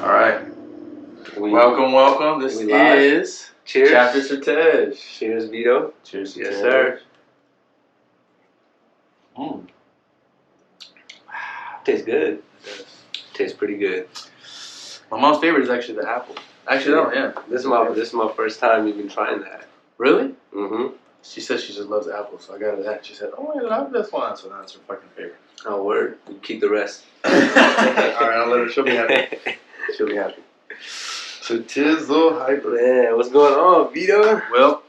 All right. Welcome. This is Cheers. Chapter Surtej. Cheers, Vito. Cheers, Yes, sir. Tastes good. Tastes pretty good. My mom's favorite is actually the apple. Actually, no, yeah. This is my first time even trying that. Really? Mm-hmm. She says she just loves apples, so I got her that. She said, "Oh, I love this one," so now it's her fucking favorite. Oh, word. You keep the rest. All right, I'll let her. She'll be happy. She'll be happy. So Tizzle, hype. Man, what's going on, Vito? Well,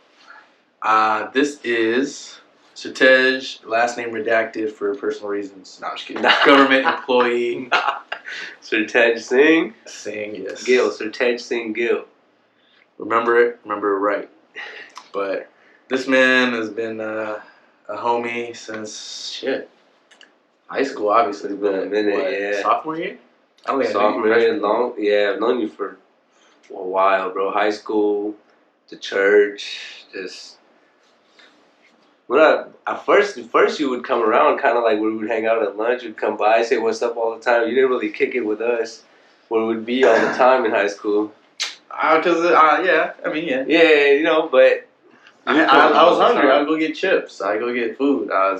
this is Surtej, last name redacted for personal reasons. No, I'm just kidding. Government employee. Surtej Singh. Singh, yes. Gill. Surtej Singh Gill. Remember it right. But this man has been a homie since high school, obviously. It's been a minute, yeah. Sophomore year? I don't think Sophomore year, I've known you for a while, bro. High school, the church, just. At first you would come around, kind of like when we would hang out at lunch. You'd come by, say what's up all the time. You didn't really kick it with us, where it would be all the time in high school. Yeah. Yeah, but I was hungry. I'd go get chips. I'd go get food. I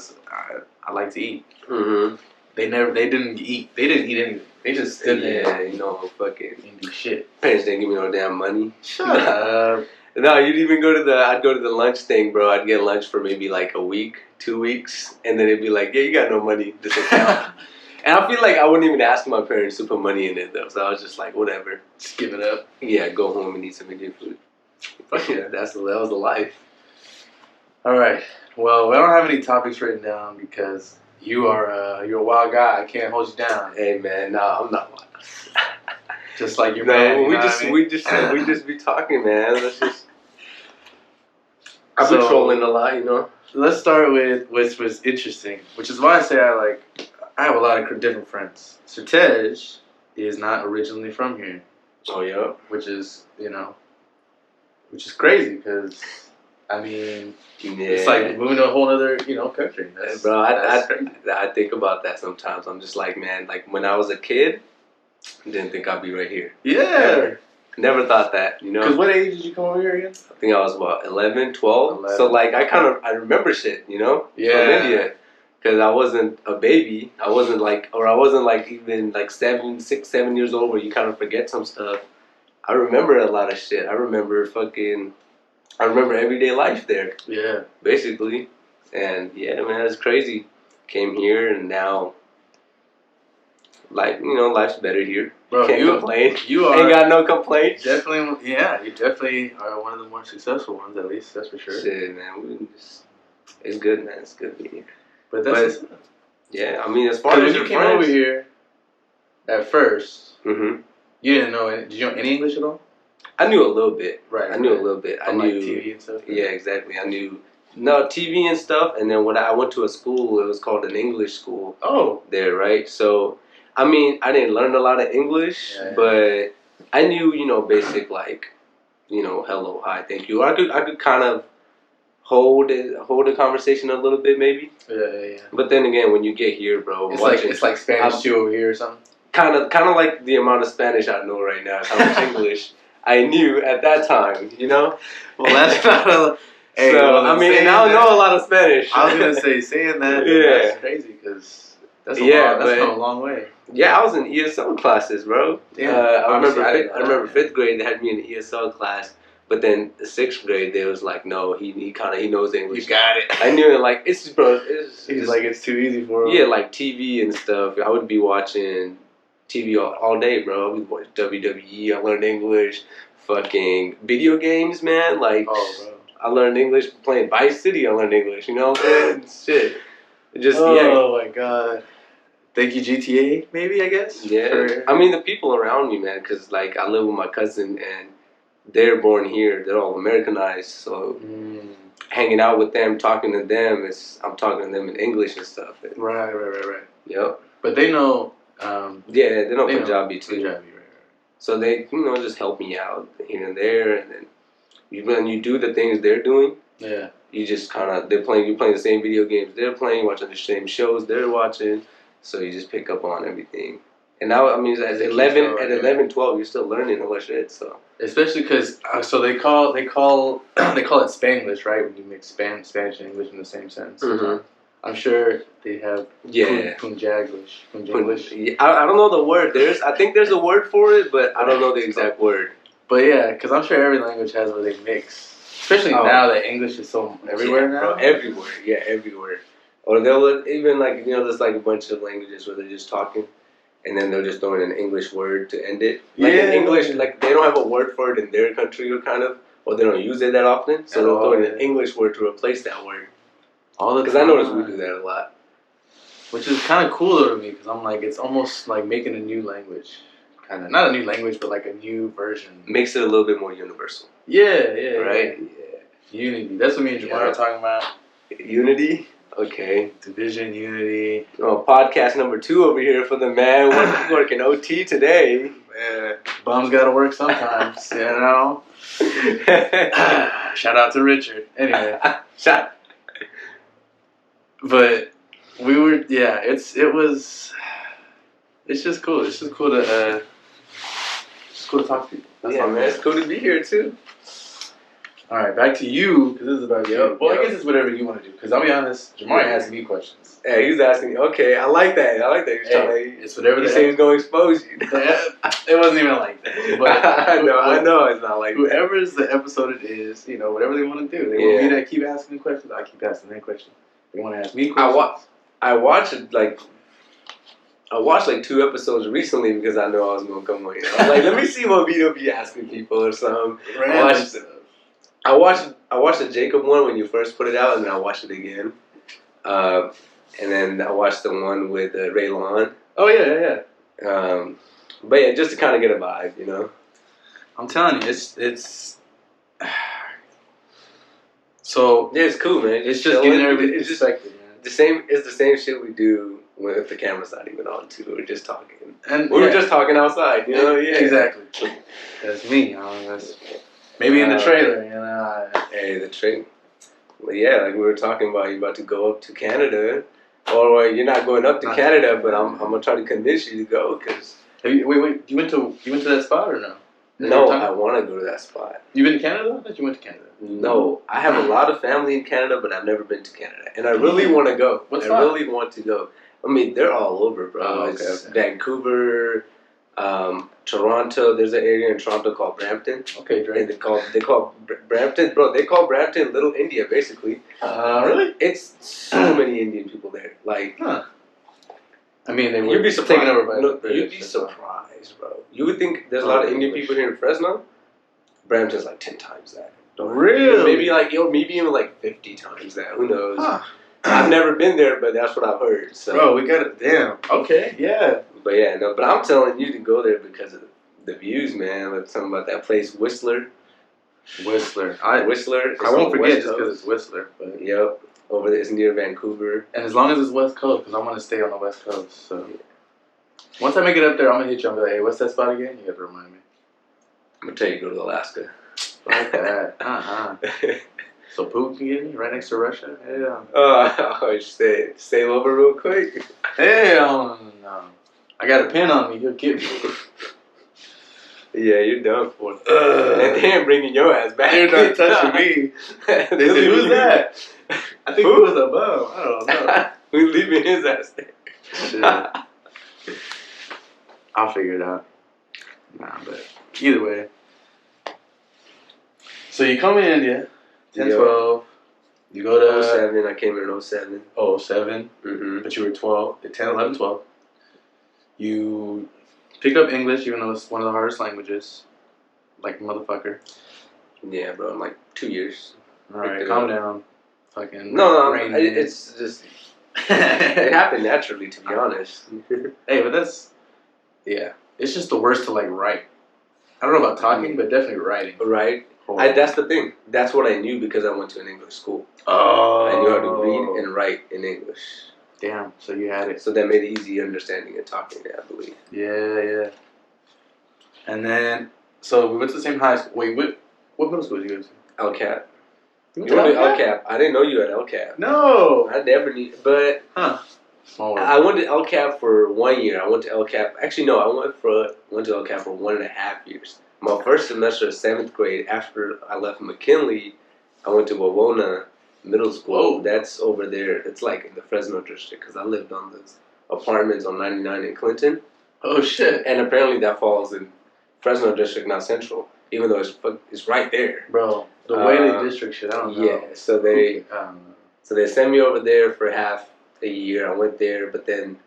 like to eat. Mm-hmm. They didn't eat. They didn't eat anything. They just stood there. Fucking and do shit. Parents didn't give me no damn money. Shut up. No, you'd even I'd go to the lunch thing, bro. I'd get lunch for maybe like a week, 2 weeks, and then it'd be like, yeah, you got no money, this account. And I feel like I wouldn't even ask my parents to put money in it, though. So I was just like, whatever. Just give it up. Yeah, go home and eat some Indian food. Fuck yeah, that was the life. All right. Well, we don't have any topics written down because you're a wild guy. I can't hold you down. Hey, man, no, I'm not wild. Just like your man. We just be talking, man. Let's just. I've been trolling a lot, Let's start with what's interesting, which is why I say I have a lot of different friends. Surtej is not originally from here. Oh yeah. Which is crazy because it's like moving to a whole other country. Bro, I think about that sometimes. I'm just like, man, like when I was a kid, didn't think I'd be right here. Yeah. Never thought that, Because what age did you come over here again? I think I was about 11, 12. 11. So like I remember shit, Yeah. From India. Because I wasn't a baby. I wasn't even like 6, 7 years old where you kind of forget some stuff. I remember a lot of shit. I remember everyday life there. Yeah. Basically. And yeah, man, it's crazy. Came here and now, life's better here. Bro, Can't complain. You ain't got no complaints. Definitely, yeah. You definitely are one of the more successful ones, at least. That's for sure. Shit, man. It's good, man. It's good being here. But yeah, as far as when you came over here at first, you didn't know it. Did you know any English at all? I knew a little bit. Right. I knew a little bit. From, I knew TV and stuff. Yeah, exactly. I knew TV and stuff. And then when I went to a school, it was called an English school. Oh. There, right? So. I didn't learn a lot of English, but I knew, basic hello, hi, thank you. I could kind of hold a conversation a little bit, maybe. Yeah. But then again, when you get here, bro, it's like Spanish too over here or something. Kind of like the amount of Spanish I know right now, how much English I knew at that time, Well, that's not a. Hey, so I now know a lot of Spanish. I was gonna say saying that. That's crazy because. That's come a long way. Yeah, I was in ESL classes, bro. Yeah, I remember fifth grade they had me in the ESL class, but then the 6th grade they was like, no, he knows English. You got it. I knew it. It's too easy for him. Yeah, like TV and stuff. I would be watching TV all day, bro. I would watch WWE. I learned English. Fucking video games, man. Like, I learned English playing Vice City. I learned English. You know what I'm saying? Shit. Oh my god. Thank you, GTA, maybe, I guess? Yeah. The people around me, man, because, I live with my cousin, and they're born here. They're all Americanized, so hanging out with them, talking to them, I'm talking to them in English and stuff. Right. Yep. But they know... they know Punjabi, too. Right. So they, just help me out here and there, and then when you do the things they're doing, you just kind of, you're playing the same video games they're playing, watching the same shows they're watching. So you just pick up on everything. And now, I mean, at They keep 11, going, at yeah. 11, 12, you're still learning all that shit. So Especially because so they call they call it Spanglish, right? When you mix Spanish and English in the same sentence. Mhm. I'm sure they have Punjablish. Yeah, I don't know the word. I think there's a word for it, but I don't know the exact word. But yeah, because I'm sure every language has where they mix. Especially now that English is so everywhere now. Bro, everywhere. Yeah, everywhere. Or they'll even there's like a bunch of languages where they're just talking, and then they'll just throw in an English word to end it. Like in English, like they don't have a word for it in their country or they don't use it that often, so they'll throw in an English word to replace that word. All the time. Because I noticed we do that a lot. Which is kind of cool though to me, because I'm like, it's almost like making a new language. Kind of. Not a new language, but like a new version. Makes it a little bit more universal. Yeah. Right? Yeah. Unity. That's what me and Jamar are talking about. Unity? Okay. Division, unity. Oh, podcast number 2 over here for the man working OT today. Man, bums gotta work sometimes, you know? Shout out to Richard. Anyway. But we were, it's just cool. It's just cool to talk to people. That's man, it's cool to be here too. All right, back to you, because this is about you. Well, I guess it's whatever you want to do, because I'll be honest, Jamari asked me questions. Hey, he's asking, okay, I like that. It's whatever he said he's going to expose you. It wasn't even like that. But I know it's not like whoever's the episode it is, whatever they want to do. They want me to keep asking questions, I keep asking them questions. They want to ask me questions. I watched 2 episodes recently because I knew I was going to come on here. I was like, let me see what Vito be asking people or something. I watched the Jacob one when you first put it out, and then I watched it again. And then I watched the one with Ray Lon. Oh, yeah. But yeah, just to kind of get a vibe, I'm telling you, it's so... Yeah, it's cool, man. It's just getting everybody perspective, man. It's the same shit we do if the camera's not even on, too. We're just talking. And we were just talking outside, Yeah. Exactly. That's me. Maybe in the trailer, Hey, the trailer. Well, yeah, like we were talking about, you're about to go up to Canada, or you're not going up to Canada, but I'm gonna try to convince you to go because. Wait. You went to that spot or no? No, I want to go to that spot. You been to Canada? I thought you went to Canada. No, I have a lot of family in Canada, but I've never been to Canada, and I really want to go. Really want to go. I mean, they're all over, bro. Oh, okay. It's Vancouver. Toronto, there's an area in Toronto called Brampton. Okay, great. And they call Brampton, bro. They call Brampton Little India, basically. Really? It's so many Indian people there. Like, I mean, you'd be surprised. Taken over by the British. You'd be surprised, bro. You would think there's a lot of Indian people here in Fresno. Brampton's like 10 times that. Really? Maybe even like 50 times that. Who knows? I've never been there, but that's what I've heard. So. Bro, we got it. Damn. Okay. Yeah. But yeah, no. But I'm telling you to go there because of the views, man. Let's talk about that place, Whistler. Whistler. I won't forget just because it's Whistler. But yep, over there, it's near Vancouver. And as long as it's West Coast, because I want to stay on the West Coast. So once I make it up there, I'm gonna hit you. I'm gonna be like, hey, what's that spot again? You have to remind me. I'm gonna tell you to go to Alaska. Like that. So Putin can get me right next to Russia? Yeah. Oh, stay over real quick. Hell no. I got a pin on me. He'll get me. Yeah, you're done for. And they're bringing your ass back. They're not touching me. They said, who's that? I think it was above. I don't know. We're leaving his ass there. Shit. I'll figure it out. Nah, but either way. So you come in India, 10, 12. You go to 07. I came here in 07. Oh, 07. Mm-hmm. But you were 12. 10, 11, 12. You picked up English, even though it's one of the hardest languages. Like a motherfucker. Yeah, bro. In like 2 years. Alright, calm down. Fucking. No, it's just. It happened naturally, to be honest. Hey, but that's. Yeah. It's just the worst to like write. I don't know about talking, but definitely writing. Right. That's the thing. That's what I knew because I went to an English school. Oh. I knew how to read and write in English. Damn. So you had it. So that made it easy understanding and talking, I believe. Yeah. And then, so we went to the same high school. Wait, what middle school did you go to? LCAP. You went to LCAP. I didn't know you had LCAP. No. I never knew. But, Small world. I went to LCAP for 1 year. I went to LCAP. Actually, no, I went to LCAP for 1.5 years. My first semester of 7th grade, after I left McKinley, I went to Wawona Middle School. Whoa. That's over there. It's like in the Fresno district because I lived on those apartments on 99 in Clinton. Oh shit! And apparently that falls in Fresno district, not Central, even though it's right there. Bro, the way they district shit, I don't know. Yeah, so they sent me over there for half a year. I went there, but then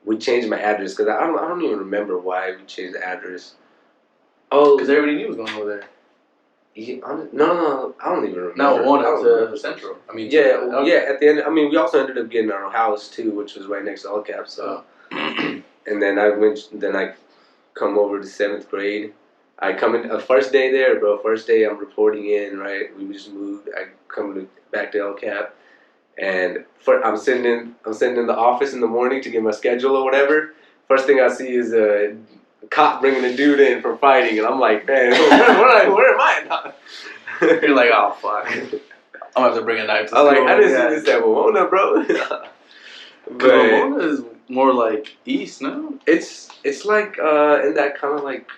we changed my address because I don't even remember why we changed the address. Oh, because everybody knew was going over there. Yeah, no, I don't even remember. No, one to Central. I mean, yeah. At the end, I mean, we also ended up getting our own house too, which was right next to LCAP. So, and then I come over to 7th grade. I come in first day there, bro. First day I'm reporting in, right? We just moved. I come back to LCAP, and I'm sitting in the office in the morning to get my schedule or whatever. First thing I see is a cop bringing a dude in for fighting, and I'm like, man, where am I? You're like, oh fuck, I'm gonna have to bring a knife to school. I'm like, I didn't see this at Wawona, bro. But Wawona is more like east, no? It's like in that kind of like,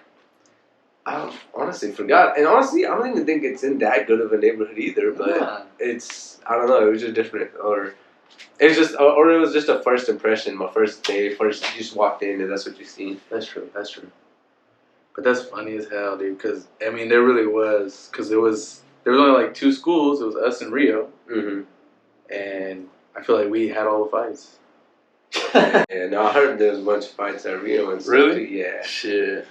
I honestly forgot, and honestly, I don't even think it's in that good of a neighborhood either. But it's, I don't know, it was just different, or it's just, or it was just a first impression. My first day, you just walked in and that's what you seen. That's true. But that's funny as hell, dude. Because I mean, there really was. Because there was only like 2 schools. It was us and Rio. Mm-hmm. And I feel like we had all the fights. Yeah, no, I heard there was a bunch of fights at Rio and stuff. Really? Too. Yeah. Shit.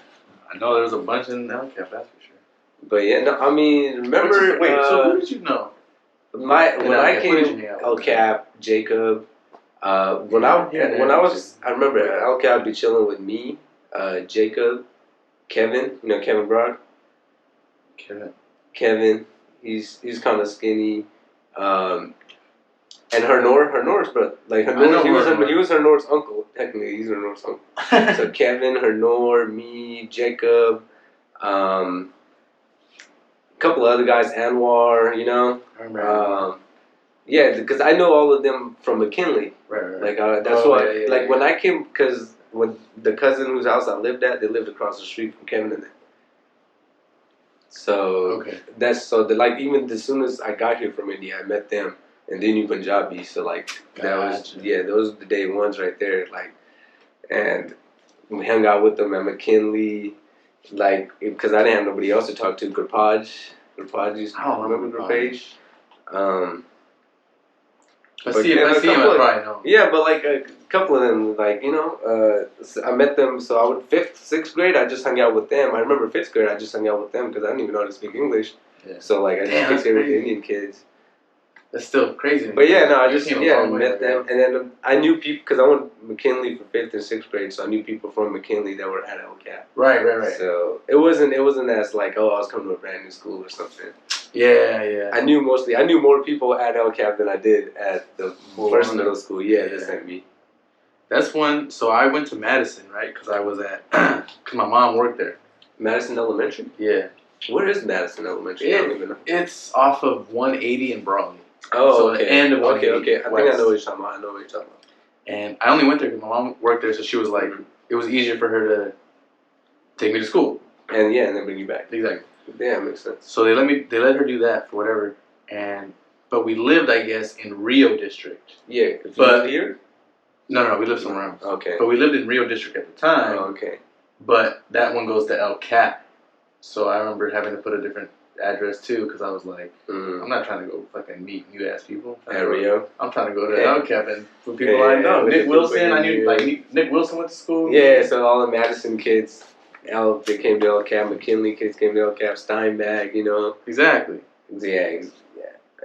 I know there was a bunch in LCAP, that's for sure. But yeah, no, I mean, remember. So who did you know? When I came LCAP, Jacob. I remember at LCAP I'd be chilling with me, Jacob, Kevin. You know Kevin Broad. Kevin. He's kind of skinny. And Hernor's brother, like he was Hernor's uncle. Technically, he's Hernor's uncle. So Kevin, Hernor, me, Jacob, a couple of other guys, Anwar, you know. I remember. Yeah, because I know all of them from McKinley. Right. Like that's why. Yeah, when I came, because when the cousin whose house I lived at, they lived across the street from Kevin and them. So even as soon as I got here from India, I met them. And then you Punjabi, so like those are the day ones right there. Like, and we hung out with them at McKinley, like because I didn't have nobody else to talk to. Gurpaj, I don't remember Gurpaj. I see him. I probably know. Yeah, but like a couple of them, like I met them. So I would 5th, 6th grade. I just hung out with them. I remember 5th grade. I just hung out with them because I didn't even know how to speak English. Yeah. So like I just kicked it with the Indian kids. That's still crazy. But yeah, no, I just met them, and then I knew people because I went McKinley for 5th and 6th grade, so I knew people from McKinley that were at LCAP. Right. So it wasn't as like, oh, I was coming to a brand new school or something. Yeah. I knew more people at LCAP than I did at the first middle school. Yeah, that sent me. That's one. So I went to Madison, right? Because I was because my mom worked there. Madison Elementary. Yeah. Where is Madison Elementary? I don't even know. It's off of 180 in Brawley. Oh, so okay. The end of okay. I think I know what you're talking about. And I only went there because my mom worked there, so she was like, it was easier for her to take me to school. And then bring you back. Exactly. Yeah, makes sense. So they let her do that for whatever. But we lived, I guess, in Rio District. Yeah. But here? No, we lived somewhere else. Okay. But we lived in Rio District at the time. Oh, okay. But that one goes to LCAP. So I remember having to put a different address too, because I was like, I'm not trying to go fucking meet new ass people. At Rio? I'm trying to go to LCAP and for people I know. Nick Wilson, I knew, like, Nick Wilson went to school. Yeah, so all the Madison kids, they came to LCAP, McKinley kids came to LCAP, Steinbach, you know. Exactly. Yeah.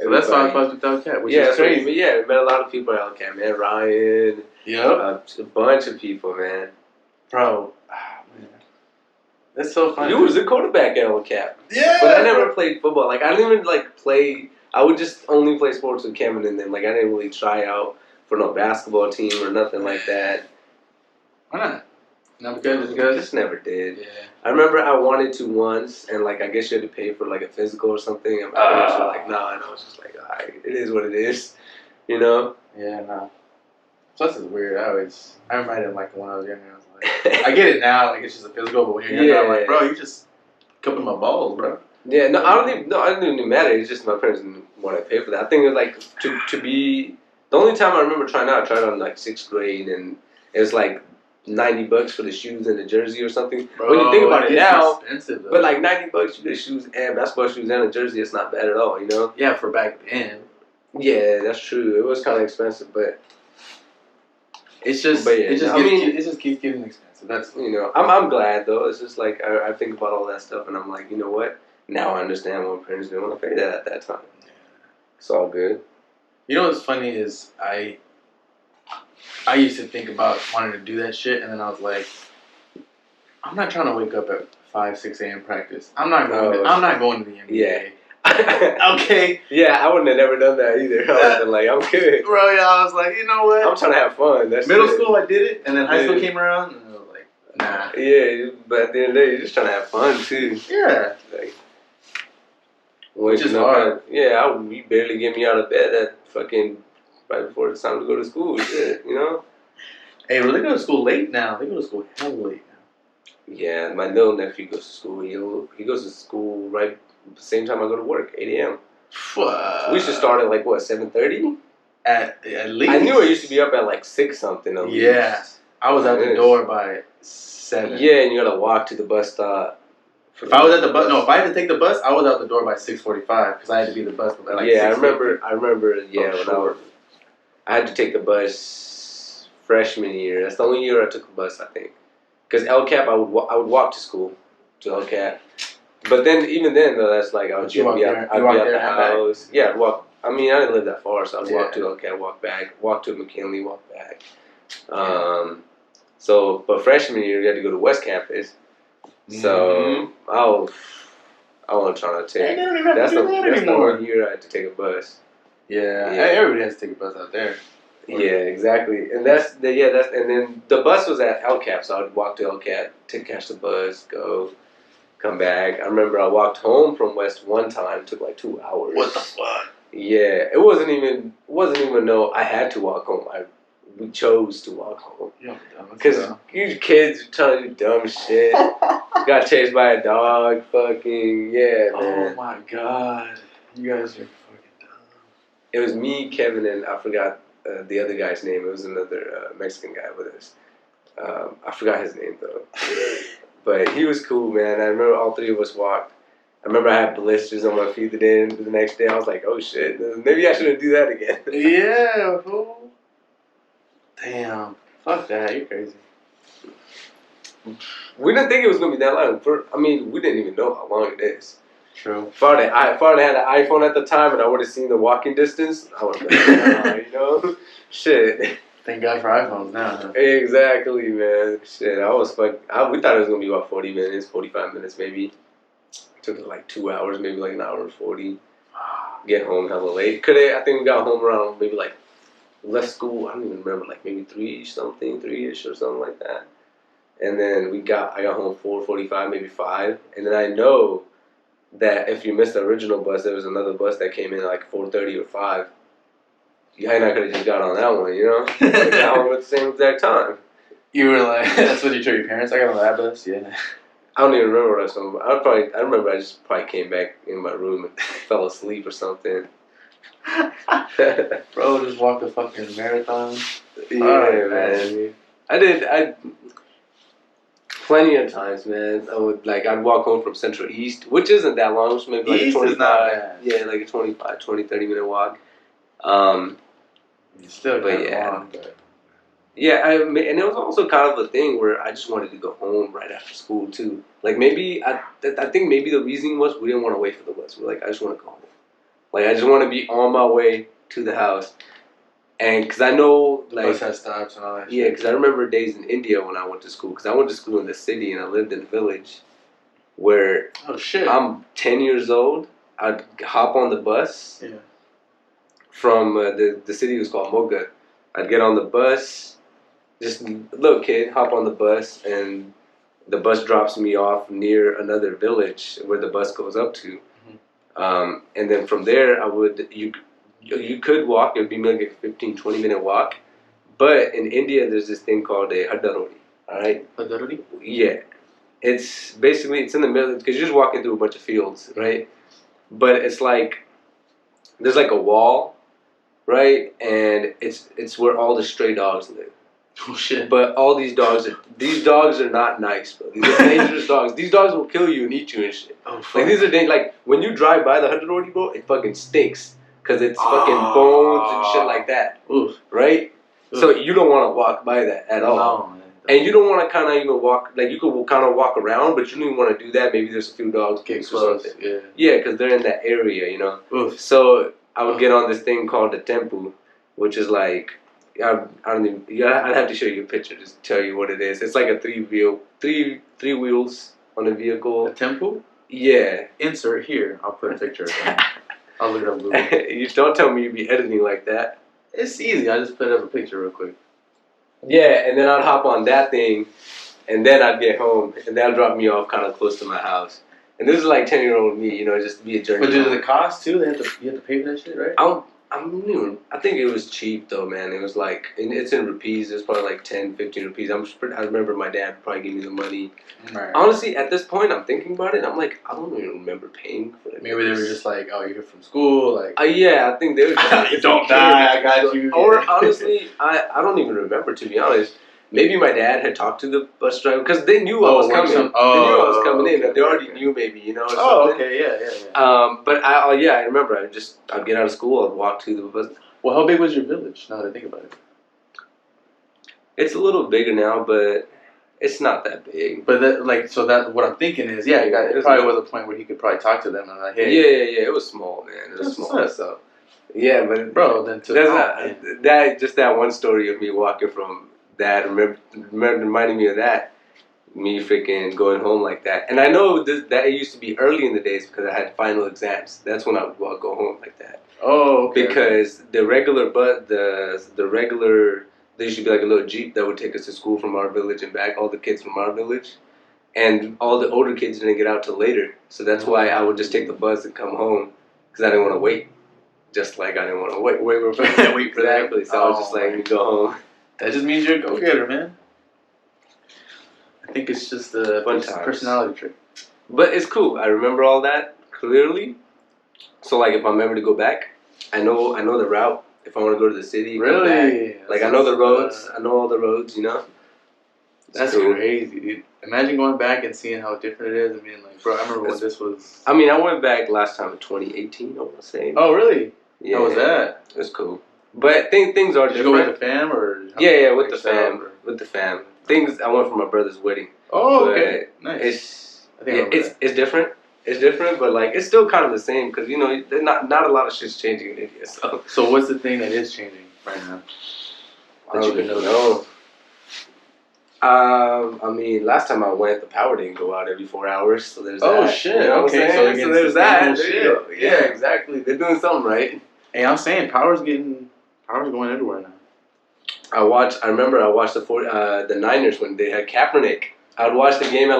So that's why I was with LCAP, which is crazy. We met a lot of people at LCAP, man. Ryan. Yep. A bunch of people, man. Bro. That's so funny. You was a quarterback at LCAP. Yeah. But I never played football. Like, I didn't even, play. I would just only play sports with Kevin and them. Like, I didn't really try out for no basketball team or nothing like that. Why not? Not because I just never did. Yeah. I remember I wanted to once, and, I guess you had to pay for, a physical or something. And my parents were like, nah. And I was just like, all right, it is what it is. You know? Yeah, no. Plus, it's weird. I remember I didn't like it when I was younger. I was like, I get it now. Like, it's just a physical, but when you're younger, I'm like, bro, you just cupping my balls, bro. Yeah, no, I didn't even matter. It's just my parents didn't want to pay for that. I think it was like to be the only time I remember trying out. I tried out in like 6th grade, and it was like $90 for the shoes and the jersey or something. Bro, when you think about it now, expensive, though. But like $90, you get shoes and basketball shoes and a jersey. It's not bad at all, you know. Yeah, for back then. Yeah, that's true. It was kind of expensive, but it's just it just keeps getting expensive. That's I'm glad though. It's just like I think about all that stuff, and I'm like, you know what? Now I understand why my parents didn't want to pay that at that time. It's all good. You know what's funny is I used to think about wanting to do that shit, and then I was like, I'm not trying to wake up at 5, 6 a.m. practice. I'm not going to the NBA. Yeah. Okay. Yeah, I wouldn't have never done that either. I would have been like, I'm good. Bro, yeah, I was like, you know what? I'm trying to have fun. That's Middle school, I did it, and then high school came around, and I was like, nah. Yeah, but at the end of the day, you're just trying to have fun too. Yeah. Like, which is hard. You barely get me out of bed at fucking right before it's time to go to school. Shit, you know? Hey, well, they go to school late now. They go to school hell late now. Yeah, my little nephew goes to school. He goes to school right the same time I go to work, 8 a.m. We should start at like what, 7:30? At least. I knew I used to be up at like 6 something. At least. I was out the door by 7. Yeah, and you gotta walk to the bus stop. If I was at the bus, if I had to take the bus, I was out the door by 6:45 because I had to be the bus. At like I remember. Yeah, I had to take the bus freshman year. That's the only year I took the bus, I think. Because LCAP, I would walk to school to LCAP. But then, even then, though, that's like I would be out the house. Yeah, I'd walk. I mean, I didn't live that far, so I'd walk to LCAP, walk back, walk to McKinley, walk back. But freshman year, you had to go to West Campus. So I wasn't trying to take. That's the one year I had to take a bus. Yeah, everybody has to take a bus out there. Yeah, exactly, and and then the bus was at LCAP, so I'd walk to LCAP to catch the bus, go, come back. I remember I walked home from West one time. It took like 2 hours. What the fuck? Yeah, it wasn't even no. I had to walk home. We chose to walk home. Because you kids are trying to do dumb shit. Got chased by a dog. Fucking man. Oh my god, you guys are fucking dumb. It was me, Kevin, and I forgot the other guy's name. It was another Mexican guy with us. I forgot his name though. But he was cool, man. I remember all 3 of us walked. I remember I had blisters on my feet the next day. I was like, oh shit, maybe I shouldn't do that again. Yeah, fool. Damn. Fuck that, you're crazy. We didn't think it was going to be that long. We didn't even know how long it is. True. If I had an iPhone at the time and I would have seen the walking distance, I would have been shit. Thank God for iPhones now. Huh? Exactly, man. Shit, we thought it was going to be about 40 minutes, 45 minutes maybe. Took like 2 hours, maybe like an hour and 40. Get home hella late. I think we got home around maybe like left school. I don't even remember, like maybe 3-ish or something like that. And then I got home 4:45, maybe 5. And then I know that if you missed the original bus, there was another bus that came in at like 4:30 or 5. You and I could have just got on that one, you know? Got home at the same exact time. You were like, that's what you told your parents? I got on that bus? Yeah. I don't even remember what I was talking about. I remember I just probably came back in my room and fell asleep or something. Bro, just walked a fucking marathon. Yeah, man. I plenty of times, man. I'd walk home from Central East, which isn't that long, so maybe like East a 25. Is not bad. Yeah, like a 25, 20, 30 minute walk. It's still kind of long, but... Yeah, and it was also kind of a thing where I just wanted to go home right after school too. Like maybe I think maybe the reason was we didn't want to wait for the bus. We're like, I just want to go home. Like I just want to be on my way to the house, and because I know like bus has stops and all that. Yeah, because I remember days in India when I went to school. Because I went to school in the city and I lived in a village where I'm 10 years old. I'd hop on the bus from the city was called Moga. I'd get on the bus. Just a little kid, hop on the bus, and the bus drops me off near another village where the bus goes up to. Mm-hmm. And then from there, you could walk. It would be like a 15, 20-minute walk. But in India, there's this thing called a hadarodi. All right. Hadarodi? Yeah. It's basically it's in the middle because you're just walking through a bunch of fields, right? But it's like there's like a wall, right? And it's where all the stray dogs live. Oh shit! But all these dogs are not nice, bro. These are dangerous dogs. These dogs will kill you and eat you and shit. Oh fuck! Like these are like when you drive by the hadarodi, bro, it fucking stinks because it's fucking bones and shit like that. Oof. Right? Oof. So you don't want to walk by that at all. No, man. And you don't want to kind of even walk, like you could kind of walk around, but you don't even want to do that. Maybe there's a few dogs Get or something. Yeah. Yeah, because they're in that area, you know. Oof. So I would get on this thing called the tempu, which is like, I don't even, I'd have to show you a picture just to tell you what it is. It's like a three wheels on a vehicle. A tempu? Yeah. Insert here. I'll put a picture of it. I'll look it up Google. You don't tell me you'd be editing like that. It's easy. I just put up a picture real quick. Yeah, and then I'd hop on that thing, and then I'd get home, and that'll drop me off kind of close to my house. And this is like 10-year-old me, you know, just be a journey. But does it cost too? You have to pay for that shit, right? I think it was cheap though, man. It was like, it's in rupees. It was probably like 10, 15 rupees. I remember my dad probably gave me the money. Right. Honestly, at this point, I'm thinking about it. I'm like, I don't even remember paying for it. Maybe they were just like, oh, you're here from school, like. Yeah, I think they were just like, don't die, I got you. Or honestly, I don't even remember, to be honest. Maybe my dad had talked to the bus driver because they knew I was coming. They knew I was coming in. They already knew, maybe, you know. Oh, okay, yeah. But I remember. I'd get out of school. I'd walk to the bus. Well, how big was your village? Now that I think about it, it's a little bigger now, but it's not that big. But what I'm thinking is, it probably was a point where he could probably talk to them and like, hey, yeah. It was small, man. It was small. So, yeah, but bro, then that one story of me walking from. That reminding me of that, me freaking going home like that. And I know that it used to be early in the days because I had final exams. That's when I would go home like that. Oh, okay. Because the regular there used to be like a little Jeep that would take us to school from our village and back, all the kids from our village. And all the older kids didn't get out till later. So that's why I would just take the bus and come home because I didn't want to wait. Just like I didn't want to wait for that. Exactly. So I was just like, let me go home. That just means you're a go-getter, man. I think it's just a personality trait. But it's cool. I remember all that clearly. So, like, if I'm ever to go back, I know the route. If I want to go to the city, really? Back. Like, I know the roads. I know all the roads, you know? That's cool. Crazy, dude. Imagine going back and seeing how different it is. I mean, like, bro, I remember when this was... I mean, I went back last time in 2018, I want to say. Oh, really? Yeah. How was that? It was cool. But things are different. Did you go with the fam or? Yeah, with the fam. Or? With the fam. I went for my brother's wedding. Oh, okay, nice. It's different. It's different, but like it's still kind of the same because you know not a lot of shit's changing in India. So what's the thing that is changing right now? I don't even know. I mean, last time I went, the power didn't go out every 4 hours, so there's that. Oh shit! You know okay, so there's that. Shit. Yeah, exactly. They're doing something right. Hey, I'm saying power's going everywhere now. I remember I watched the Niners when they had Kaepernick. I would watch the game at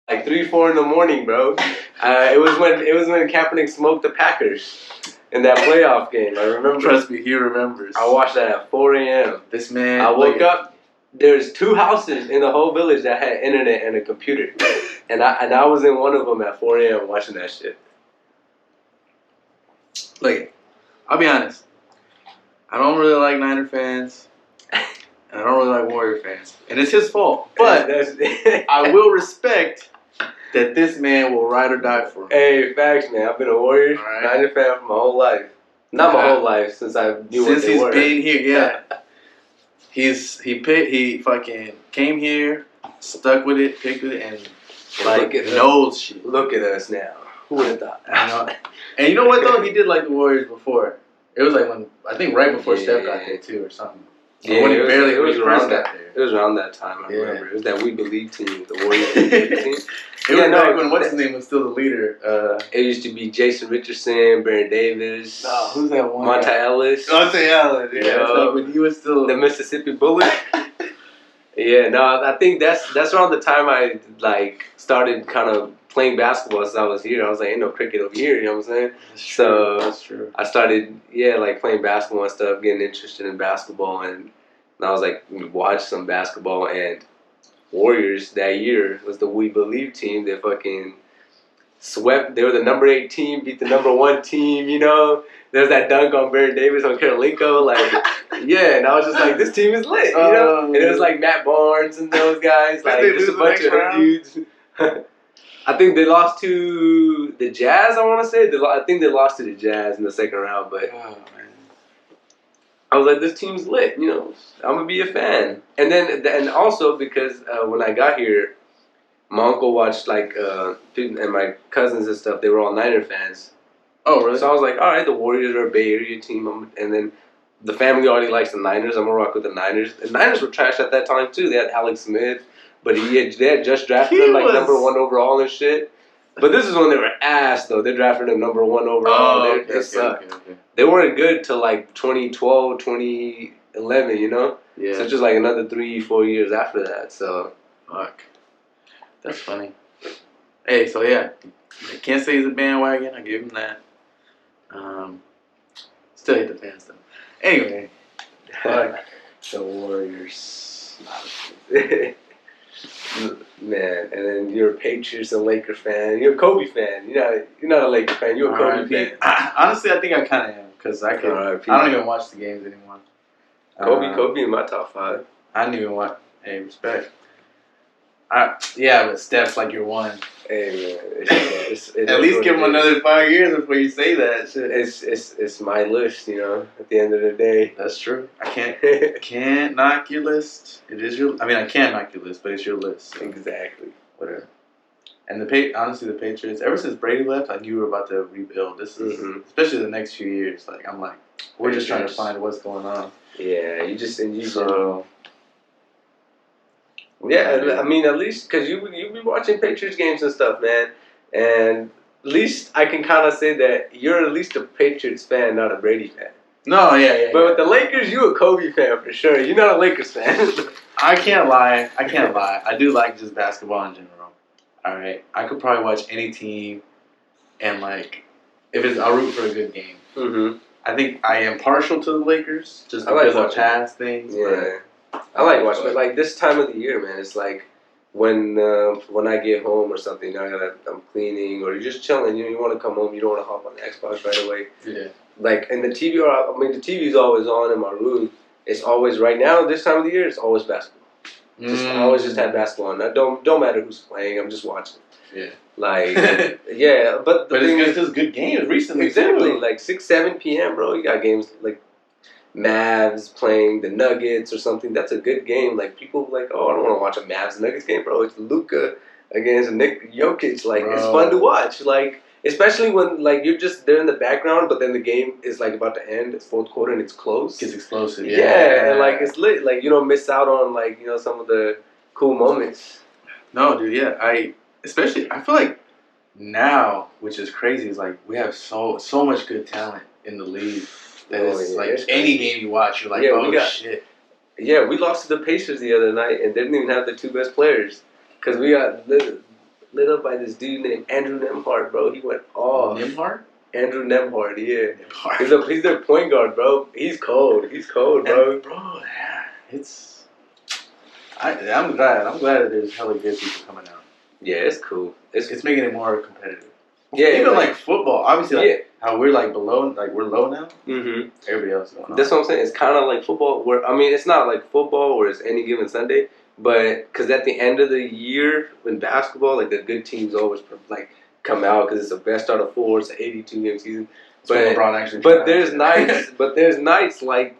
like 3-4 in the morning, bro. It was when Kaepernick smoked the Packers in that playoff game. I remember. Trust me, he remembers. I watched that at 4 a.m. This man. I woke up. There's 2 houses in the whole village that had internet and a computer, and I was in one of them at 4 a.m. watching that shit. Look, I'll be honest. I don't really like Niner fans, and I don't really like Warrior fans, and it's his fault. But I will respect that this man will ride or die for him. Hey, facts, man. I've been a Warriors Niner fan for my whole life. Not my whole life since I knew what they were. Since he's been here, yeah. He fucking came here, stuck with it, picked with it, and like knows shit. Look at us now. Who would have thought? I know. And you know what though? He did like the Warriors before. It was like I think right before Steph got there too, or something. Yeah, when it was around that. It was around that time. I remember. It was that We Believe team, the Warriors team. It was back when what's his name was still the leader. It used to be Jason Richardson, Baron Davis. No, who's that one? Monta Ellis. Monta Ellis. Yeah, like when he was still the Mississippi Bullet. Yeah, no, I think that's around the time I like started kind of playing basketball since I was here. I was like, ain't no cricket over here, you know what I'm saying? That's true. I started, like playing basketball and stuff, getting interested in basketball, and I was like, watch some basketball. And Warriors that year was the We Believe team that fucking swept. They were the number 8 team, beat the number 1 team. There's that dunk on Baron Davis on Karolinko, like. Yeah, and I was just like, this team is lit, And it was like Matt Barnes and those guys, like just a bunch of them dudes. I think they lost to the Jazz. I want to say I think they lost to the Jazz in the second round, but I was like, this team's lit. I'm gonna be a fan. And also because when I got here, my uncle watched and my cousins and stuff. They were all Niner fans. Oh, really? So I was like, all right, the Warriors are a Bay Area team, and then. The family already likes the Niners. I'm gonna rock with the Niners. The Niners were trash at that time too. They had Alex Smith, but they had just drafted him like number 1 overall and shit. But this is when they were ass though. They drafted him number 1 overall. They sucked. Okay. They weren't good till like 2012, 2011. Yeah. So it's just like another 3-4 years after that. So fuck. That's funny. Hey, so yeah, I can't say he's a bandwagon. I give him that. Still hate the fans though. Anyway, fuck the Warriors. Man, and then you're a Patriots and Laker fan. You're a Kobe fan. You're not a Laker fan. You're a Kobe fan. Honestly, I think I kind of am because I don't even watch the games anymore. Kobe in my top 5. I didn't even watch. Hey, respect. But Steph's like your one. Hey man, at least give him another 5 years before you say that shit. It's my list, At the end of the day, that's true. I can't knock your list. It is your. I mean, I can knock your list, but it's your list. So. Exactly. Whatever. And honestly, the Patriots. Ever since Brady left, I knew we were about to rebuild. This is especially the next few years. Like I'm like, we're just trying to find what's going on. Yeah, Yeah, I mean, at least because you be watching Patriots games and stuff, man, and at least I can kind of say that you're at least a Patriots fan, not a Brady fan. No, yeah. But with the Lakers, you're a Kobe fan for sure. You're not a Lakers fan. I can't lie. I do like just basketball in general. All right, I could probably watch any team, and I'll root for a good game. Mm-hmm. I think I am partial to the Lakers just because of past things. Yeah. I like watching it. Like this time of the year, man. It's like when I get home or something, I'm cleaning or you're just chilling. You want to come home. You don't want to hop on the Xbox right away. Yeah. Like and the TV. The TV's always on in my room. It's always right now. This time of the year, it's always basketball. I always just have basketball on. Don't matter who's playing. I'm just watching. Yeah. But it's just good games recently. Exactly. Too. Like 6-7 p.m. Bro. You got games like. Mavs playing the Nuggets or something. That's a good game. Like people like, oh, I don't want to watch a Mavs Nuggets game, bro. It's Luka against Nick Jokic. Like it's fun to watch. Like especially when like you're just there in the background, but then the game is like about to end. It's fourth quarter and it's close. It's explosive. Yeah, and like it's lit. Like you don't miss out on like some of the cool moments. No, dude. Yeah, I feel like now, which is crazy, is like we have so much good talent in the league. That is like any game you watch, you're like, shit. Yeah, we lost to the Pacers the other night and didn't even have the 2 best players because we got lit up by this dude named Andrew Nemhart, bro. He went off. Nemhart? Andrew Nemhart, yeah. Nemhart. He's their point guard, bro. He's cold, bro. And, bro, yeah, I'm glad that there's hella good people coming out. Yeah, it's cool. It's making it more competitive. Yeah, even like football, obviously, how we're like below, like we're low now. Mm-hmm. Everybody else is going on. That's what I'm saying. It's kind of like football. It's not like football where it's any given Sunday, but because at the end of the year in basketball, like the good teams always like come out because it's the best out of 4. It's an 82-game season. But there's nights like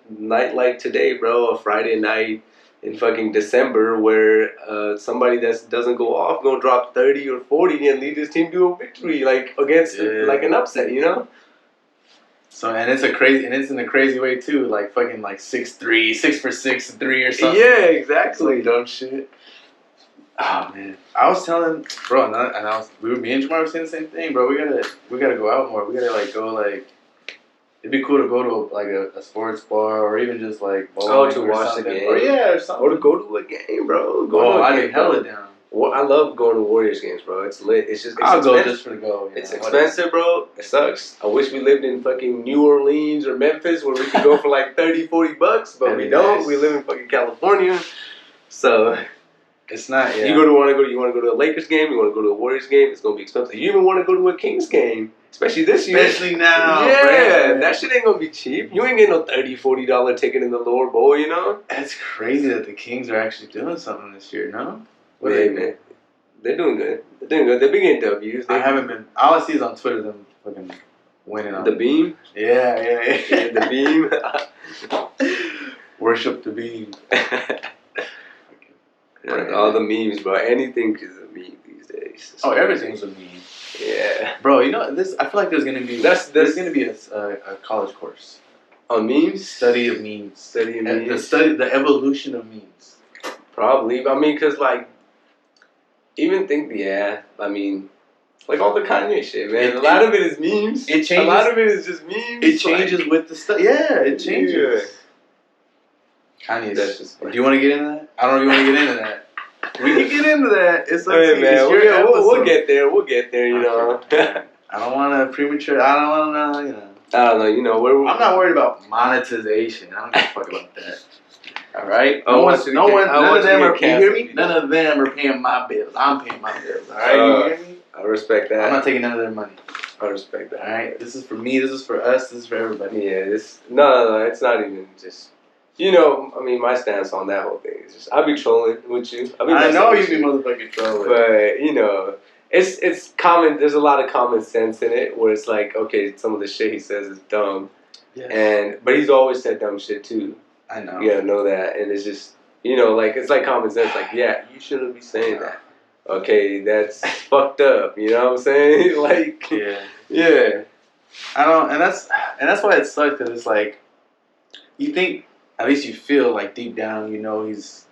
today, bro, a Friday night. In fucking December, where somebody that doesn't go off gonna drop 30 or 40 and lead his team to a victory, like against like an upset, So and it's in a crazy way too, like fucking like 6-3, 6 for 6 3 or something. Yeah, exactly. Dumb shit. Oh man, I was telling bro, me and Jamar were saying the same thing, bro. We gotta go out more. We gotta like go like It'd be cool to go to a sports bar or even just like bowling to watch the game. Or or something. Or to go to a game, bro. I'd be hella down. Well, I love going to Warriors games, bro. It's lit. I'll go just for the go. It's expensive, bro. It sucks. I wish we lived in fucking New Orleans or Memphis where we could go for like $30-$40, but we don't. Nice. We live in fucking California, so it's not. Yeah. You want to go to a Lakers game. You want to go to a Warriors game. It's gonna be expensive. You even want to go to a Kings game, especially this year. Especially now. Yeah, Brandon. That shit ain't gonna be cheap. You ain't getting no $30-$40 ticket in the lower bowl, you know. That's crazy that the Kings are actually doing something this year. No. Man. They're doing good. They've been getting W's. I haven't been. All I see is on Twitter them fucking winning on the beam. Yeah. The beam. Worship the beam. All the memes, bro. Anything is a meme these days. Oh, everything's a meme. Yeah, bro. You know this. I feel like there's gonna be a college course on memes. Study of memes. The evolution of memes. Probably. I mean, cause like. I mean, like all the Kanye shit, man. A lot of it is memes. It changes. A lot of it is just memes. It changes with the stuff. Yeah, it changes. Yeah. Kanye's. Just do you want to get into that? I don't know if you want to get into that. We can get into that. It's up to you. Man, we'll get there. We'll get there. You know. I don't want to premature. I don't want to. I don't know. You know. I'm not worried about monetization. I don't give a fuck about that. All right. None of them are. You hear me? None of them are paying my bills. I'm paying my bills. All right. You hear me? I respect that. I'm not taking none of their money. I respect that. All right. This is for me. This is for us. This is for everybody. Yeah. No. It's not even just. You know, I mean, my stance on that whole thing is just I'll be trolling with you. I know you be motherfucking trolling, but you know, it's common. There's a lot of common sense in it where it's like, okay, some of the shit he says is dumb, but he's always said dumb shit too. I know. You gotta know that, and it's just like it's like common sense. Like, yeah, you shouldn't be saying that. Okay, that's fucked up. You know what I'm saying? Like, yeah. I don't, and that's why it sucks because it's like you think. At least you feel like deep down, these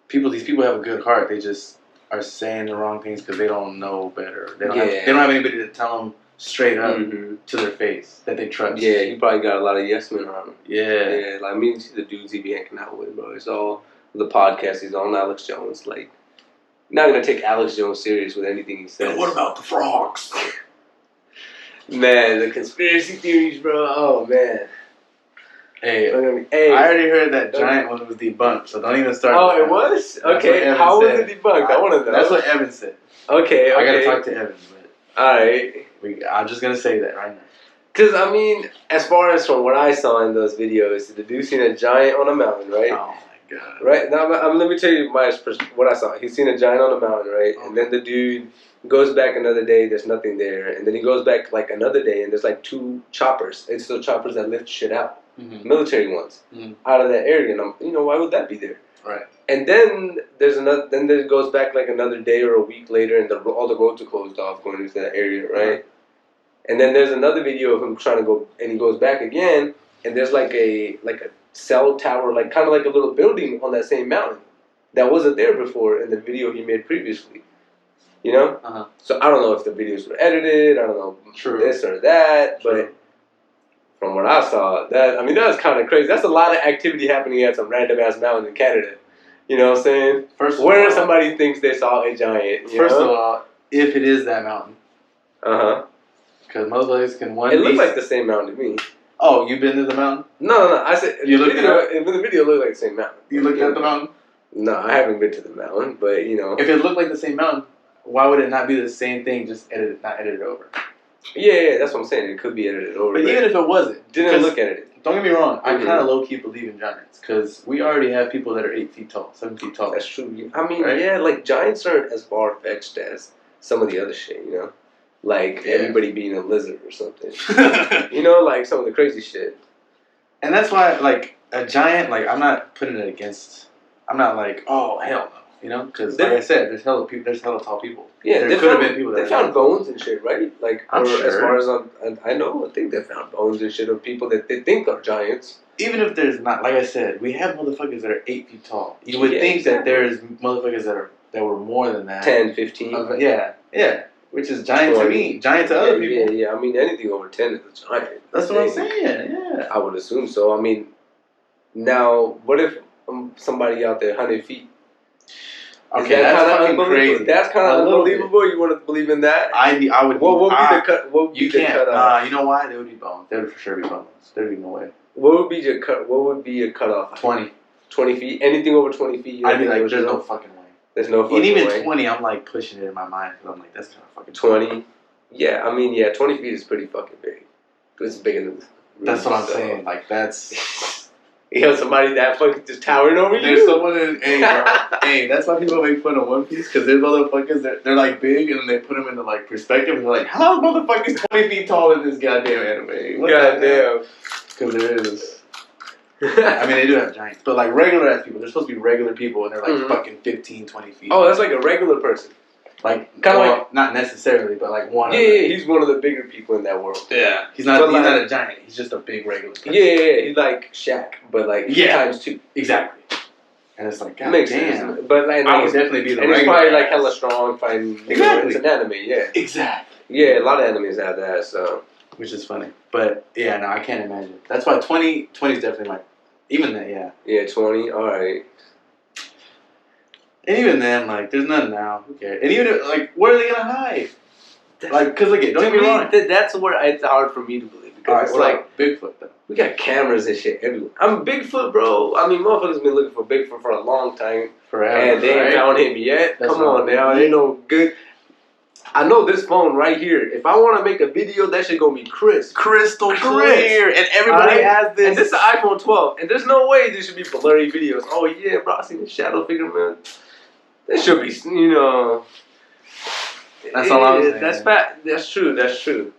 people have a good heart. They just are saying the wrong things because they don't know better. They don't have anybody to tell them straight up to their face that they trust. Yeah, he probably got a lot of yes men around him. Yeah. Like, I mean, see the dudes he be hanging out with, bro. It's all the podcast. He's on Alex Jones. Like, not gonna take Alex Jones serious with anything he says. And what about the frogs? Man, the conspiracy theories, bro. Oh man. Hey, I already heard that giant one was debunked, so don't even start. Oh, it was? Okay, how was it debunked? I want to know. That's what Evan said. Okay. I gotta talk to Evan, but alright. I'm just gonna say that right now. Because, I mean, as far as from what I saw in those videos, the dude seen a giant on a mountain, right? Oh my god. Right? Now, let me tell you what I saw. He's seen a giant on a mountain, right? Okay. And then the dude goes back another day, there's nothing there. And then he goes back like another day, and there's like 2 choppers. It's the choppers that lift shit out. Military ones out of that area, and why would that be there? Right. And then then there goes back like another day or a week later, and all the roads are closed off going into that area, right? And then there's another video of him trying to go, and he goes back again, and there's like a cell tower, like kind of like a little building on that same mountain that wasn't there before in the video he made previously. You know? So I don't know if the videos were edited. I don't know this or that, but. From what I saw, that was kind of crazy. That's a lot of activity happening at some random ass mountain in Canada. You know what I'm saying? Where somebody thinks they saw a giant. First of all, if it is that mountain. Because most places can It looked like the same mountain to me. Oh, you've been to the mountain? No. I said in the video, it looked like the same mountain. You looked at the mountain? No, I haven't been to the mountain, but If it looked like the same mountain, why would it not be the same thing? Just not edited over. Yeah, that's what I'm saying. It could be edited over. But even if it wasn't, didn't look at it. Don't get me wrong. I kind of low key believe in giants because we already have people that are 8 feet tall, 7 feet tall. That's true. I mean, yeah, like giants aren't as far fetched as some of the other shit. Like everybody being a lizard or something. Like some of the crazy shit. And that's why, like a giant, like I'm not putting it against. I'm not like, oh hell no. Because like I said, there's hella tall people. Yeah, there could have been people that they found bones and shit, right? Like, I'm sure. As far as I know, I think they found bones and shit of people that they think are giants. Even if there's not, like I said, we have motherfuckers that are 8 feet tall. You would think that there's motherfuckers that were more than that. 10, 15. Yeah. which is giant 20. To me, giant to other people. Yeah. I mean, anything over 10 is a giant. That's what I'm saying. Yeah, I would assume so. I mean, now what if somebody out there 100 feet? Okay, that's fucking crazy. That's kind of unbelievable. You want to believe in that? I would. What would be the cut? What would be the cut off? You know why? There would be bones. There would for sure be bones. There'd be no way. What would be your cut? What would be your cutoff? 20. 20 feet. Anything over 20 feet. I'd be like, there's no fucking way. There's no fucking way. And even 20, I'm like pushing it in my mind because I'm like, that's kind of fucking 20. Yeah, I mean, 20 feet is pretty fucking big. It's bigger than. That's what I'm saying. Like that's. You know, somebody that fucking just towering over you. There's someone in. Hey, bro. Hey, that's why people make fun of One Piece because there's motherfuckers they're like big and then they put them into like perspective and they're like, how is motherfuckers 20 feet tall in this goddamn anime? Goddamn. Because there is. I mean, they do have giants, but like regular ass people, they're supposed to be regular people and they're like fucking 15, 20 feet. Oh, that's like a regular person. Like, kind of like, not necessarily, but like one. Yeah, he's one of the bigger people in that world. Yeah, he's not a giant. He's just a big regular person. Yeah, he's like Shaq, but like times 2. Exactly. And it's like, God makes damn. sense. But like, I would definitely be the regular. And he's probably like hella guys. strong, fighting. Exactly. It's an anime, yeah. Exactly. Yeah, a lot of animes have that, so. Which is funny, but yeah, no, I can't imagine. That's why 20 is definitely my. Even that, yeah. Yeah, 20. All right. And even then, like, there's nothing now. Who cares? And even like, where are they gonna hide? Like, because look, don't get me wrong. That's where it's hard for me to believe because it's like Bigfoot though. We got cameras and shit everywhere. I'm Bigfoot, bro. I mean, motherfuckers been looking for Bigfoot for a long time, forever, and they ain't found him yet. That's Come on now, ain't no good. I know this phone right here. If I want to make a video, that shit gonna be crystal clear, and everybody has this. And this is an iPhone 12, and there's no way there should be blurry videos. Oh yeah, bro, I seen the shadow figure, man. There should be, you know. That's all I'm saying. That's fact. That's true. That's true.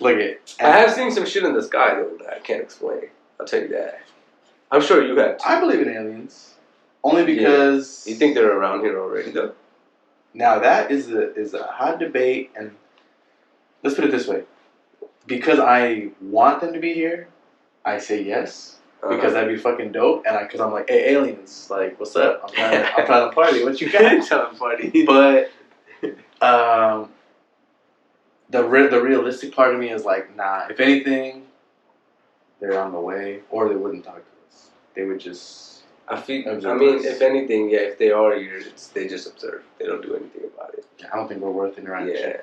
Look at. I have seen some shit in the sky though that I can't explain. I'll tell you that. I'm sure you have too. I believe in aliens, only because you think they're around here already though. Now that is a hot debate, and let's put it this way: because I want them to be here, I say yes. Because that'd be fucking dope, and because I'm like, hey, aliens, like, what's up? I'm trying to party. What you got? Trying to party. But the realistic part of me is like, nah. If anything, they're on the way, or they wouldn't talk to us. They would just. I mean, if anything, yeah. If they are here, they just observe. They don't do anything about it. Yeah, I don't think we're worth interacting. Yeah.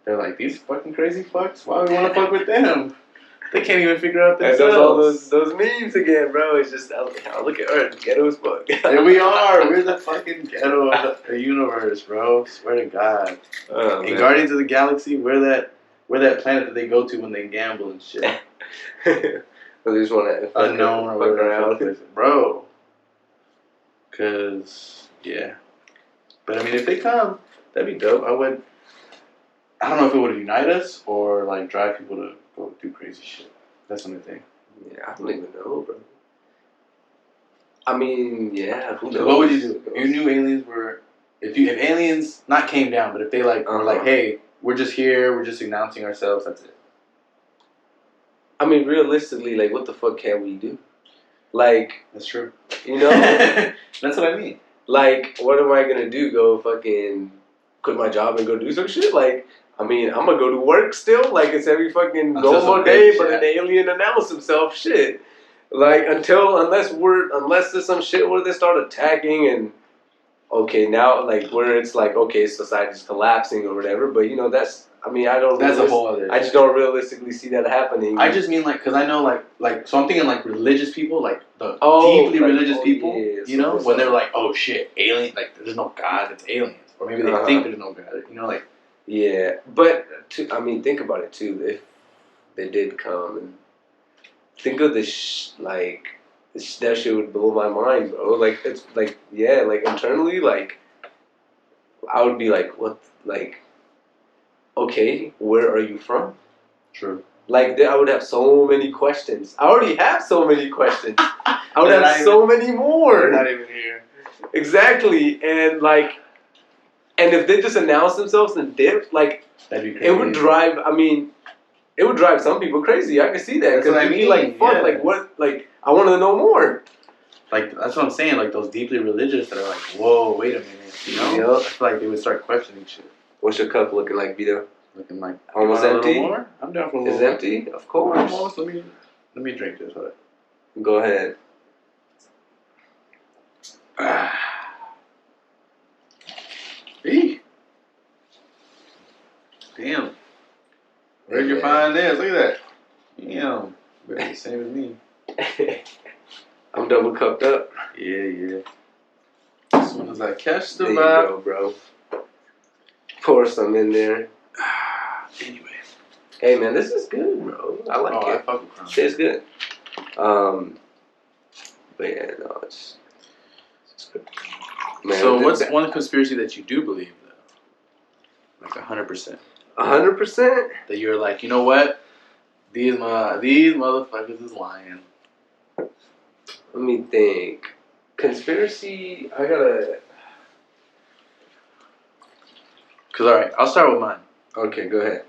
They're like, these fucking crazy fucks. Why would we want to fuck with them? They can't even figure out themselves. And all those memes again, bro. It's just, look at Earth, ghetto as fuck. There we are. We're the fucking ghetto of the universe, bro. Swear to God. Oh, in Guardians of the Galaxy, we're that planet that they go to when they gamble and shit. They just want to unknown or fuck around, bro. Cause yeah, but I mean, if they come, that'd be dope. I don't know if it would unite us or like drive people to go do crazy shit. That's the only thing. Yeah, I don't even know, bro. I mean, yeah. Who knows? What would you do if you knew aliens were? If aliens not came down, but if they like were like, hey, we're just here, we're just announcing ourselves. That's it. I mean, realistically, like, what the fuck can we do? Like, that's true. You know, that's what I mean. Like, what am I gonna do? Go fucking quit my job and go do some shit? Like, I mean, I'm gonna go to work still. Like, it's every fucking normal day, but an alien announced himself. Shit. Like, unless there's some shit where they start attacking and okay, now like where it's like okay, society's collapsing or whatever. But you know, that's. I mean, I don't. That's a whole other. I just don't realistically see that happening. I just mean like, because I know like, so I'm thinking like religious people, like the deeply religious people. Yeah, you know, when they're like, oh shit, alien, like there's no God, it's aliens, or maybe they think there's no God. You know, like. Yeah, but I mean, think about it too. If they did come and think of this, that shit would blow my mind, bro. Like it's like yeah, like internally, like I would be like, what, like. Okay, where are you from? True. Like, I would have so many questions. I already have so many questions. I would have so many more. They're not even here. Exactly, and like, and if they just announce themselves and dip, like, that'd be crazy. It would drive. I mean, it would drive some people crazy. I can see that because I'd be like, fuck, like what? Like, I want to know more. Like that's what I'm saying. Like those deeply religious that are like, whoa, wait a minute, you know? Yep. I feel like they would start questioning shit. What's your cup looking like, Vito? Looking like almost empty. More? I'm down for a little It's more. empty, of course. Almost. Let me drink this. Hold on. Go ahead. Eee. Damn. Where'd you find this? Look at that. Damn. Better the same as me. I'm double cupped up. Yeah. As soon as I catch the there vibe. You go, bro. Pour some in there. Anyway. Hey, man, this is good, bro. I like it. I fuck with Crown. Tastes good. But yeah, no, it's good. Man, so what's one conspiracy that you do believe, though? Like 100%. 100%? That you're like, you know what? These motherfuckers is lying. Let me think. Conspiracy, I gotta... Because, all right, I'll start with mine. Okay, go ahead.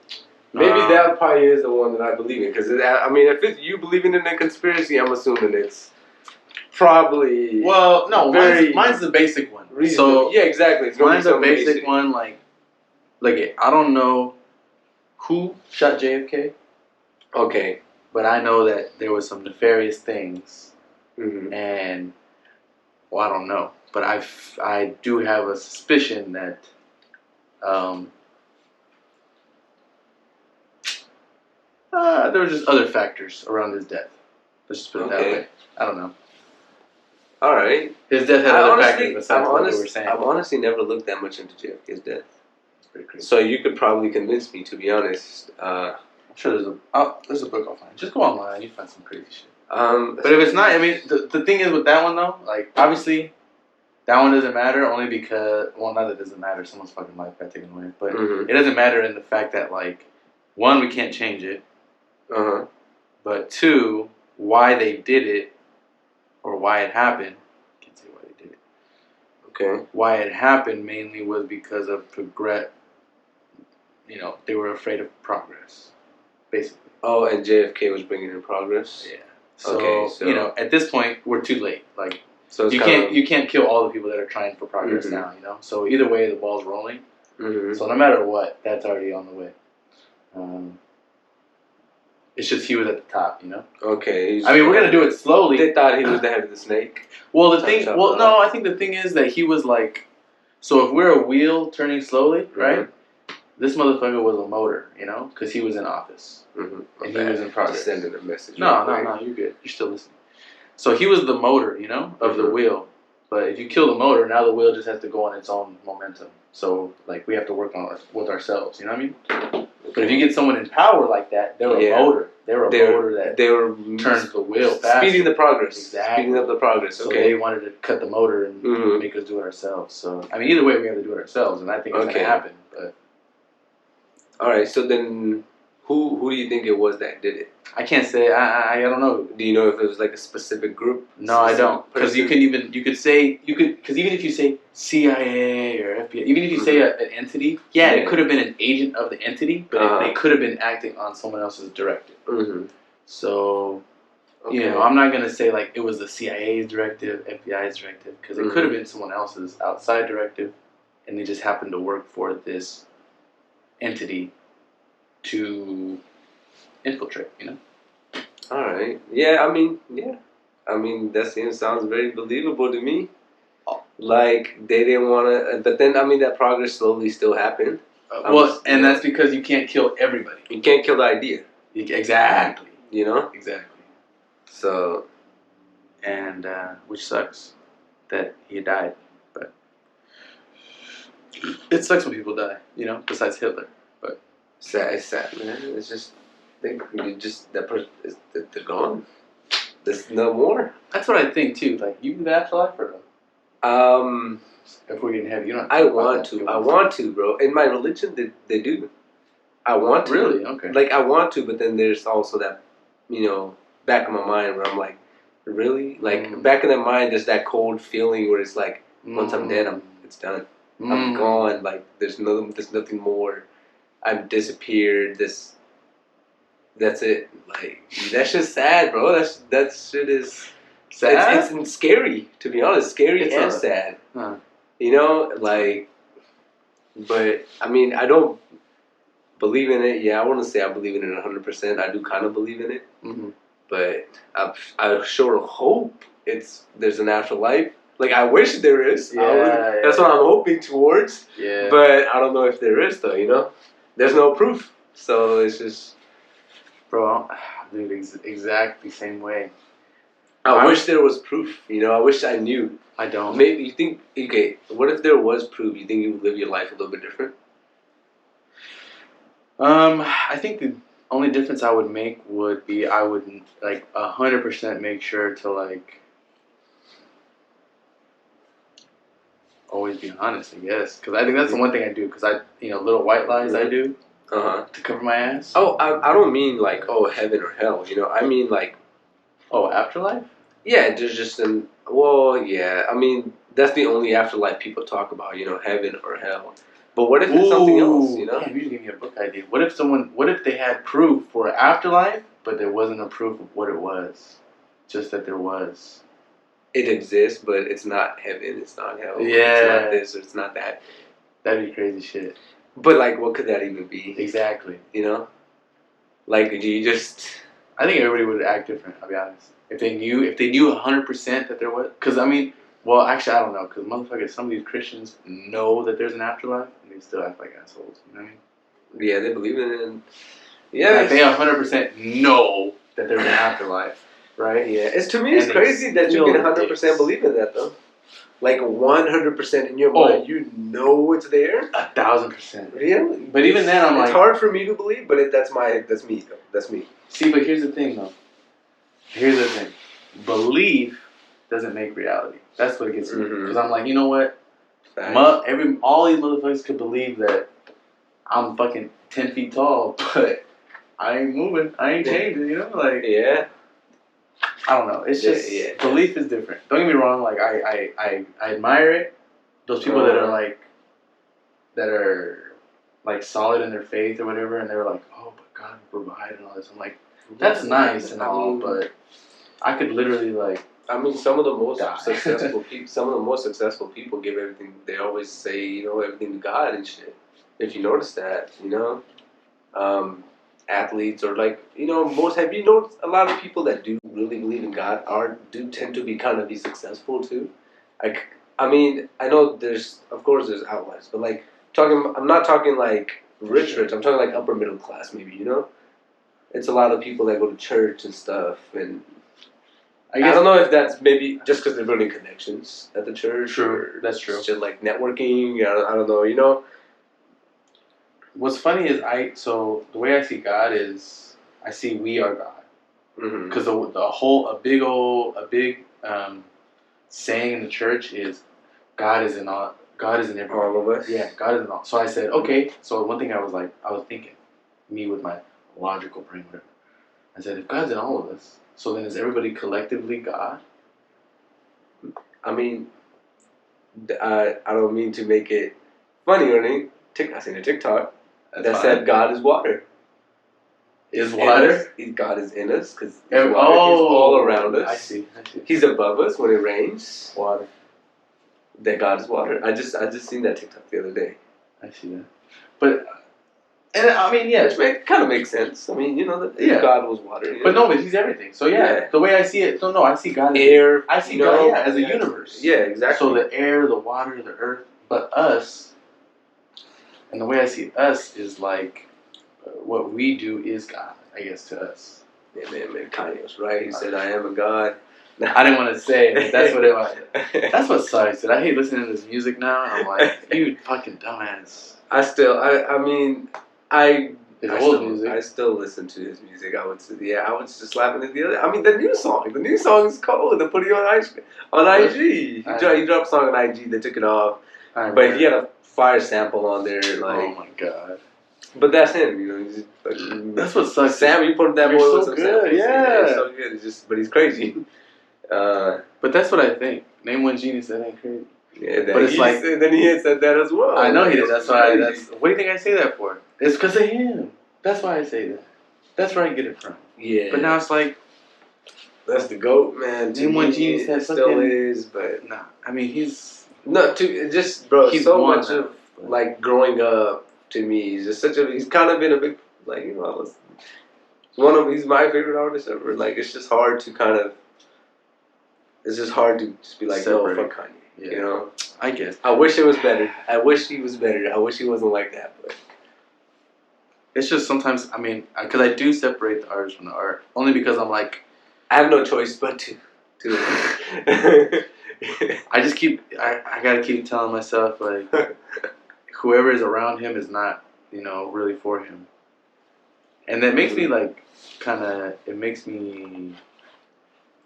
Maybe that probably is the one that I believe in. Because, I mean, if it's you believing in a conspiracy, I'm assuming it's probably... Well, no, mine's the basic one. Reasonable. So, yeah, exactly. It's mine's the basic one, like, look, I don't know who shot JFK. Okay. But I know that there was some nefarious things. Mm-hmm. And, well, I don't know. But I do have a suspicion that... there were just other factors around his death. Let's just put it that way. I don't know. All right. His death had other factors besides what they were saying. I've honestly never looked that much into JFK's death. It's pretty crazy. So you could probably convince me, to be honest. I'm sure there's a book I'll find. Just go online. You find some crazy shit. But if it's not, I mean, the thing is with that one though, like obviously, that one doesn't matter only because, well, not that it doesn't matter. Someone's fucking life got taken away, but it doesn't matter in the fact that like, one, we can't change it. But two, why they did it, or why it happened. I can't say why they did it. Okay. Why it happened mainly was because of they were afraid of progress, basically. Oh, and JFK was bringing in progress. Yeah. So at this point, we're too late. Like, so you can't kill all the people that are trying for progress now. So either way, the ball's rolling. So no matter what, that's already on the way. It's just he was at the top, Okay. I mean, we're gonna do it slowly. They thought he was the head of the snake. Well, no, I think the thing is that he was like, so if we're a wheel turning slowly, right? This motherfucker was a motor, because he was in office and he was in progress. Sending a message. No, you're good. You're still listening. So he was the motor, of the wheel. But if you kill the motor, now the wheel just has to go on its own momentum. So like we have to work with ourselves. You know what I mean? But if you get someone in power like that, they're a motor. They're a motor that turns the wheel faster. Speeding the progress. Exactly. Speeding up the progress. So they wanted to cut the motor and make us do it ourselves. So I mean, either way, we have to do it ourselves, and I think it's going to happen. But all right. So then, who do you think it was that did it? I can't say. I don't know. Do you know if it was like a specific group? No, I don't. Because even if you say CIA or FBI, even if you say an entity, it could have been an agent of the entity, but they could have been acting on someone else's directive. So, I'm not gonna say like it was the CIA's directive, FBI's directive, because it could have been someone else's outside directive, and they just happened to work for this entity to infiltrate, All right. Yeah, I mean, that sounds very believable to me. Like, they didn't want to... But then, I mean, that progress slowly still happened. And that's because you can't kill everybody. You can't kill the idea. Exactly. Exactly. So... And, which sucks that he died. But... It sucks when people die, besides Hitler. But... It's sad, man. It's just... they're gone. There's no more. That's what I think too. Like you do the afterlife or if we're getting heavy, I want to, bro. In my religion, they do. I want to. Really? Okay. Like I want to, but then there's also that, back of my mind where I'm like, really? Like back in the mind, there's that cold feeling where it's like, once I'm dead, it's done. I'm gone. Like there's nothing more. I've disappeared. That's it. Like that's just sad, bro. That shit is sad. It's scary, to be honest. Scary and sad. Huh. Like But I mean, I don't believe in it. Yeah, I wouldn't say I believe in it 100%. I do kind of believe in it, but I sure hope there's an afterlife. Like I wish there is. That's what I'm hoping towards. Yeah. But I don't know if there is though. You know, there's no proof. So it's just, bro, dude, exactly same way. I wish there was proof. You know, I wish I knew. I don't. Maybe you think, okay, what if there was proof? You think you would live your life a little bit different? I think the only difference I would make would be I would like 100% make sure to like always be honest, I guess, because I think that's the one thing I do. Because little white lies I do to cover my ass. Oh, I don't mean like heaven or hell. You know, I mean like afterlife. Yeah, there's just yeah. I mean, that's the only afterlife people talk about. You know, heaven or hell. But what if it's something else? You know, damn, you just gave me a book idea. What if they had proof for afterlife, but there wasn't a proof of what it was, just that there was. It exists, but it's not heaven. It's not hell. Yeah, it's not this or it's not that. That'd be crazy shit. But like, what could that even be? Exactly. You know, like, do you just? I think everybody would act different. I'll be honest. If they knew 100% that there was, because I mean, well, actually, I don't know, because motherfuckers, some of these Christians know that there's an afterlife, and they still act like assholes. You know what I mean? Yeah, they believe in it. Yeah, like they 100% know that there's an afterlife, right? Yeah, to me, it's crazy that you can 100% believe in that, though. Like 100% in your mind, you know it's there. 1,000%. Really? But even then, I'm it's hard for me to believe. But that's me. That's me. See, but here's the thing, though. Here's the thing. Belief doesn't make reality. That's what it gets me. Because I'm like, you know what? All these motherfuckers could believe that I'm fucking 10 feet tall, but I ain't moving. I ain't changing. You know, like I don't know. It's just belief is different. Don't get me wrong. Like I admire it. Those people that are like solid in their faith or whatever, and they're like, oh, but God will provide and all this. I'm like, that's nice and all, but I could literally like. I mean, some of the most successful people give everything. They always say, you know, everything to God and shit. If you notice that, you know, athletes or like, you know, have you noticed a lot of people that do really believe in God do tend to be successful too? Like, I mean, I know there's outliers, but like I'm not talking like rich. I'm talking like upper middle class, maybe, you know. It's a lot of people that go to church and stuff, and I don't know if that's maybe just because they're building connections at the church. True, that's true. Just like networking. I don't know, you know. What's funny is the way I see God is I see we are God, because a big saying in the church is God is in all. God is in everyone. All of us. Yeah, God is in all. So I said, okay. So one thing I was thinking, me with my logical brain, whatever. I said, if God's in all of us, so then is everybody collectively God? I mean, I don't mean to make it funny or anything. I seen a TikTok that said God is water. Is water? God is in us because water is all around us. I see. He's above us when it rains. Water. That God is water. I just seen that TikTok the other day. I see that. But, and I mean, yeah. Which kind of makes sense. I mean, you know, that God was water. You know? But no, but he's everything. So yeah, the way I see it, I see God as air. I see God as a universe. Yeah, exactly. So the air, the water, the earth, but us, and the way I see us is like, what we do is God, I guess, to us. Yeah, man, Kanye's right. He said, I am a God. I didn't want to say it, but that's what it was. That's what sucks, dude. I hate listening to this music now, and I'm like, you fucking dumbass. I still listen to his music. I was just slapping it the other. I mean, the new song is cold. They put it on IG. He dropped a song on IG. They took it off, but he had a fire sample on there. Like, oh my god. But that's him, you know. He's that's what sucks. Sam, you put that boy so with some good. samples. Yeah, he's so good. But he's crazy. But that's what I think. Name one genius that ain't crazy. Yeah, but it's like then he said that as well. I know he did. That's why. What do you think I say that for? It's because of him. That's why I say that. That's where I get it from. Yeah. But now it's like that's the GOAT, man. Name one genius that still is, but nah. I mean, he's no. Just bro. He's so much of like growing up to me, he's just he's kind of been a big like he's my favorite artist ever. Like it's just hard to just be like separate. No, fuck Kanye. Yeah. You know, I guess. I wish it was better. I wish he was better. I wish he wasn't like that. But it's just sometimes because I do separate the artist from the art only because I'm like I have no choice but to. I just I gotta keep telling myself like whoever is around him is not really for him, and that makes me like it makes me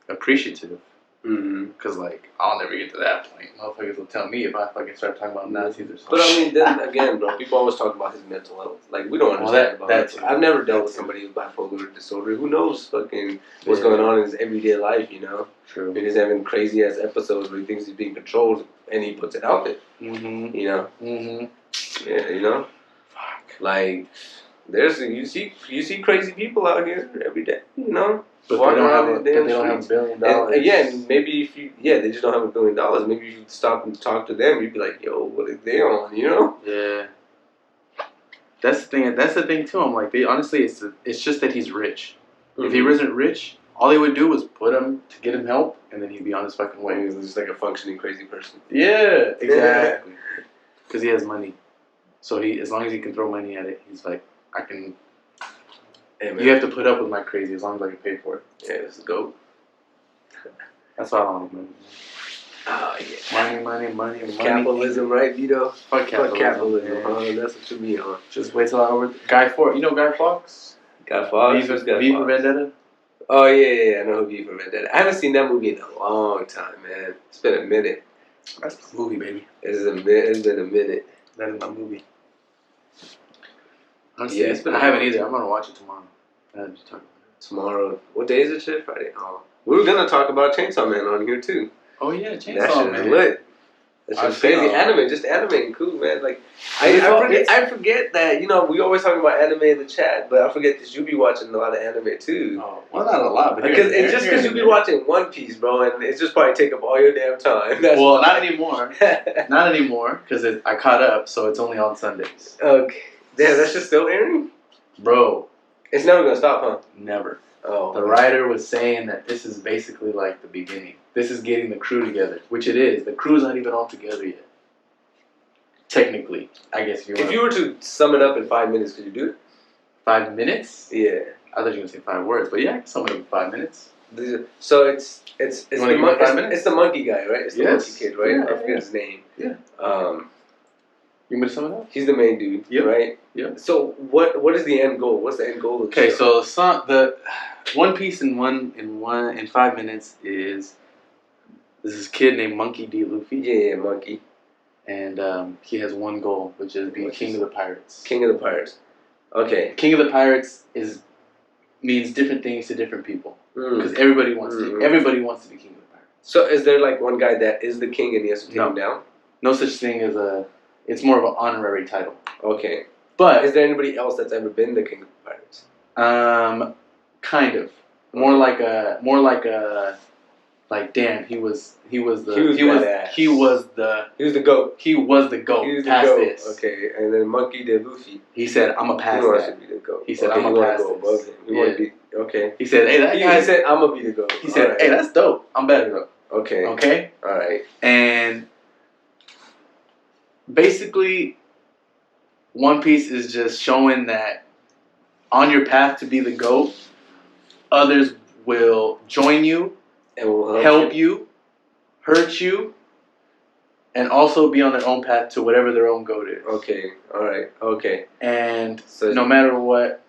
appreciative because like I'll never get to that point. Motherfuckers will tell me if I fucking start talking about Nazis or something. But I mean, then again, bro, people always talk about his mental health. Like we don't understand about that. I've never dealt with somebody with bipolar disorder. Who knows fucking what's going on in his everyday life? You know. True. He's having crazy ass episodes where he thinks he's being controlled and he puts it out there. You know. Yeah, you know. Fuck. Like you see crazy people out here every day. You know. But they don't have $1 billion. And again, maybe if they just don't have $1 billion. Maybe if you stop and talk to them, you'd be like, yo, what are they on? You know? Yeah. That's the thing. That's the thing too. I'm like, honestly, it's just that he's rich. If he wasn't rich, all he would do was put him to get him help, and then he'd be on his fucking way. He's just like a functioning crazy person. Yeah, exactly. Because he has money, so as long as he can throw money at it, he's like, I can. Hey, you have to put up with my crazy as long as I can pay for it. Yeah, this is GOAT. That's why I don't like money. Oh, yeah. Money. Capitalism, right, Vito? Fuck capitalism. Yeah. That's what you mean, huh? Just wait till I over. Guy Fawkes. You know Guy Fawkes? Guy Fawkes? V for Vendetta? Oh, yeah. I know who V for Vendetta. I haven't seen that movie in a long time, man. It's been a minute. That's my movie, baby. It's been a minute. That is my movie. Honestly, I haven't either. I'm gonna watch it tomorrow. Tomorrow. What day is it, shit? Friday. Oh, we were gonna talk about Chainsaw Man on here too. Oh yeah, Chainsaw Man. That shit is lit. That shit's crazy. Anime, just anime, cool, man. Like I forget that we always talk about anime in the chat, but I forget that you be watching a lot of anime too. Oh, well, not a lot, but because you be watching One Piece, bro, and it's just probably take up all your damn time. Not anymore. Not anymore, because I caught up, so it's only on Sundays. Okay. Damn, that's just still airing? Bro. It's never going to stop, huh? Never. Oh. The writer was saying that this is basically like the beginning. This is getting the crew together, which it is. The crew's not even all together yet. Technically, I guess if you were to sum it up in 5 minutes, could you do it? 5 minutes? Yeah. I thought you were going to say 5 words, but yeah, I can sum it up in 5 minutes. So it's the monkey guy, right? It's the monkey kid, right? Yeah, I forget his name. Yeah. You want me to sum it up? He's the main dude, right? Yeah. So what is the end goal? What's the end goal of the show? So the One Piece in 5 minutes is this kid named Monkey D. Luffy. Yeah, Monkey. And he has one goal, which is being king of the pirates. King of the pirates. Okay. King of the pirates means different things to different people because everybody wants to be king of the pirates. So is there like one guy that is the king and he has to take him down? No such thing as it's more of an honorary title. Okay. But is there anybody else that's ever been the king of the pirates? Kind of. More like damn, he was the goat. He was the goat. This. Okay, and then Monkey D. Luffy. He said, "I'm gonna pass that." To be the goat. He said, "I'm gonna pass go above him." Okay. He said, "Hey, that guy." He said, "I'm gonna be the goat." He said, "Hey, that's dope. I'm better though." Okay. Okay. All right. And basically, One Piece is just showing that on your path to be the GOAT, others will join you and will help you, hurt you, and also be on their own path to whatever their own GOAT is. Okay, alright, okay. And so no matter what.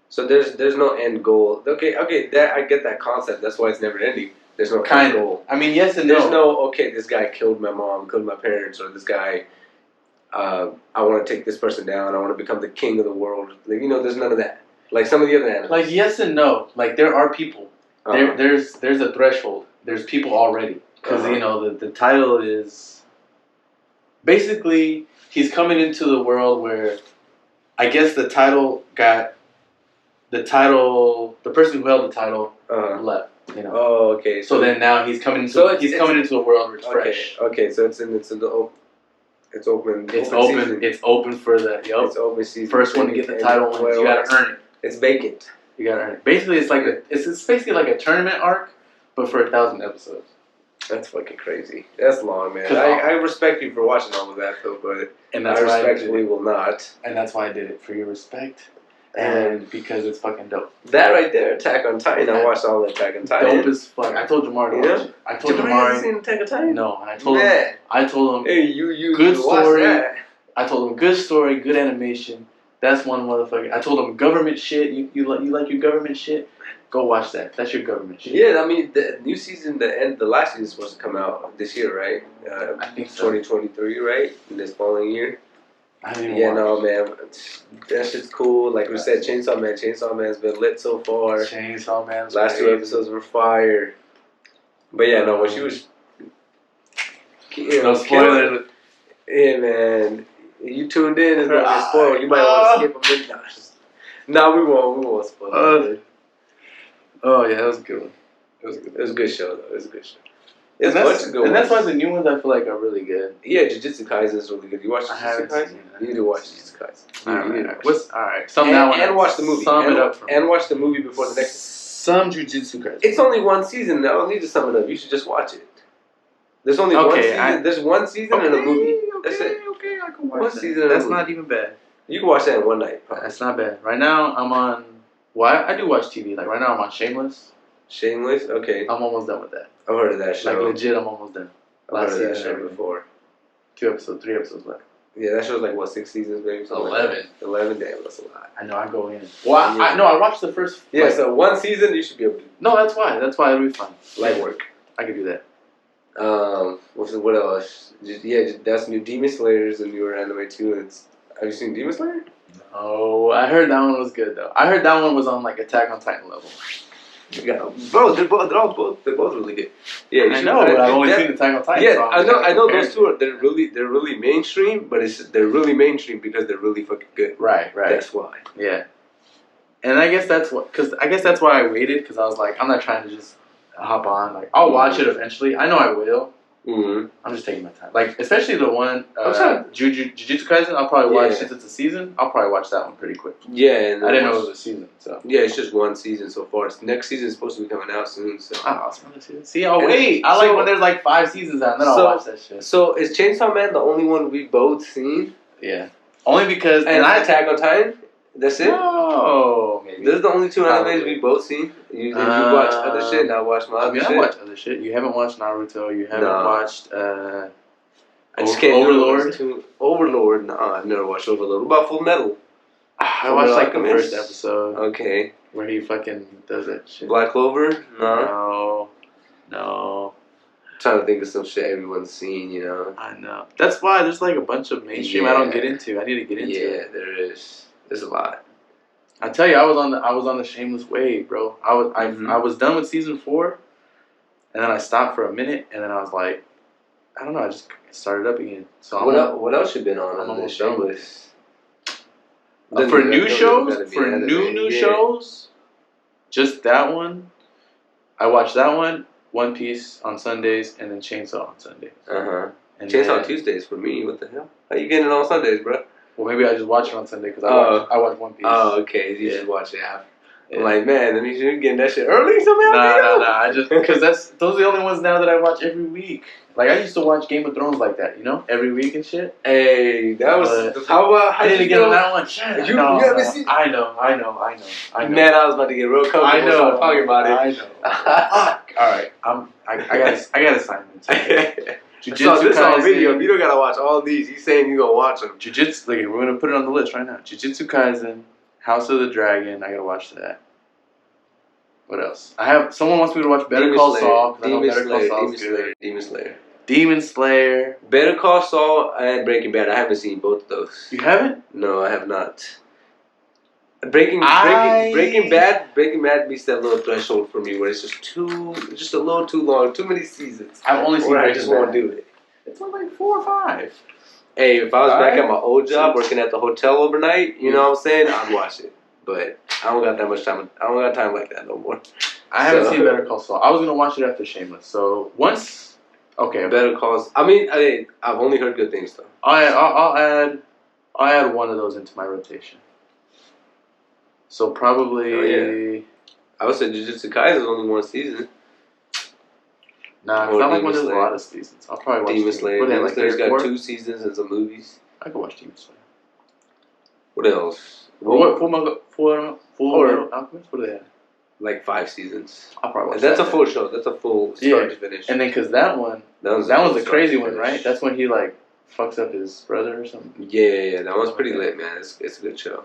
So there's no end goal. Okay, I get that concept. That's why it's never ending. There's no end goal. I mean, yes and there's no, this guy killed my mom, killed my parents, or this guy, I want to take this person down, I want to become the king of the world. Like, there's none of that. Like some of the other animals. Like, yes and no. Like, there are people. There's a threshold. There's people already. Because, the title is... Basically, he's coming into the world where... I guess the title got... The person who held the title left. Oh, okay. So then now he's coming into a world where it's fresh. Okay, so it's in the It's open. It's open. Season. It's open for the. Yep. It's open season. First one to get the title wins. You gotta earn it. It's vacant. You gotta earn it. Basically, it's like it's basically like a tournament arc, but for 1,000 episodes. That's fucking crazy. That's long, man. I respect you for watching all of that, though, but I respectfully will not. And that's why I did it, for your respect. And because it's fucking dope. That right there, Attack on Titan. I watched all of Attack on Titan. Dope as fuck. I told Jamar to watch it. I told Jamar. Has seen Attack on Titan? No, and I told him. Hey, you good story. That. I told him good story, good animation. That's one motherfucker. I told him government shit. You like your government shit? Go watch that. That's your government shit. Yeah, I mean the new season, the last season is supposed to come out this year, right? I think so. 2023, right? In this following year. I didn't no, man, that shit's cool. Like we said, Chainsaw Man's been lit so far. Chainsaw Man's last crazy. 2 episodes were fire. But yeah, no, when she was, no spoiler. Yeah, man, you tuned in, it's gonna get spoiled. You might want to skip a minute. No, we won't spoil it. Oh yeah, that was a good one. It was a good show though. It was a good show. And that's why the new ones I feel like are really good. Yeah, Jujutsu Kaisen is really good. You watch Jujutsu Kaisen? You need to watch Jujutsu Kaisen. Alright. And watch the movie. Sum it up for me. And watch the movie before the next. Some Jujutsu Kaisen. It's only one season. I don't need to sum it up. You should just watch it. There's only one season. There's one season and a movie. That's it. Okay, I can watch one that. Season. That's not even bad. You can watch that in one night. That's not bad. Right now I'm on. Well, I do watch TV. Like right now I'm on Shameless. Shameless? Okay. I'm almost done with that. I've heard of that show. Like legit, I'm almost done. I've heard of that show before. 3 episodes left. Yeah, that show's like what, 6 seasons, maybe? 11. 11, damn, that's a lot. I know, I go in. Well, I watched the first. Yeah, so one season you should be able to. No, that's why it'll be fun. Light work. I can do that. What else? That's new. Demon Slayer is a newer anime too. Have you seen Demon Slayer? Oh, I heard that one was good though. I heard that one was on like Attack on Titan level. Yeah, bro, they're both really good. Yeah, I know, but I've only seen Attack on Titan. Yeah, so I know those two are they're really mainstream, but they're really mainstream because they're really fucking good. Right. That's why. Yeah, and I guess that's why I waited because I was like, I'm not trying to just hop on. Like, I'll watch it eventually. I know I will. Mm-hmm. I'm just taking my time. Like, especially the one Jujutsu Kaisen. I'll probably watch since it's a season. I'll probably watch that one pretty quick. Yeah, and I didn't know it was a season. So yeah, it's just one season so far. Next season is supposed to be coming out soon. So it's another season. See, I'll wait. I like when there's like 5 seasons out, and then I'll watch that shit. So is Chainsaw Man the only one we both seen? Yeah, only because and Attack on Titan. That's it? No, maybe. Those are the only 2 animes we both seen. You watch other shit, and I watch my other shit. I watch other shit. You haven't watched Naruto. You haven't watched. I just can't Overlord. Overlord? No, I've never watched Overlord. What about Full Metal? I watched like the first episode. Okay. Where he fucking does that shit. Black Clover? No. I'm trying to think of some shit everyone's seen, you know. I know. That's why there's like a bunch of mainstream I don't get into. I need to get into. Yeah, there is. There's a lot. I tell you, I was on the Shameless wave, bro. I was done with season 4, and then I stopped for a minute, and then I was like, I don't know, I just started up again. So what else you been on the Shameless? For new shows, just that one. I watched that one, One Piece on Sundays, and then Chainsaw on Sundays. Chainsaw Tuesdays for me. What the hell? How you getting it on Sundays, bro? Well, maybe I just watch it on Sunday because I watch One Piece. Oh, okay. You should watch it after. Yeah. I'm like, man, that means you're getting that shit early somehow. Nah. I just because those are the only ones now that I watch every week. Like I used to watch Game of Thrones like that, you know, every week and shit. Hey, that was how I didn't get on that one. Shit. You haven't seen? I know. Man, I was about to get real comfortable. I know. Talking about it. I know. Fuck. All right, I got assignments. Jujutsu this on video. You don't gotta watch all these. He's saying you gonna watch them. Jujutsu. Look, we're gonna put it on the list right now. Jujutsu Kaisen, House of the Dragon. I gotta watch that. What else? Someone wants me to watch Better Call Saul. Demon Slayer. Better Call Saul and Breaking Bad. I haven't seen both of those. You haven't? No, I have not. Breaking Bad meets that little threshold for me where it's just a little too long, too many seasons. I've only seen. I just won't do it. It's only like 4 or 5. Hey, if I was back at my old job working at the hotel overnight, you know what I'm saying? I'd watch it. But I don't got that much time. I don't got time like that no more. I haven't seen Better Call Saul. I was gonna watch it after Shameless. So once Okay. Better Calls. I mean, I've only heard good things though. I'll add one of those into my rotation. So probably. Oh, yeah. I would say Jujutsu Kaisen's only one season. Nah, because I like when there's a lot of seasons. I'll probably watch Demon Slayer. Demon Slayer's got 2 seasons and some movies. I could watch Demon Slayer. What else? Full Alchemist? What do they have? Like 5 seasons. I'll probably watch That's a full show. That's a full start to finish. And then because that one's a crazy one, right? That's when he like fucks up his brother or something. Yeah. That one's pretty lit, man. It's a good show.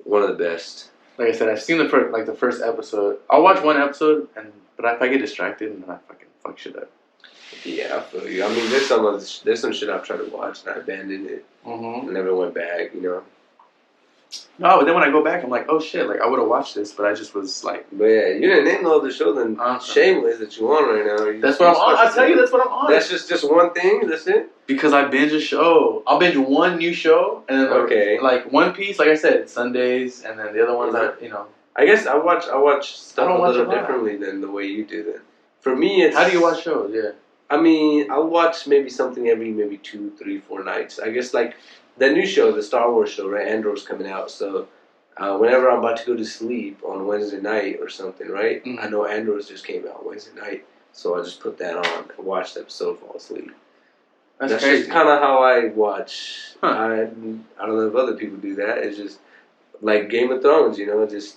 One of the best. Like I said, I've seen the first episode. I'll watch one episode, but if I get distracted, then I fucking fuck shit up. Yeah, I feel you. I mean, there's some shit I've tried to watch and I abandoned it. I never went back, you know. No, but then when I go back, I'm like, oh shit, like I would have watched this, but I just was like. But yeah, you didn't name no other show than Shameless that you on right now. That's what I'm on. I'll tell you, that's what I'm on. That's just one thing. That's it. Because I binge a show. I'll binge one new show, and then like One Piece. Like I said, Sundays, and then the other ones I guess I watch stuff a little differently than the way you do. Then for me, it's how do you watch shows? Yeah. I mean, I'll watch maybe something every 2, 3, 4 nights. I guess like the new show, the Star Wars show, right? Andor's coming out, so whenever I'm about to go to sleep on Wednesday night or something, right? I know Andor's just came out Wednesday night, so I just put that on, watch the episode, fall asleep. That's just kind of how I watch. Huh. I don't know if other people do that. It's just like Game of Thrones, you know, just.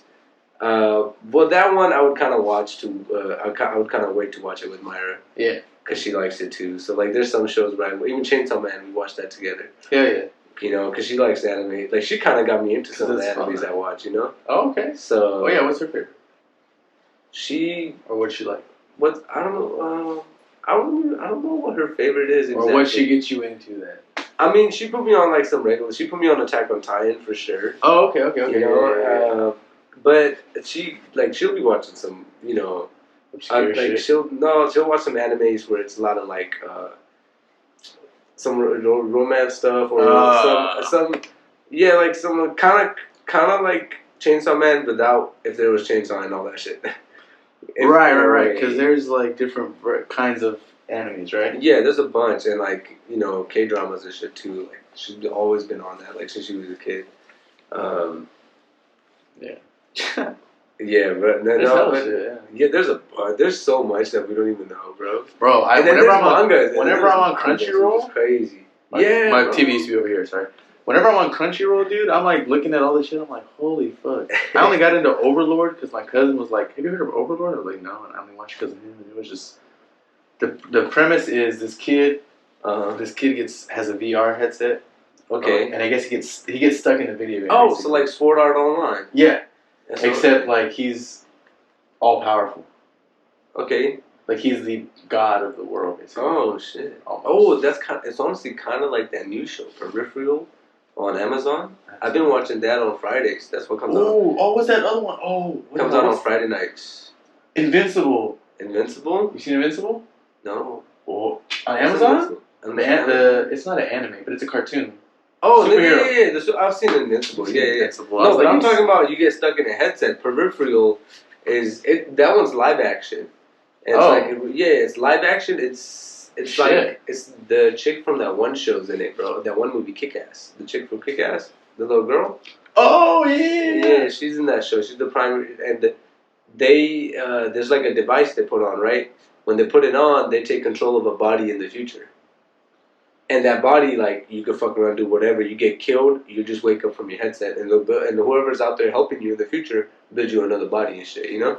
Well, that one I would kind of watch too. I would kind of wait to watch it with Myra. Yeah. Because she likes it too. So, like, there's some shows where even Chainsaw Man, we watched that together. Yeah. You know, because she likes anime. Like, she kind of got me into some of the animes I watch, you know? Oh, okay. So. Oh, yeah, what's her favorite? Or what's she like? I don't know. I don't know what her favorite is exactly. Or what she gets you into then? I mean, she put me on, like, some regular. She put me on Attack on Titan for sure. Oh, okay. You know? But she'll be watching some, you know. She'll watch some animes where it's a lot of like some romance stuff or some like some kind of like Chainsaw Man without if there was chainsaw and all that shit. Right. Because there's like different kinds of animes, right? Yeah, there's a bunch and like you know K-dramas and shit too. Like she's always been on that like since she was a kid. Yeah. Yeah, but there's so much that we don't even know, bro. Whenever I'm on Crunchyroll, it's crazy. My TV used to be over here. Sorry. Whenever I'm on Crunchyroll, dude, I'm like looking at all this shit. I'm like, holy fuck! I only got into Overlord because my cousin was like, "Have you heard of Overlord?" I was like, "No," and I only watched because of him. And it was just the premise is this kid. This kid has a VR headset. Okay. And I guess he gets stuck in a video game. Oh, basically. So like Sword Art Online. Yeah. Except, like, he's all-powerful. Okay. Like, he's the god of the world, basically. Oh, shit. Almost. Oh, it's honestly kind of like that new show, Peripheral, on Amazon. I've been watching that on Fridays. That's what comes out. Oh, what's that other one? Oh. Comes out on Friday nights. Invincible. Invincible? You seen Invincible? No. Oh. On Amazon? It's not an anime, but it's a cartoon. Oh, yeah. I've seen Invincible. Yeah. No, but I'm talking about you get stuck in a headset. Peripheral that one's live action. And it's live action. It's like it's the chick from that one show's in it, bro. That one movie, Kick-Ass. The chick from Kick-Ass, the little girl. Oh yeah. Yeah, she's in that show. She's the primary, and they there's like a device they put on, right? When they put it on, they take control of a body in the future. And that body, like, you can fuck around, do whatever. You get killed, you just wake up from your headset, and whoever's out there helping you in the future build you another body and shit, you know?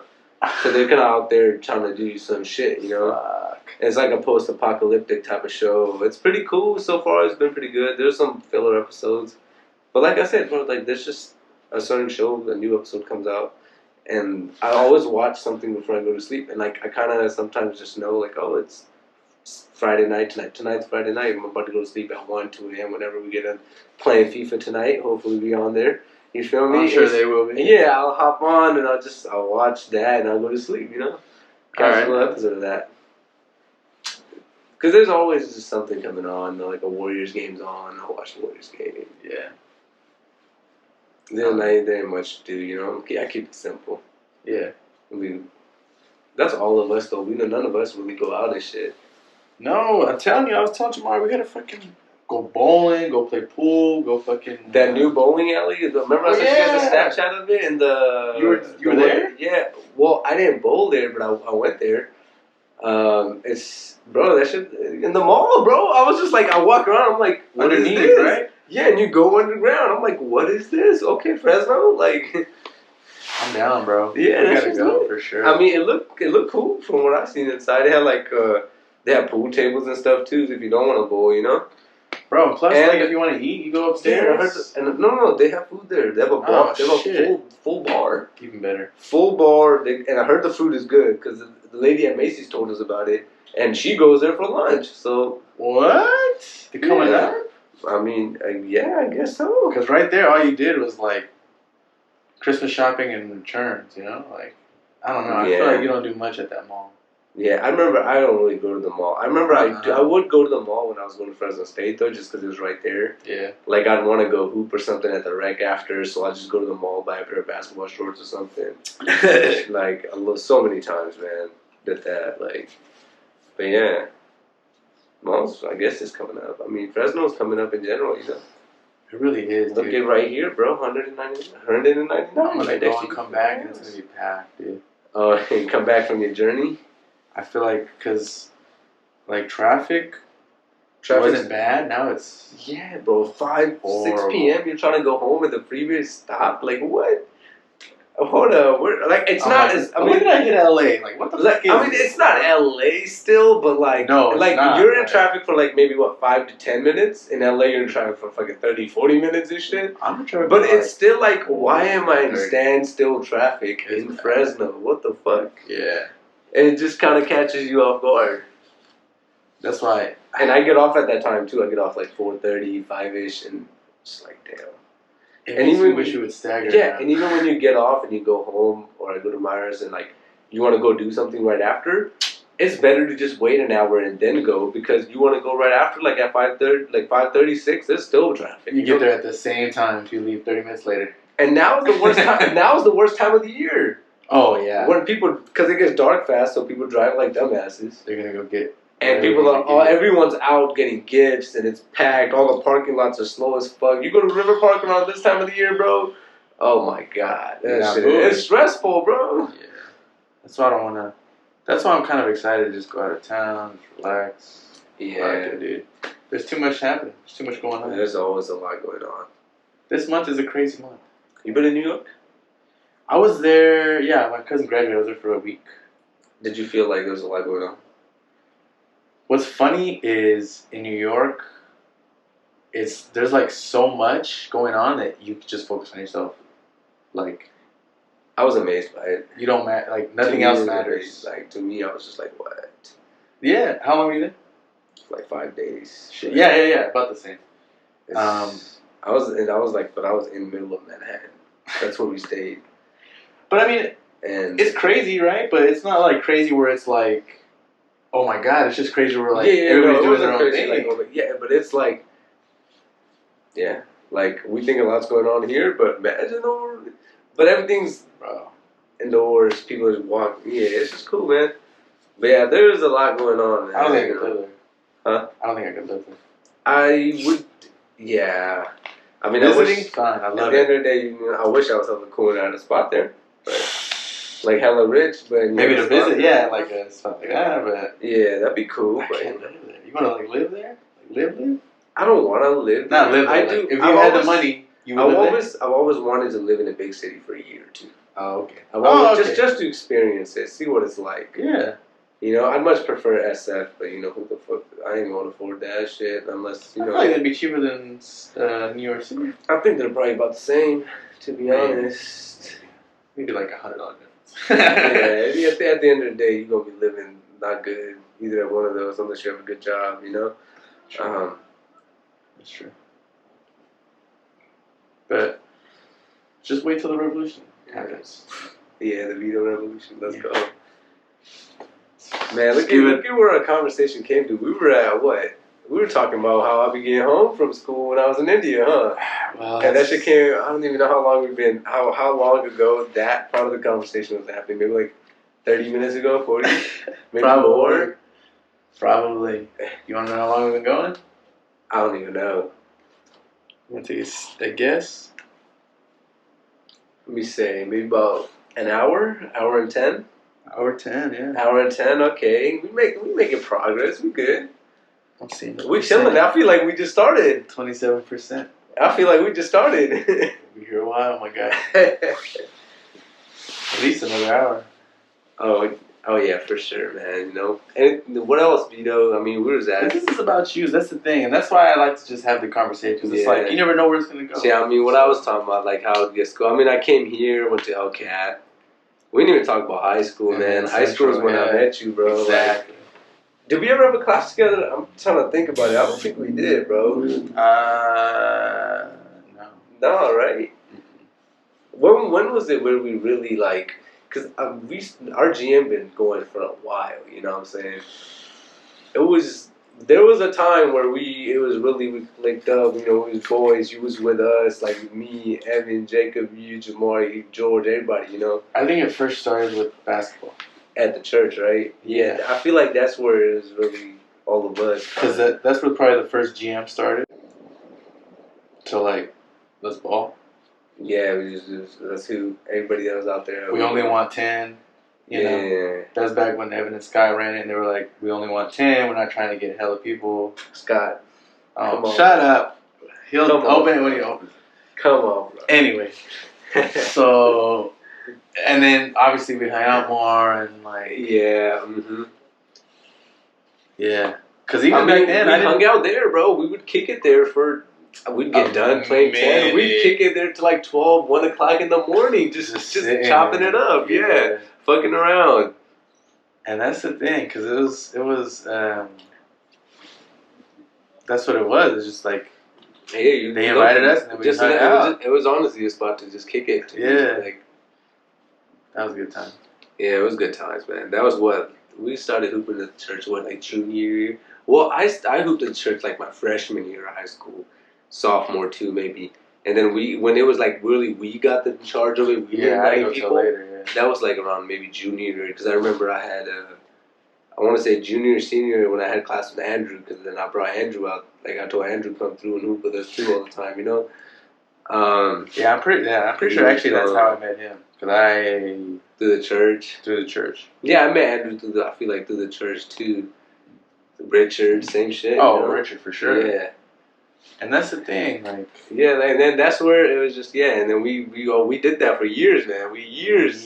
So they're kind of out there trying to do some shit, you know? It's like a post-apocalyptic type of show. It's pretty cool so far. It's been pretty good. There's some filler episodes. But like I said, bro, like, there's just a certain show, a new episode comes out, and I always watch something before I go to sleep. And, like, I kind of sometimes just know, like, oh, it's Friday night tonight. Tonight's Friday night. I'm about to go to sleep at 1, 2 a.m. Whenever we get done playing FIFA tonight. Hopefully we on there. You feel me? I'm sure they will be. Yeah, I'll hop on and I'll watch that and I'll go to sleep. You know, catch a little episode of that. Because there's always just something coming on, like a Warriors game's on. I'll watch the Warriors game. Yeah. Then ain't there much to do. You know, I keep it simple. Yeah. That's all of us though. None of us really go out and shit. No, I'm telling you, I was telling Jamar we gotta fucking go bowling, go play pool, go fucking That new bowling alley. Remember I sent you guys a Snapchat of it and the you were there? Yeah. Well, I didn't bowl there, but I went there. It's bro, that shit in the mall, bro. I was just like, I walk around, I'm like, what is this? Right? Yeah, and you go underground. I'm like, what is this? Okay, Fresno, like. I'm down, bro. Yeah, we gotta go for sure. I mean, it looked cool from what I've seen inside. They had like they have pool tables and stuff too. If you don't want to bowl, you know. Bro, plus like if you want to eat, you go upstairs. Yeah, no, they have food there. They have a bar. They have a full bar. Even better. Full bar. And I heard the food is good because the lady at Macy's told us about it, and she goes there for lunch. So what? They coming up? I mean, yeah, I guess so. Because right there, all you did was like Christmas shopping and returns. You know, like I don't know. I feel like you don't do much at that mall. Yeah, I remember I don't really go to the mall. I remember I would go to the mall when I was going to Fresno State, though, just because it was right there. Yeah. Like, I'd want to go hoop or something at the rec after, so I'd just go to the mall, buy a pair of basketball shorts or something. Like, so many times, man, did that. Like, but yeah. Malls, I guess, is coming up. I mean, Fresno's coming up in general, you know. It really is, Look at right here, bro, 199. I'm going to go and come back, and it's going to be packed, dude. Oh, and come back from your journey? I feel like because, like, traffic wasn't bad. Now it's... Yeah, bro. 6 p.m. You're trying to go home and the freeway stopped. Like, what? Hold up. It's not as... I mean, when did I hit L.A.? Like, what the fuck is I mean, it's not L.A. still, but, like... No, it's not, you're in traffic for, like, maybe, 5 to 10 minutes? In L.A., you're in traffic for fucking 30, 40 minutes and shit? I'm in traffic But it's still, like, why am I in standstill traffic in Fresno? What the fuck? Yeah. And it just kind of catches you off guard. That's why. And I get off at that time too. I get off like 4:30, 5-ish, and it's like damn. And even wish you would stagger. Yeah, and even when you get off and you go home, or I go to Myers and like you want to go do something right after, it's better to just wait an hour and then go because you want to go right after, like at 5:30, like 5:36. There's still traffic. You get there at the same time if you leave 30 minutes later. And now is the worst time. Now is the worst time of the year. Oh, yeah. When people, because it gets dark fast, so people drive like dumbasses. They're going to go get... And people are, everyone's out getting gifts, and it's packed. All the parking lots are slow as fuck. You go to River Park around this time of the year, bro. Oh, my God. That shit is stressful, bro. Yeah. That's why I don't want to... That's why I'm kind of excited to just go out of town, just relax. Yeah. Dude. There's too much happening. There's too much going on. There's always a lot going on. This month is a crazy month. You been in New York? I was there, yeah, my cousin graduated. I was there for a week. Did you feel like there was a lot going on? What's funny is in New York, there's like so much going on that you just focus on yourself. Like, I was amazed by it. You don't matter. Like nothing else matters. Like to me, I was just like, what? Yeah. How long were you there? Like 5 days. Shit. Yeah. About the same. I was in the middle of Manhattan. That's where we stayed. But I mean, and it's crazy, right? But it's not like crazy where it's like, oh my God, it's just crazy where like everybody's doing their own thing. Like, but it's like, yeah, like we think a lot's going on here, but imagine but everything's indoors. People just walk. Yeah, it's just cool, man. But yeah, there's a lot going on. Man. I don't think I could live there. Huh? I don't think I could live there. I would. Yeah. I mean, visiting's fine. I love it. At the end of the day, I wish I was something cool and had a spot there. But, like hella rich, but maybe to visit, like a spot like that. But yeah, that'd be cool. I can't live there. You wanna like live there? Like live? I don't want to live. Not live there. I do. If you had the money, you would live there. I've always wanted to live in a big city for a year or two. Oh, okay. Just to experience it, see what it's like. Yeah. You know, I'd much prefer SF, but you know who the fuck? I ain't gonna afford that shit unless you know. I feel like it'd be cheaper than New York City. I think they're probably about the same, to be honest. Maybe like $100 difference. Yeah, at the end of the day, you're gonna be living not good either at one of those unless you have a good job. You know. True. That's true. But just wait till the revolution happens. Yeah, the veto revolution. Let's go. Man, look at where our conversation came to. We were at what? We were talking about how I began home from school when I was in India, huh? Well, and that shit came. I don't even know how long we've been. How long ago that part of the conversation was happening? Maybe like 30 minutes ago, 40, maybe Probably more. Probably. You want to know how long we've been going? I don't even know. You want to take a guess? Let me say, maybe about an hour, hour and 10. Hour 10, yeah. Hour and 10, okay. We making progress. We good. I'm seeing we chilling. I feel like we just started. 27%. I feel like we just started. We're here a while, my guy. At least another hour. Oh yeah, for sure, man. You know, and what else? You know, I mean, where is that? This is about you. That's the thing, and that's why I like to just have the conversation. Because it's like you never know where it's gonna go. See, I mean, what I was talking about, like how it gets school. I mean, I came here, went to LCAT. We didn't even talk about high school, man. High school is when I met you, bro. Exactly. Like, did we ever have a class together? I'm trying to think about it. I don't think we did, bro. No. No, right? When was it where we really like? Because our GM been going for a while. You know what I'm saying? There was a time where we linked up. You know, we was boys. You was with us, like me, Evan, Jacob, you, Jamari, George, everybody. You know. I think it first started with basketball at the church, right? Yeah. I feel like that's where it was really all of us. Because that's where probably the first GM started. So like, let's ball. Yeah, that's who everybody that was out there. We only want 10. You know, that was back when Evan and Sky ran it, and they were like, "We only want 10. We're not trying to get hella people." Scott, shut up. He'll open it when he opens it. Come on, bro. Anyway, so and then obviously we hung out more and like yeah, yeah. Because even back then, I hung out there, bro. We would kick it there for. We'd get done playing 10. We'd kick it there to like 12, 1 o'clock in the morning, just chopping it up, fucking around. And that's the thing, because it was that's what it was. It's just like, hey, they invited us, and then we hung out. It was honestly a spot to just kick it. Like, that was a good time. Yeah, it was good times, man. That was what we started hooping at the church. What, like junior year? Well, I hooped at the church like my freshman year of high school. Sophomore too, maybe, and then when it was like really we got the charge of it. We didn't people. Later, That was like around maybe junior year because I remember I had I want to say junior or senior year when I had class with Andrew because then I brought Andrew out. Like I told Andrew come through and hoop with us too all the time, you know. I'm pretty sure actually that's how I met him because through the church. Yeah, I met Andrew I feel like through the church too. Richard, same shit. Oh, you know? Richard for sure. Yeah. And that's the thing, like and then that's where it was just and then we did that for years, man. Years,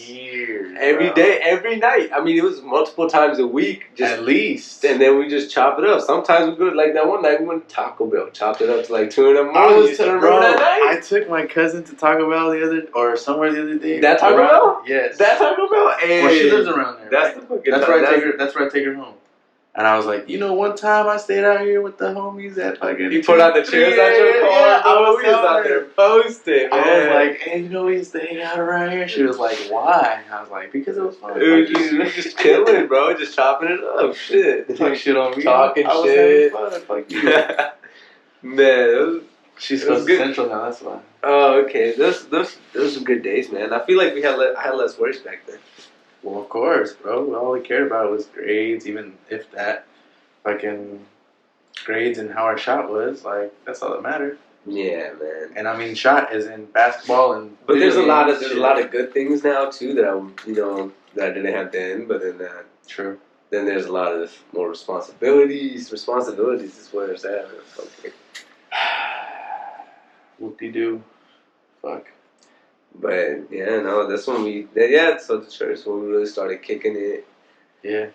every day, every night. I mean, it was multiple times a week, just at least. And then we just chop it up. Sometimes we go like that one night we went to Taco Bell, chopped it up to like 2 in the morning. I took my cousin to Taco Bell somewhere the other day. That Taco Bell? Yes. That Taco Bell. Well, she lives around there. That's the fucking. That's where I take her home. And I was like, one time I stayed out here with the homies at fucking. You put out the chairs out your car. Yeah, I was out there posted. I was like, hey, we used to hang out around here. She was like, why? I was like, because it was fun. It was just chilling, bro. Just chopping it up. Shit. Talk shit on me. Talking I was shit. Having fun. Fuck you. Man, she's supposed to Central now. That's why. Oh, okay. Those were good days, man. I feel like I had less worries back then. Well, of course, bro. All we cared about was grades, even if that. Fucking grades and how our shot was. Like, that's all that mattered. Yeah, man. And I mean, shot is in basketball and. But there's a lot of good things now too that that I didn't have then. But then true. Then there's a lot of more responsibilities. Responsibilities is what it's at. Okay. Whoop-de-doo. Fuck. But that's when so the church when we really started kicking it. Yeah.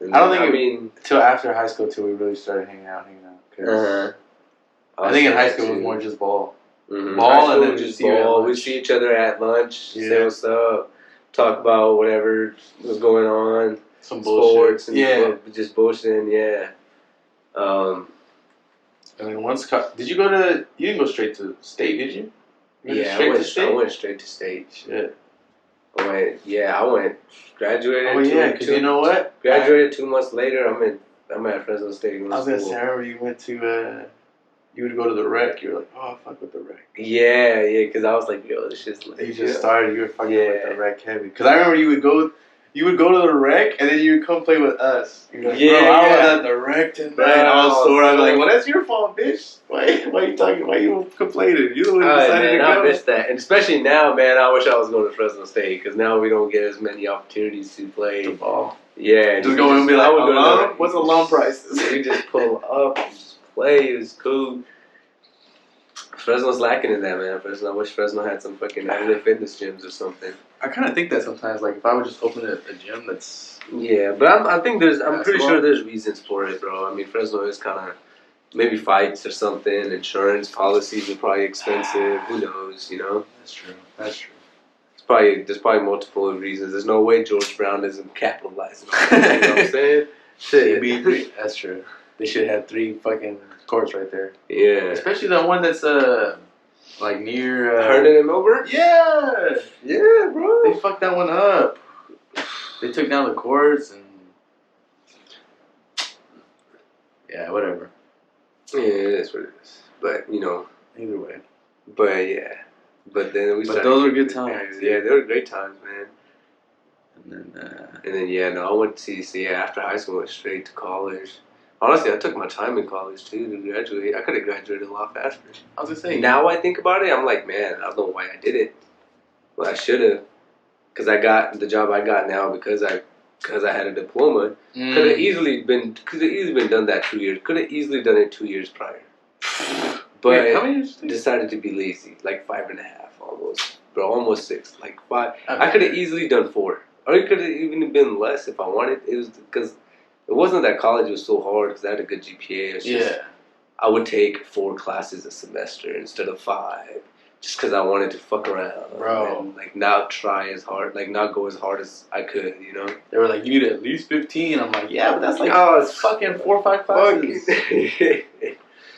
I don't think until after high school till we really started hanging out. I think in high school it was more just ball. Mm-hmm. Ball and then just ball. We see each other at lunch, say what's up, talk about whatever was going on, some sports, bullshit. and just bullshitting. Yeah. I mean, did you go to? You didn't go straight to state, did you? I went straight to state. Shit. I went. Graduated. Oh yeah, because you know what? Graduated 2 months later. I'm at Fresno State. I was gonna say, I remember you went to. You would go to the rec. You were like, oh, fuck with the rec. Yeah, because I was like, yo, this shit's lit. You just started. You were fucking with the rec heavy. Because I remember you would go. You would go to the rec, and then you would come play with us. You're like, Yeah, bro, I was yeah. at the rec tonight. Bro, I was sore. I'd be like, so- well, that's your fault, bitch. Why you talking? Why you complaining? You the one who decided to man, go. I miss that, and especially now, man. I wish I was going to Fresno State because now we don't get as many opportunities to play The ball. Yeah, Just go and be like, I would go alum? to- What's alum prices? We just pull up and just play. It was cool. Fresno's lacking in that, man. I wish Fresno had some fucking LA fitness gyms or something. I kind of think that sometimes, like, if I would just open a gym that's... Yeah, but I think I'm pretty Basketball? sure there's reasons for it, bro. I mean, Fresno is kind of maybe fights or something. Insurance policies are probably expensive. Who knows, you know? That's true. That's true. There's probably multiple reasons. There's no way George Brown isn't capitalizing on this, you know what I'm saying? Shit. That's true. They should have 3 fucking courts right there. Yeah. Especially the one that's, like, near... Herndon and Milburn? Yeah! Yeah, bro. They fucked that one up. They took down the courts and... Yeah, whatever. Yeah, it is what it is. But, you know. Either way. But, yeah. But then we started... those were good times. Yeah, they were great times, man. And then, yeah, no, I went to see, after high school, I went straight to college. Honestly, I took my time in college, too, to graduate. I could have graduated a lot faster. I was going to say... Now I think about it, I'm like, man, I don't know why I did it. Well, I should have. Because I got the job I got now because I had a diploma. Could have easily been done that 2 years. Could have easily done it 2 years prior. But Wait, how many years? decided to be lazy, like 5.5 almost. Bro, almost 6. Like 5. I could have easily done 4. Or it could have even been less if I wanted. It was because it wasn't that college was so hard because I had a good GPA. It's just, I would take 4 classes a semester instead of 5. Just because I wanted to fuck around, bro, and like not try as hard, like not go as hard as I could, you know. They were like, you need at least 15. I'm like, yeah, but that's like it's fucking 4 or 5 classes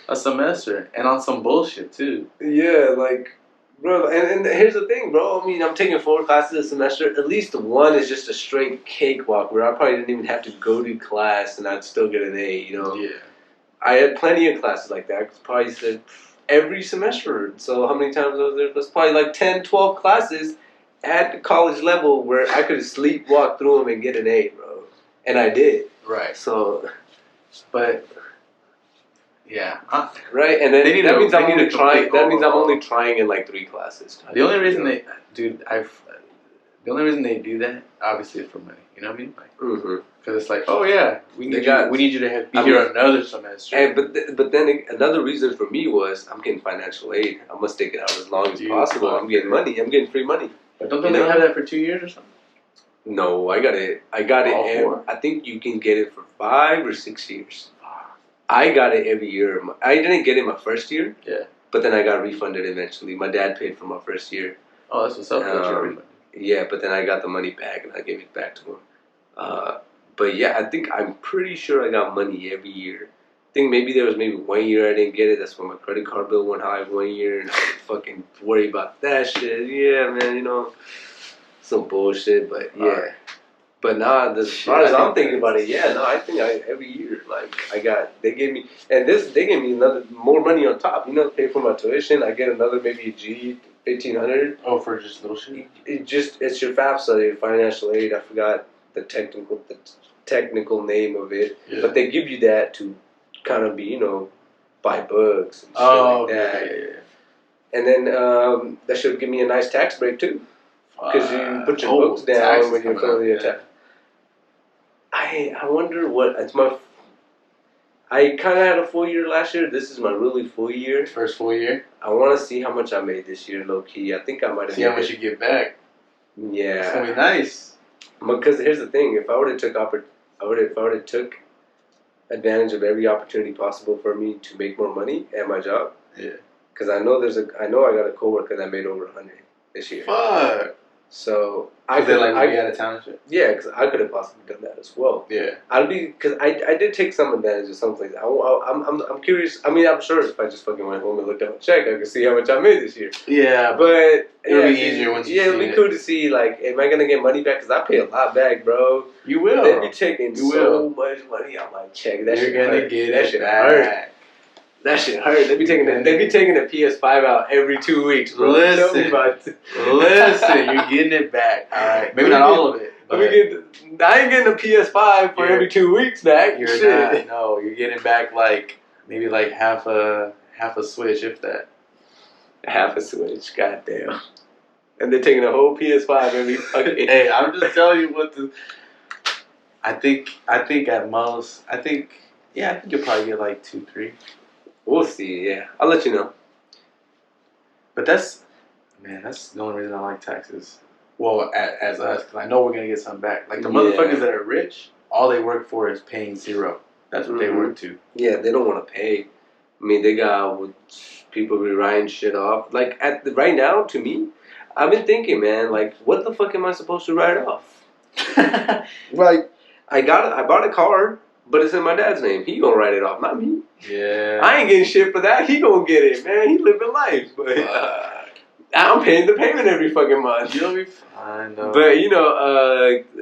a semester, and on some bullshit too. Yeah, like, bro, and here's the thing, bro. I mean, I'm taking 4 classes a semester. At least 1 is just a straight cakewalk where I probably didn't even have to go to class and I'd still get an A, you know. Yeah. I had plenty of classes like that. I probably said every semester. So how many times was there? There's probably like 10, 12 classes at the college level where I could sleepwalk through them and get an A, bro. And I did. Right. So, but yeah. Right, and then that means I'm only trying. That means I'm overall. only trying in like 3 classes. The only reason the only reason they do that, obviously, is for money. You know what I mean? Like, because it's like, oh yeah, we need you to be here another semester. And but then another reason for me was I'm getting financial aid. I must stick it out as long as possible. I'm getting money. I'm getting free money. But don't they have that for 2 years or something? No, I got it. All 4? I think you can get it for 5 or 6 years. I got it every year. I didn't get it my first year. Yeah. But then I got refunded eventually. My dad paid for my first year. Oh, that's what's up. Yeah, but then I got the money back and I gave it back to him. But yeah, I'm pretty sure I got money every year. I think maybe there was 1 year I didn't get it. That's when my credit card bill went high 1 year and I would fucking worry about that shit. Yeah, man, you know, some bullshit, but yeah. But nah, as far as I'm thinking about it, yeah, no, I think every year, like, they gave me more money on top, you know, pay for my tuition. I get another maybe a G, 1,500. Oh, for just little shit? It's your FAFSA, your financial aid. I forgot the technical name of it. Yeah. But they give you that to kind of be, you know, buy books and shit like that. Yeah. And then that should give me a nice tax break, too. Because you put your books down when you're filling your tax. I wonder what it's my. I kind of had a full year last year. This is my really full year. First full year. I want to see how much I made this year, low key. I think I might have. See how much you get back. Yeah, it's gonna be nice. Because here's the thing: if I would have took advantage of every opportunity possible for me to make more money at my job. Yeah. Because I know I got a coworker that made over 100 this year. Fuck. So I could be out of town and shit. Yeah, because I could have possibly done that as well. Yeah, because I did take some advantage of some places. I'm curious. I mean, I'm sure if I just fucking went home and looked at my check, I could see how much I made this year. Yeah, but it'll be easier once you see it. It'll be cool to see. Like, am I gonna get money back? Because I pay a lot back, bro. You will. They'll be taking so much money on my check. That You're gonna get that shit hurt. That shit hurt. They be taking the PS5 out every 2 weeks, bro. Listen, you're getting it back. All right, maybe not all of it. I ain't getting a PS5 for every 2 weeks back. You're Shit. not. No, you're getting back like maybe like half a Switch, if that. Half a Switch, goddamn. And they're taking a whole PS5 every fucking. Hey, I'm just telling you what the. I think at most, I think you'll probably get like 2, 3. We'll see. Yeah, I'll let you know. But that's the only reason I like taxes. Well, as us, because I know we're gonna get something back. Like the motherfuckers that are rich, all they work for is paying zero. That's what they work to. Yeah, they don't want to pay. I mean, they got people be writing shit off. Like right now, to me, I've been thinking, man, like, what the fuck am I supposed to write off? Like, I bought a car, but it's in my dad's name. He gonna write it off, not me. Yeah. I ain't getting shit for that. He gonna get it, man. He living life, but I'm paying the payment every fucking month. You'll be fine, though. But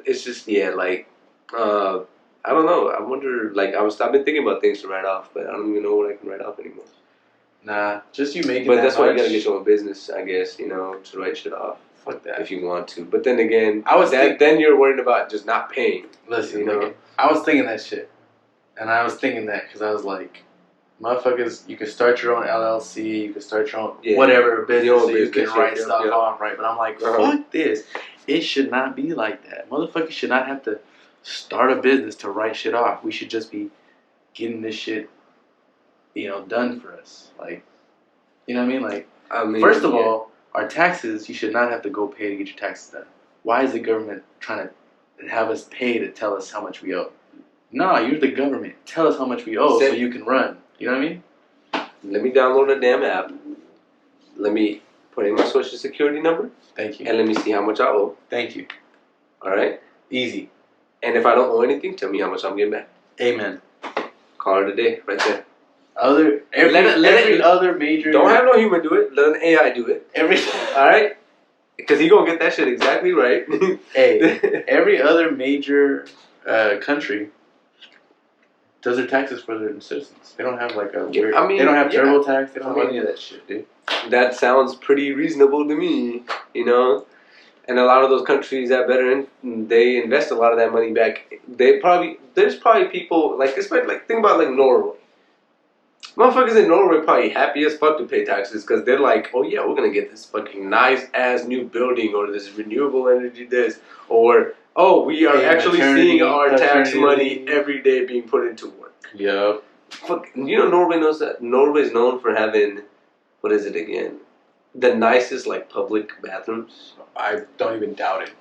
it's just I don't know. I wonder. Like I've been thinking about things to write off, but I don't even know what I can write off anymore. Nah, just you making. But that's why you gotta get your own business, I guess. To write shit off. Fuck that. If you want to, but then again, then you're worried about just not paying. Listen, I was thinking that shit, and I was thinking that because I was like, motherfuckers, you can start your own LLC, you can start your own whatever business, so you can write stuff off, right? But I'm like, fuck this. It should not be like that. Motherfuckers should not have to start a business to write shit off. We should just be getting this shit, done for us. Like, you know what I mean? Like, first of all, our taxes, you should not have to go pay to get your taxes done. Why is the government trying to have us pay to tell us how much we owe? No, you're the government. Tell us how much we owe so you can run. You know what I mean? Let me download a damn app. Let me put in my social security number. Thank you. And let me see how much I owe. Thank you. All right? Easy. And if I don't owe anything, tell me how much I'm getting back. Amen. Call it a day, right there. Every other major. Don't have no human do it. Let an AI do it. All right? Because he gonna get that shit exactly right. Hey, every other major country does their taxes for their citizens. They don't have like a weird. They don't have TurboTax. They don't have any of that shit, dude. That sounds pretty reasonable to me, And a lot of those countries that they invest a lot of that money back. There's probably people think about like Norway. Motherfuckers in Norway probably happy as fuck to pay taxes because they're like, oh yeah, we're gonna get this fucking nice ass new building or this renewable energy or oh, we are actually seeing our tax money every day being put into work. Yep. Fuck, Norway's known for having, what is it again? The nicest public bathrooms. I don't even doubt it.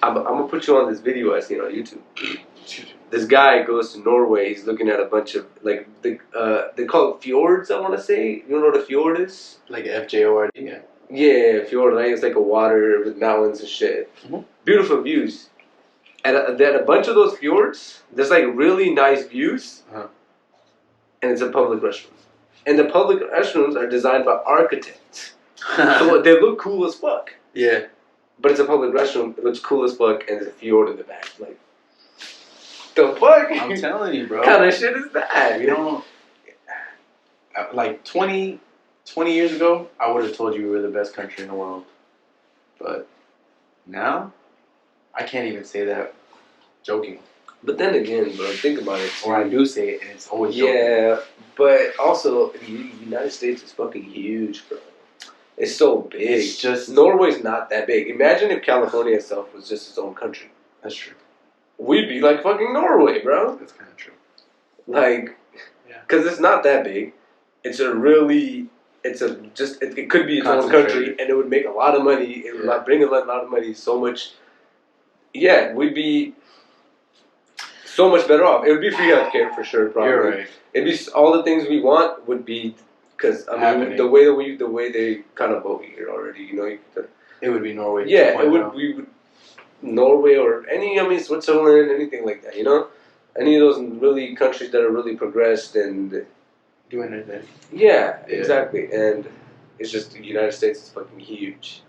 I'm gonna put you on this video I seen on YouTube. This guy goes to Norway. He's looking at a bunch of they call it fjords. I want to say. You know what a fjord is? Like FJORD. Yeah. Yeah, fjord. Right? It's like a water with mountains and shit. Mm-hmm. Beautiful views. At a bunch of those fjords, there's really nice views, and it's a public restroom. And the public restrooms are designed by architects, so they look cool as fuck. Yeah. But it's a public restroom. It looks cool as fuck, and there's a fjord in the back. The fuck? I'm telling you, bro. What kind of shit is that? You don't. 20 years ago, I would have told you we were the best country in the world. But now, I can't even say that joking. But then again, bro, think about it. Or I do say it, and it's always joking. Yeah, but also, the United States is fucking huge, bro. It's so big. It's just Norway's not that big. Imagine if California itself was just its own country. That's true. We'd be like fucking Norway, bro. That's kind of true. Because it's not that big. It could be its own country, and it would make a lot of money. It would bring a lot of money. So much. Yeah, we'd be so much better off. It would be free healthcare for sure. Probably. You're right. It'd be all the things we want would be because the way they kind of vote here already. It would be Norway. Yeah, it would. We would. Norway or Switzerland, anything like that, Any of those really countries that are really progressed and doing anything. Yeah, exactly. And it's just the United States is fucking huge.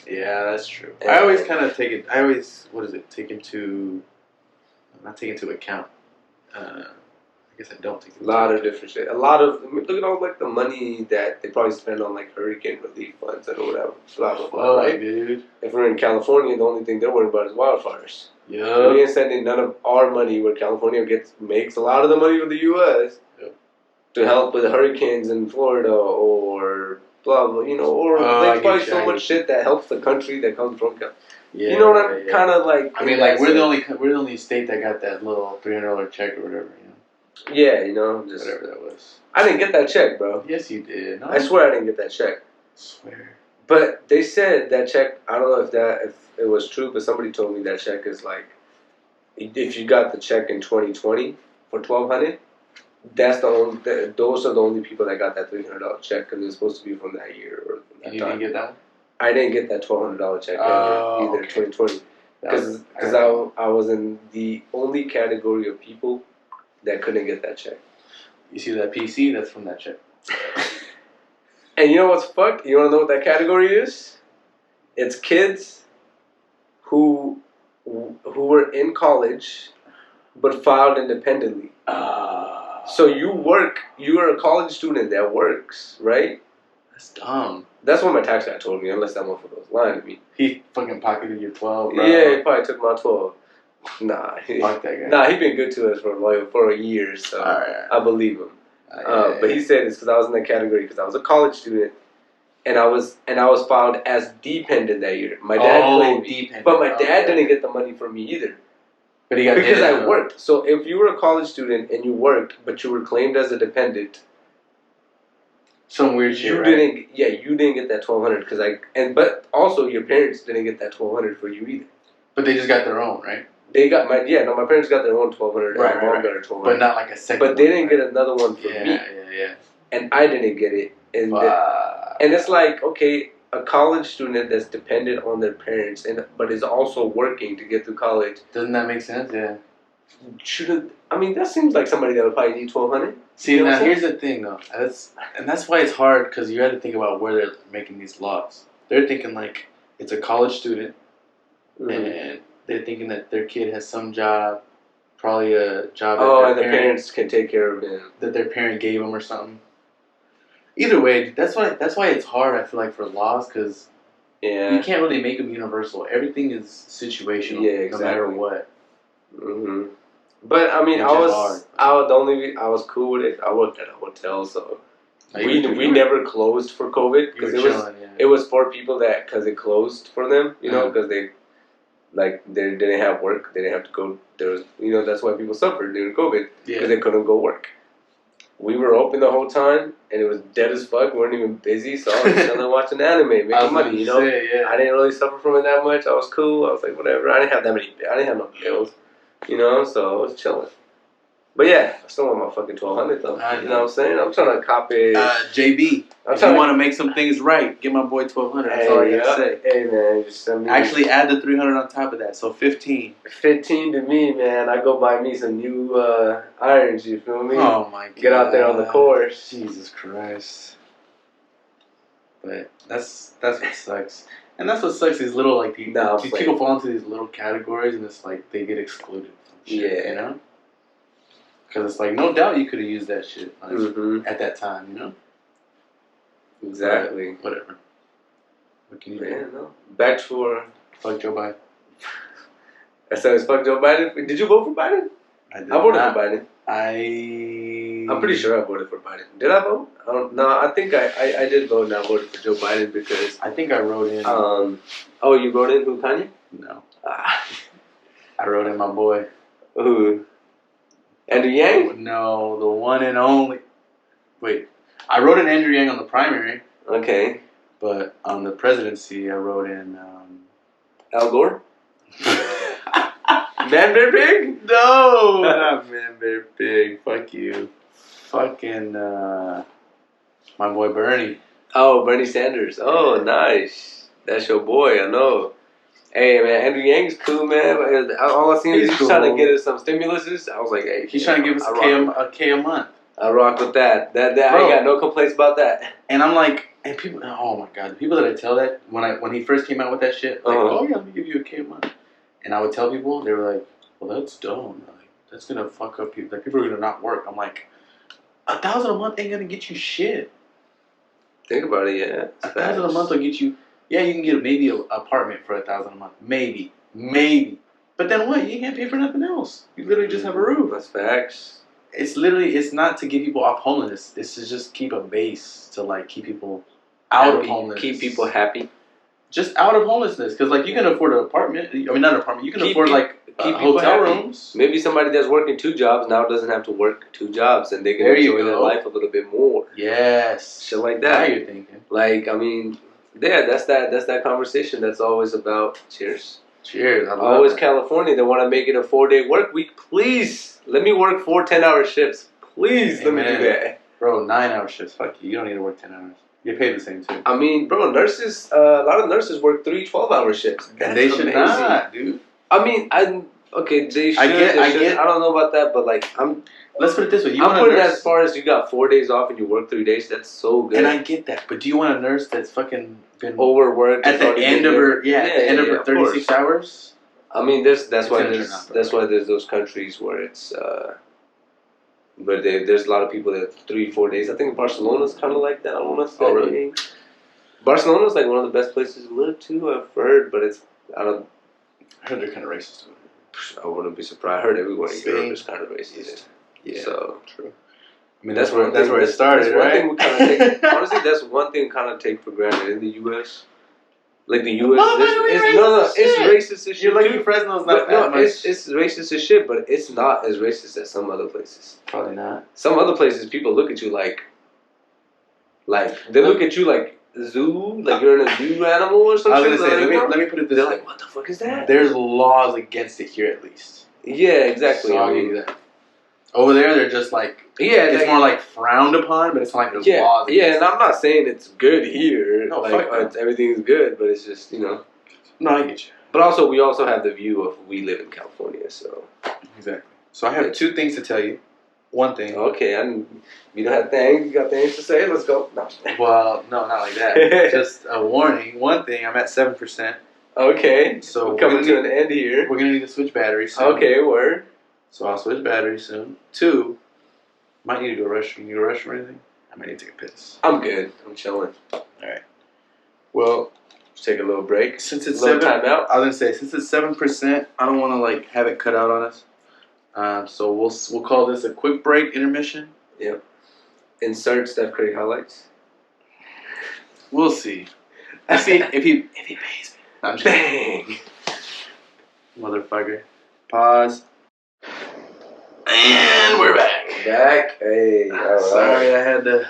Yeah, that's true. And I always kind of take it. Not take into account. I guess I don't take a lot of different shit. Look at all the money that they probably spend on hurricane relief funds and whatever. Blah blah blah. Right, dude. If we're in California, the only thing they're worried about is wildfires. Yeah. We ain't sending none of our money where California makes a lot of the money for the U.S. to help with hurricanes in Florida or blah blah, or they buy so much shit that helps the country that comes from California. Yeah, you know what I'm kind of like. I mean, like we're the only state that got that little $300 check or whatever. Yeah, just whatever that was. I didn't get that check, bro. Yes, you did. No? I swear I didn't get that check. Swear. But they said that check. I don't know if it was true, but somebody told me that check is like, if you got the check in 2020 for $1,200, those are the only people that got that $300 check because it was supposed to be from that year or from that you time. Didn't get that one? I didn't get that $1,200 check either in 2020 because I was in the only category of people that couldn't get that check. You see that PC? That's from that check. And you know what's fucked? You want to know what that category is? It's kids who were in college but filed independently. So you're a college student that works, right? That's dumb. That's what my tax guy told me, unless that motherfucker was lying to me. He fucking pocketed your 12, bro. Yeah, he probably took my 12. Nah. Fuck that guy. Nah, he been good to us for a year, so I believe him. But he said it's because I was in that category because I was a college student, and I was filed as dependent that year. My dad claimed dependent, but my dad didn't get the money from me either. But he got because I worked. So if you were a college student and you worked, but you were claimed as a dependent, some weird shit. You didn't get that $1,200 but also your parents didn't get that $1,200 for you either. But they just got their own, right? They got my parents got their own $1,200. Right, my mom got her $1,200. But not like a second. But they didn't get another one for me. Yeah. And I didn't get it. And it's like, okay, a college student that's dependent on their parents but is also working to get through college. Doesn't that make sense? Yeah. That seems like somebody that would probably need $1,200. See, now here's the thing though. That's why it's hard because you have to think about where they're making these laws. They're thinking like it's a college student, and they're thinking that their kid has some job, probably a job that their parents can take care of him. That their parent gave them or something. Either way, that's why it's hard. I feel like for laws because you can't really make them universal. Everything is situational, no matter what. Mm-hmm. But I mean, I was cool with it. I worked at a hotel, so we never closed for COVID because it was for people that because it closed for them, because they didn't have work, they didn't have to go. There was that's why people suffered during COVID because they couldn't go work. We were open the whole time, and it was dead as fuck. We weren't even busy, so I was chilling watching anime, making money. I didn't really suffer from it that much. I was cool. I was like, whatever. I didn't have no bills. So I was chilling. But yeah, I still want my fucking $1,200 though. You know what I'm saying? I'm trying to copy. JB, if you want to make some things right, give my boy $1,200. That's all I gotta say. Hey man, just send me. Actually, add the $300 on top of that, so 15. 15 to me, man. I go buy me some new irons. You feel me? Oh my god. Get out there on the course. Jesus Christ. But that's what sucks. And that's what sucks. These little these people fall into these little categories, and it's like they get excluded from shit, Because it's like no doubt you could have used that shit at that time, Exactly. But whatever. What can you do? Yeah, no. Back for fuck Joe Biden. I said it's fuck Joe Biden. Did you vote for Biden? I voted for Biden. I'm pretty sure I voted for Biden. Did I vote? I think I did vote and I voted for Joe Biden because I think I wrote in. You wrote in who, Kanye? No. I wrote in my boy. Who? Andrew Yang? No, the one and only. Wait, I wrote in Andrew Yang on the primary. Okay. But on the presidency, I wrote in. Al Gore? Man Bear Pig? No, not Man Bear Pig. Fuck you. Fucking my boy Bernie. Oh, Bernie Sanders. Oh, nice. That's your boy, I know. Hey, man, Andrew Yang's cool, man. All I seen is he's trying to get us some stimuluses. I was like, hey. He's trying to give us a K a month. I rock with that. That I ain't got no complaints about that. And I'm like, and people, oh my god, the people that I tell that, when he first came out with that shit, like, oh yeah, let me give you a K a month. And I would tell people, they were like, well, that's dumb. Like, that's going to fuck up people. Like, people are going to not work. I'm like, $1,000 a month ain't going to get you shit. Think about it, yeah. $1,000 a month will get you, you can get maybe an apartment for $1,000 a month. Maybe. But then what? You can't pay for nothing else. You literally just have a roof. That's facts. It's not to get people off homelessness. It's to just keep a base to like keep people out of homelessness. Keep people happy. Just out of homelessness, because like you can afford an apartment. I mean, not an apartment. You can afford like hotel rooms. Maybe somebody that's working 2 jobs now doesn't have to work 2 jobs, and they can enjoy their life a little bit more. Yes, shit like that. Now you're thinking. Like, I mean, yeah, that's that conversation. That's always about cheers. Cheers. Always California. They want to make it a 4-day work week. Please let me work 4 10-hour shifts. Please let me do that, bro. 9-hour shifts. Fuck you. You don't need to work 10 hours. You're paid the same too. I mean, bro, nurses. A lot of nurses work 3 12-hour shifts. And they should not, dude. I mean, okay, they should. I get. I don't know about that, but like, Let's put it this way. I'm putting it as far as you got 4 days off and you work 3 days. That's so good. And I get that, but do you want a nurse that's fucking been overworked at the end of her? Yeah, at the end of her 36 hours. I mean, that's why there's those countries where it's. But there's a lot of people that 3 4 days. I think Barcelona's kind of like that. I want to say. Oh, really? Barcelona's like one of the best places to live too. I've heard, but I heard they're kind of racist. I wouldn't be surprised. I heard everywhere in Europe is kind of racist. Yeah, so true. I mean, that's where it started, right? Thing we kind of take, honestly, that's one thing we kind of take for granted in the U.S. Like the U.S. It's racist as shit. You're lucky Fresno's not that much. It's racist as shit, but it's not as racist as some other places. Probably not. Some other places, people look at you like they look at you like zoo, like you're in a zoo animal or something. I was gonna say, let me put it this way. They're like, what the fuck is that? There's laws against it here, at least. Yeah, exactly. So I'll give you that. Over there, they're just like it's more like frowned upon, but it's not like there's laws. Yeah, and I'm not saying it's good here. No, like everything's good, but it's just No, I get you. But we also have the view of we live in California, so exactly. So I have 2 things to tell you. One thing. Okay, you don't have things. You got things to say. Let's go. No. Well, no, not like that. Just a warning. One thing. I'm at 7%. Okay. So we're coming to an end here. We're gonna need to switch batteries soon. Okay, word. So I'll switch batteries soon. 2, might need to go restroom. You need to go restroom or anything? I might need to take a piss. I'm good. I'm chilling. Alright. Well, let's take a little break. Since it's 7, time out. I was gonna say, since it's 7%, I don't wanna like have it cut out on us. So we'll call this a quick break intermission. Yep. Insert Steph Curry highlights. We'll see. I see if he pays me. I'm just Bang. Motherfucker. Pause. And we're back. Hey. Sorry, I had to.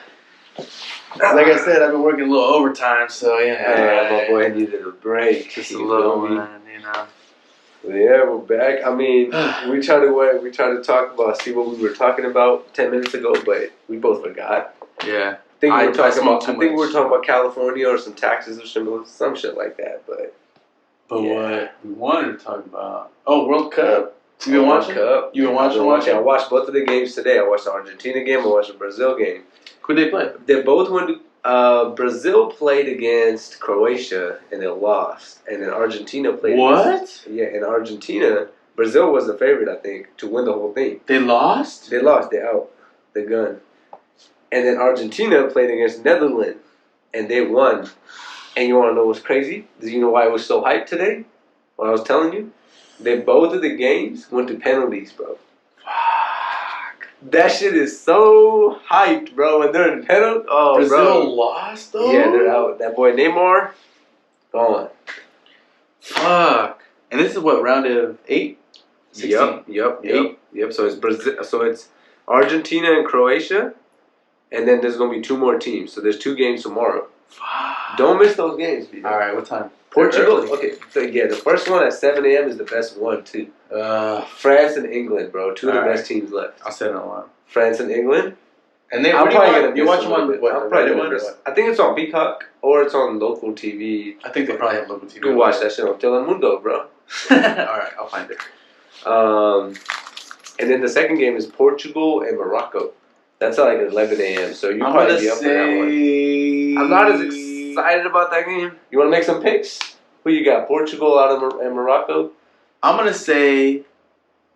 Like I said, I've been working a little overtime, so my boy needed a break. Just a little one, you know. Yeah, we're back. I mean, we tried to talk about, see what we were talking about 10 minutes ago, but we both forgot. Yeah. I think we were talking about California or some taxes or some shit like that, but what we wanted to talk about? Oh, World Cup. You been watching? You been watching? I watched both of the games today. I watched the Argentina game. I watched the Brazil game. Who they play? They both went to, Brazil played against Croatia and they lost. And then Argentina played in Argentina, Brazil was the favorite, I think, to win the whole thing. They lost? They lost. They're out. They're gone. And then Argentina played against Netherlands and they won. And you want to know what's crazy? Do you know why it was so hyped today? What I was telling you? Both of the games went to penalties, bro. Fuck. That shit is so hyped, bro. And they're in penalty. Oh, Brazil lost, though? Yeah, they're out. That boy Neymar, gone. Fuck. And this is what, round of 8? 16? Yep. So it's Brazil. So it's Argentina and Croatia, and then there's gonna be 2 more teams. So there's 2 games tomorrow. Fuck. Don't miss those games, people. All right, what time? Portugal. Okay, so yeah, the first one at 7 a.m. is the best one too. France and England, bro. 2 of the best teams left. I'll set it on. France and England. And then I'm probably gonna miss. You watch them on what? I'm probably gonna miss. I think it's on Peacock or it's on local TV. I think they probably have local TV. You can watch that shit on Telemundo, bro. All right, I'll find it. And then the second game is Portugal and Morocco. That's at like 11 a.m. So you probably be up for that one. I'm not as excited about that game. You want to make some picks? Who you got? Portugal and Morocco? I'm going to say...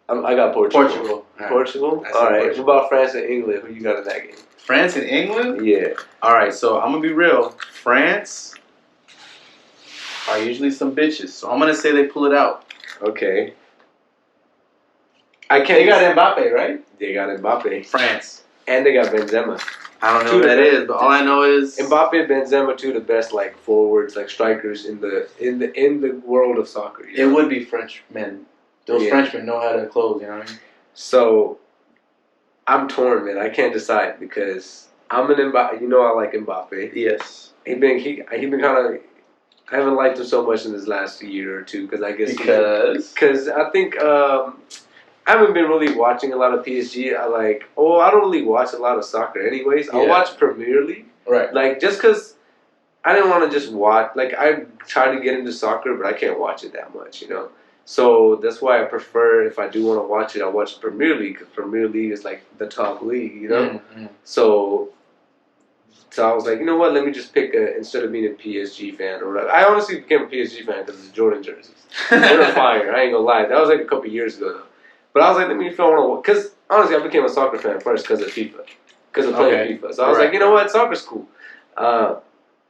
I got Portugal. Portugal? All right. What about France and England? Who you got in that game? France and England? Yeah. All right, so I'm going to be real. France are usually some bitches. So I'm going to say they pull it out. Okay. I can't. They got Mbappe, right? They got Mbappe. France. And they got Benzema. I don't know who that is, but all I know is Mbappe and Benzema, two of the best like forwards, like strikers in the world of soccer. It would be Frenchmen. Those Frenchmen know how to close. You know what I mean? So I'm torn, man. I can't decide because I'm an Mbappe. You know, I like Mbappe. Yes. He been kind of. I haven't liked him so much in this last year or two because I guess because I think. I haven't been really watching a lot of PSG. I don't really watch a lot of soccer anyways. I watch Premier League. Right. Like, just because I didn't want to just watch. Like, I try to get into soccer, but I can't watch it that much, you know? So that's why I prefer, if I do want to watch it, I watch Premier League because Premier League is, like, the top league, you know? Mm-hmm. So I was like, you know what? Let me just pick instead of being a PSG fan or whatever. I honestly became a PSG fan because of the Jordan jerseys. They're fire. I ain't going to lie. That was, like, a couple years ago, though. But I was like, let me if I want to, because honestly, I became a soccer fan first because of FIFA, because of playing FIFA. So I was like, you know what, soccer's cool.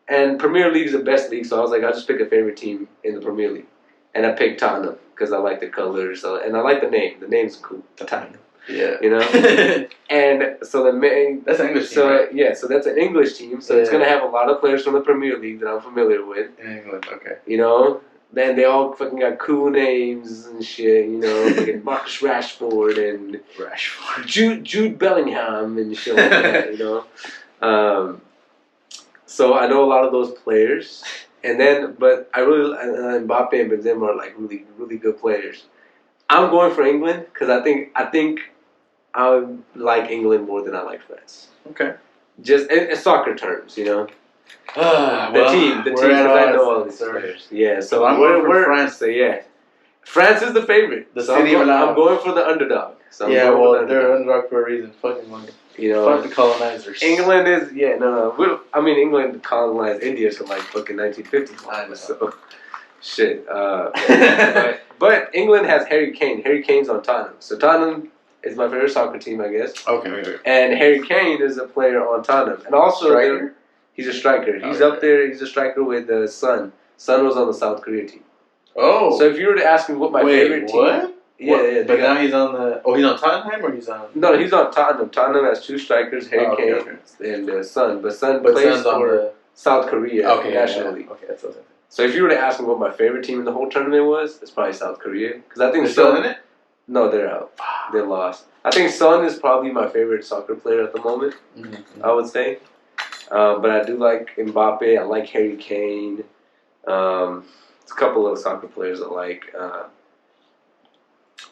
And Premier League is the best league, so I was like, I'll just pick a favorite team in the Premier League. And I picked Tottenham because I like the colors, and I like the name. The name's cool, Tottenham. Yeah. You know? And so that's an English team, right? Yeah, so that's an English team, so it's going to have a lot of players from the Premier League that I'm familiar with. In England, okay. You know? Then they all fucking got cool names and shit, you know, fucking Marcus Rashford and Jude Bellingham and shit like that, you know. So I know a lot of those players, but I really Mbappe and Benzema are like really, really good players. I'm going for England because I think I like England more than I like France. Okay. Just in soccer terms, you know. The team, because I know all these players. Yeah, so we're for France. So yeah, France is the favorite. I'm going for the underdog. So they're underdog for a reason. Fucking money. You know, fuck the colonizers. England is no. England colonized India from like fucking 1950s. So shit. But England has Harry Kane. Harry Kane's on Tottenham. So Tottenham is my favorite soccer team, I guess. Okay. And Harry Kane is a player on Tottenham, and also he's a striker. He's up there. He's a striker with Son. Son was on the South Korea team. Oh. So if you were to ask me what my favorite team... What? Yeah. But now he's on the... Oh, he's on Tottenham or he's on... No, he's on Tottenham. Tottenham has two strikers, Harry Kane and Son. But Son plays for South Korea National League. Okay, that's what I'm saying. So if you were to ask me what my favorite team in the whole tournament was, it's probably South Korea. Because I think they're still in it? No, they're out. They lost. I think Son is probably my favorite soccer player at the moment, I would say. But I do like Mbappe. I like Harry Kane. It's a couple of soccer players I like.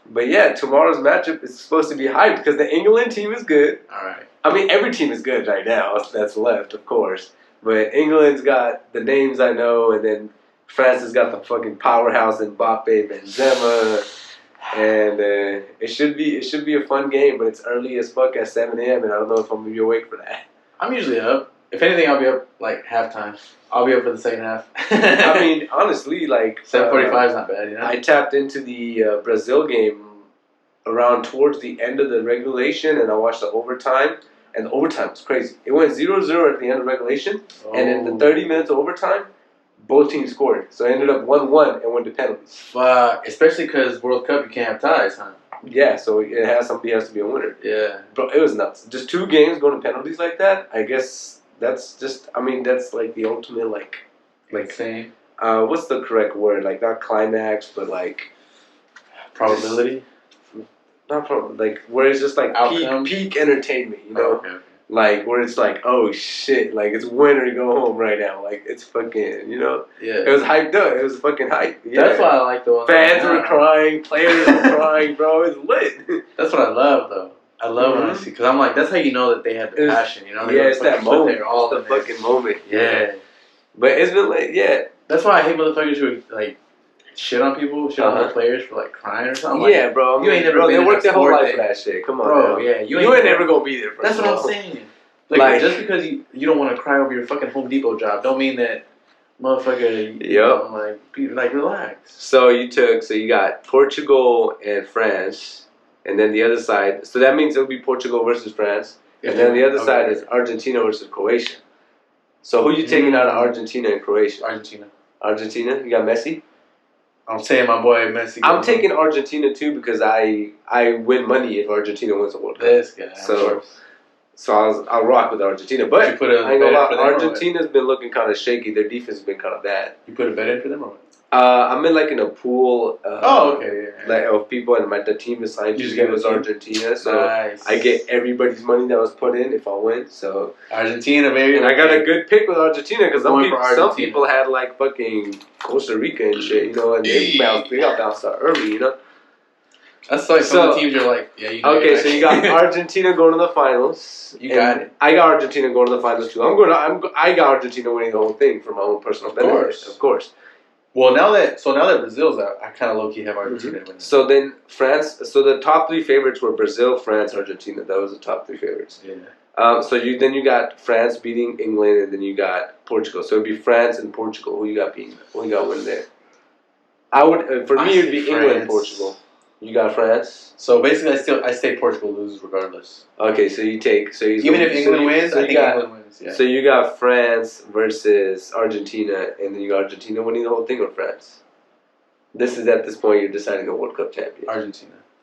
But yeah, tomorrow's matchup is supposed to be hyped because the England team is good. All right. I mean, every team is good right now that's left, of course. But England's got the names I know, and then France has got the fucking powerhouse Mbappe, Benzema. And it should be a fun game, but it's early as fuck at 7 a.m. and I don't know if I'm gonna be awake for that. I'm usually up. If anything, I'll be up like halftime. I'll be up for the second half. I mean, honestly, like 7:45 is not bad. You know? I tapped into the Brazil game around towards the end of the regulation, and I watched the overtime. And the overtime was crazy. It went 0-0 at the end of regulation, and in the 30 minutes of overtime, both teams scored. So it ended up 1-1 and went to penalties. Fuck. Especially because World Cup, you can't have ties, huh? Yeah, so somebody has to be a winner. Yeah. Bro, it was nuts. Just 2 games going to penalties like that, I guess that's like the ultimate, like insane. What's the correct word? Like, not climax, but like... Probability? Not probably, like, where it's just like peak entertainment, you know? Oh, okay. Like, where it's like, oh shit, like, it's winter to go home right now. Like, it's fucking, you know? Yeah. It was hyped up. It was fucking hype. Yeah. That's why I like the one. Fans were crying, players were crying, bro. It's lit. That's what I love, though. I love when I see, because I'm like, that's how you know that they had the passion, you know? Yeah, it's that moment. All the fucking moment. Yeah. But it's been like, yeah. That's why I hate motherfuckers who, like, shit on people, shit on the players for like crying or something. Yeah, bro. You ain't never been they worked their whole life for that shit. Come on, bro. Man. Yeah, you ain't never gonna be there. That's what I'm saying. Like just because you don't want to cry over your fucking Home Depot job, don't mean that motherfucker. You know, like relax. So you got Portugal and France, and then the other side. So that means it'll be Portugal versus France, and then the other side is Argentina versus Croatia. So who you taking out of Argentina and Croatia? Argentina. Argentina. You got Messi. I'm saying my boy Messi. I'm taking Argentina too because I win money if Argentina wins the World Cup. This guy, of course. So I'll rock with Argentina. But you put a I ain't gonna lie, bet Argentina's been looking kind of shaky. Their defense has been kind of bad. You put a bet in for them or what? I'm in like in a pool. Okay, yeah. Like of people, and the team is signed to me was Argentina, so nice. I get everybody's money that was put in if I win. So Argentina, baby, and I got a good pick with Argentina because some people had like fucking Costa Rica and shit, you know, and they got bounced out early, you know. That's like some of the teams are like, yeah. You know, okay, so you got Argentina going to the finals. You got it. I got Argentina going to the finals too. I got Argentina winning the whole thing for my own personal benefit. Of course. Well, now that Brazil's out, I kind of low key have Argentina winning. So then France. So the top three favorites were Brazil, France, Argentina. That was the top three favorites. Yeah. So you got France beating England, and then you got Portugal. So it'd be France and Portugal. Who you got beating? Who you got winning there? Me it'd be France. England, Portugal. You got France. So basically, I say Portugal loses regardless. Okay, so you take even if England wins, I think England wins. Yeah. So you got France versus Argentina, and then you got Argentina winning the whole thing, or France. This is at this point you're deciding the World Cup champion.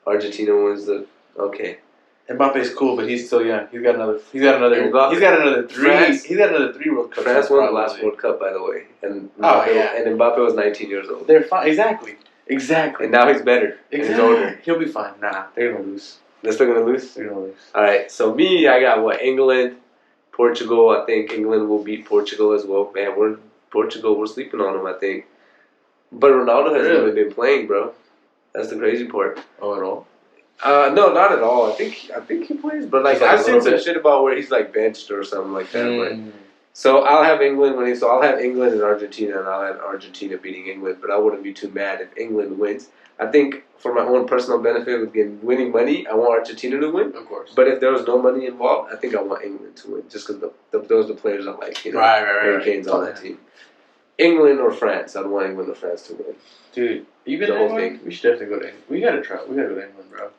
Argentina wins the okay. Mbappe's cool, but he's still young. He's got another 3. He's got another 3 World Cups. France won the last World Cup, by the way, and Mbappe was 19 years old. They're fine. Exactly. And now he's better. Exactly. And he's older. He'll be fine. Nah, they're gonna lose. They're still gonna lose? They're gonna lose. Alright, so I got England, Portugal. I think England will beat Portugal as well. Man, we're sleeping on them, I think. But Ronaldo hasn't really been playing, bro. That's the crazy part. Oh, at all? No, not at all. I think he plays, but like I've seen some shit about where he's like benched or something like that. But so I'll have England winning. So I'll have England and Argentina, and I'll have Argentina beating England. But I wouldn't be too mad if England wins. I think for my own personal benefit with winning money, I want Argentina to win. Of course. But if there was no money involved, I think I want England to win, just because those are the players I like. You know, Harry Kane's on that team. England or France, I'd want England or France to win. Dude, you been there? Thing. We should definitely go to England. We gotta try. We gotta go to England, bro.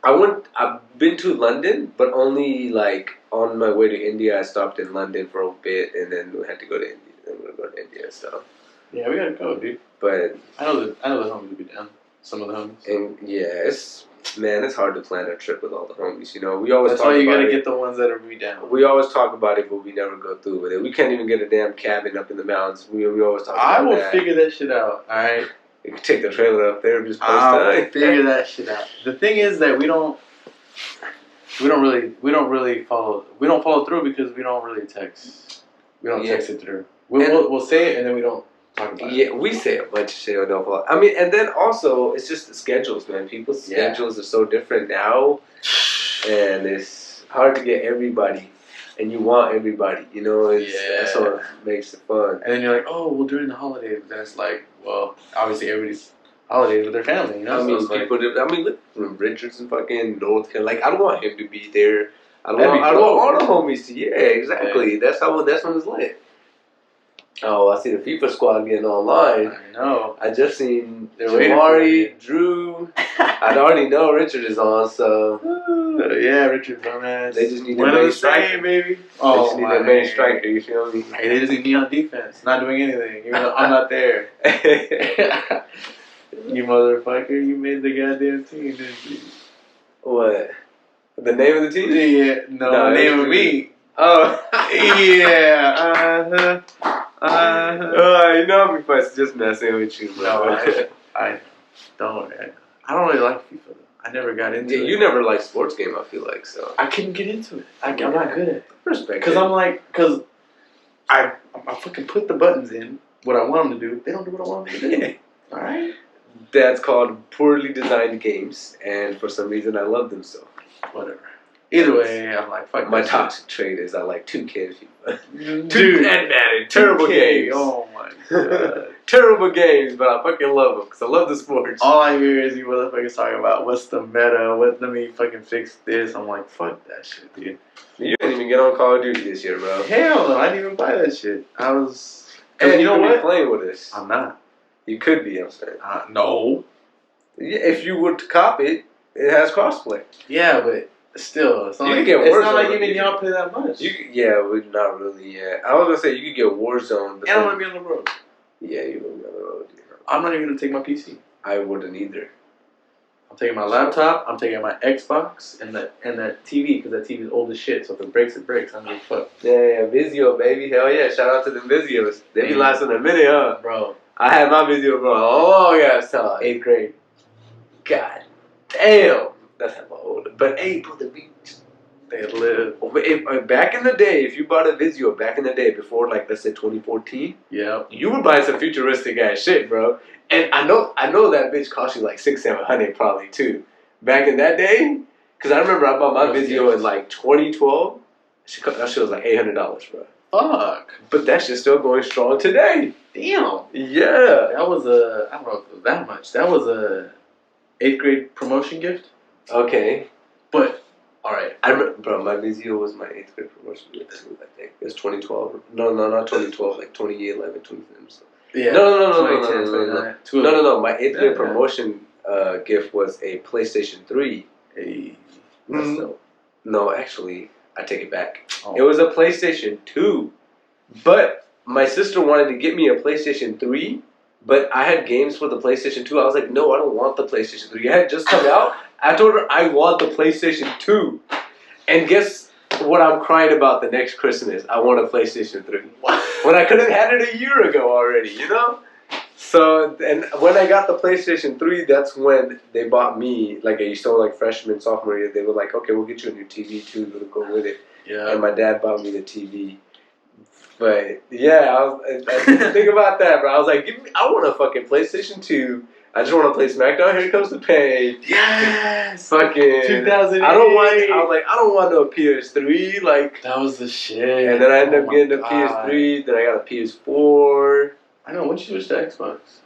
I've been to London, but only like on my way to India. I stopped in London for a bit, and then we had to go to India. Then we're gonna go to India, so. Yeah, we gotta go, dude. But I know the homies will be down. Some of the homies. And yeah, it's hard to plan a trip with all the homies. You know, we always. That's why you gotta get the ones that are be down. We always talk about it, but we never go through with it. We can't even get a damn cabin up in the mountains. We always talk about that. I will figure that shit out. All right. You can take the trailer up there and just post I'll figure that shit out. The thing is that we don't really follow through because we don't really text. We don't text it through. We'll say it and then we don't talk about it. Yeah, we say a bunch of shit on don't follow. I mean, and then also it's just the schedules, man. People's schedules are so different now, and it's hard to get everybody. And you want everybody, you know, that's what makes it fun. And then you're like, oh, well, during the holidays, but then it's like, well, obviously everybody's holidays with their family, you know? Look, Richards and fucking North Carolina, like, I don't want him to be there. I don't want all the homies to, exactly. Yeah. That's when it's lit. Oh, I see the FIFA squad getting online. I know. I just seen Jamari, Drew. I already know Richard is on, so. Yeah, Richard dumbass. They just need their main striker, baby. Oh, they just need their main striker, you feel me? Hey, they just need me on defense, not doing anything. Even though I'm not there. You motherfucker, you made the goddamn team, didn't you? What? The name of the team? Yeah, no the name of me. Oh. Yeah, you know I'm just messing with you, bro. No, I don't really like FIFA, though. I never got into it. You never liked sports game, I feel like, so. I couldn't get into it. I'm not good at it. Respect. Because I fucking put the buttons in, what I want them to do. They don't do what I want them to do. Alright? That's called poorly designed games, and for some reason I love them so. Whatever. Either way, I'm like, fuck my toxic trait is I like 2K FIFA. Dude, and Madden. Terrible games. Oh my god. Terrible games, but I fucking love them because I love the sports. All I hear is you motherfuckers talking about what's the meta, let me fucking fix this. I'm like, fuck that shit, dude. You didn't even get on Call of Duty this year, bro. Hell no, I didn't even buy that shit. I was. And you know what? Playing with us. I'm not. You could be, I'm saying. No. Yeah, if you would cop it, it has crossplay. Yeah, but still, it's not you like, get it's not like even y'all play that much. We're not really. Yeah, I was gonna say you could get Warzone, but and I'm gonna be on the road. Yeah, you're gonna be on the road. I'm not even gonna take my PC. I wouldn't either. I'm taking my laptop. I'm taking my Xbox and that TV because that TV is old as shit. So if it breaks, it breaks. I don't give a fuck. Yeah, Vizio, baby. Hell yeah. Shout out to the Vizios. They be lasting a minute, huh? Bro. I had my Vizio for a long ass time. 8th grade. God damn. That's how old. But hey, bro, the beach. They live. Back in the day, if you bought a Vizio back in the day, before like let's say 2014, you were buying some futuristic ass shit, bro. And I know that bitch cost you like $600-700 probably too. Back in that day, because I remember I bought my Vizio in like 2012. That shit was like $800, bro. Fuck. But that shit's still going strong today. Damn. Yeah. That was a, I don't know if it was that much. That was a 8th grade promotion gift. Okay. But, alright. I remember, bro, my Vizio was my 8th grade promotion gift too, I think. It was 2012. No, not 2012, like 2011, 2010. Yeah. No. My 8th grade promotion gift was a PlayStation 3. Hey. No, actually, I take it back. Oh. It was a PlayStation 2. But my sister wanted to get me a PlayStation 3, but I had games for the PlayStation 2. I was like, no, I don't want the PlayStation 3. It had just come out. I told her I want the PlayStation 2. And guess what I'm crying about the next Christmas? I want a PlayStation 3. When I could have had it a year ago already, you know? So, and when I got the PlayStation 3, that's when they bought me, like, I used to like freshman, sophomore year, they were like, okay, we'll get you a new TV too to go with it. Yeah. And my dad bought me the TV. But, yeah, I didn't think about that, bro. I was like, I want a fucking PlayStation 2. I just want to play SmackDown. Here Comes the Pain. Yes. Fucking 2008. I don't want no PS3. Like that was the shit. And then I ended up getting a PS3. Then I got a PS4. I know. When did you switch to Xbox?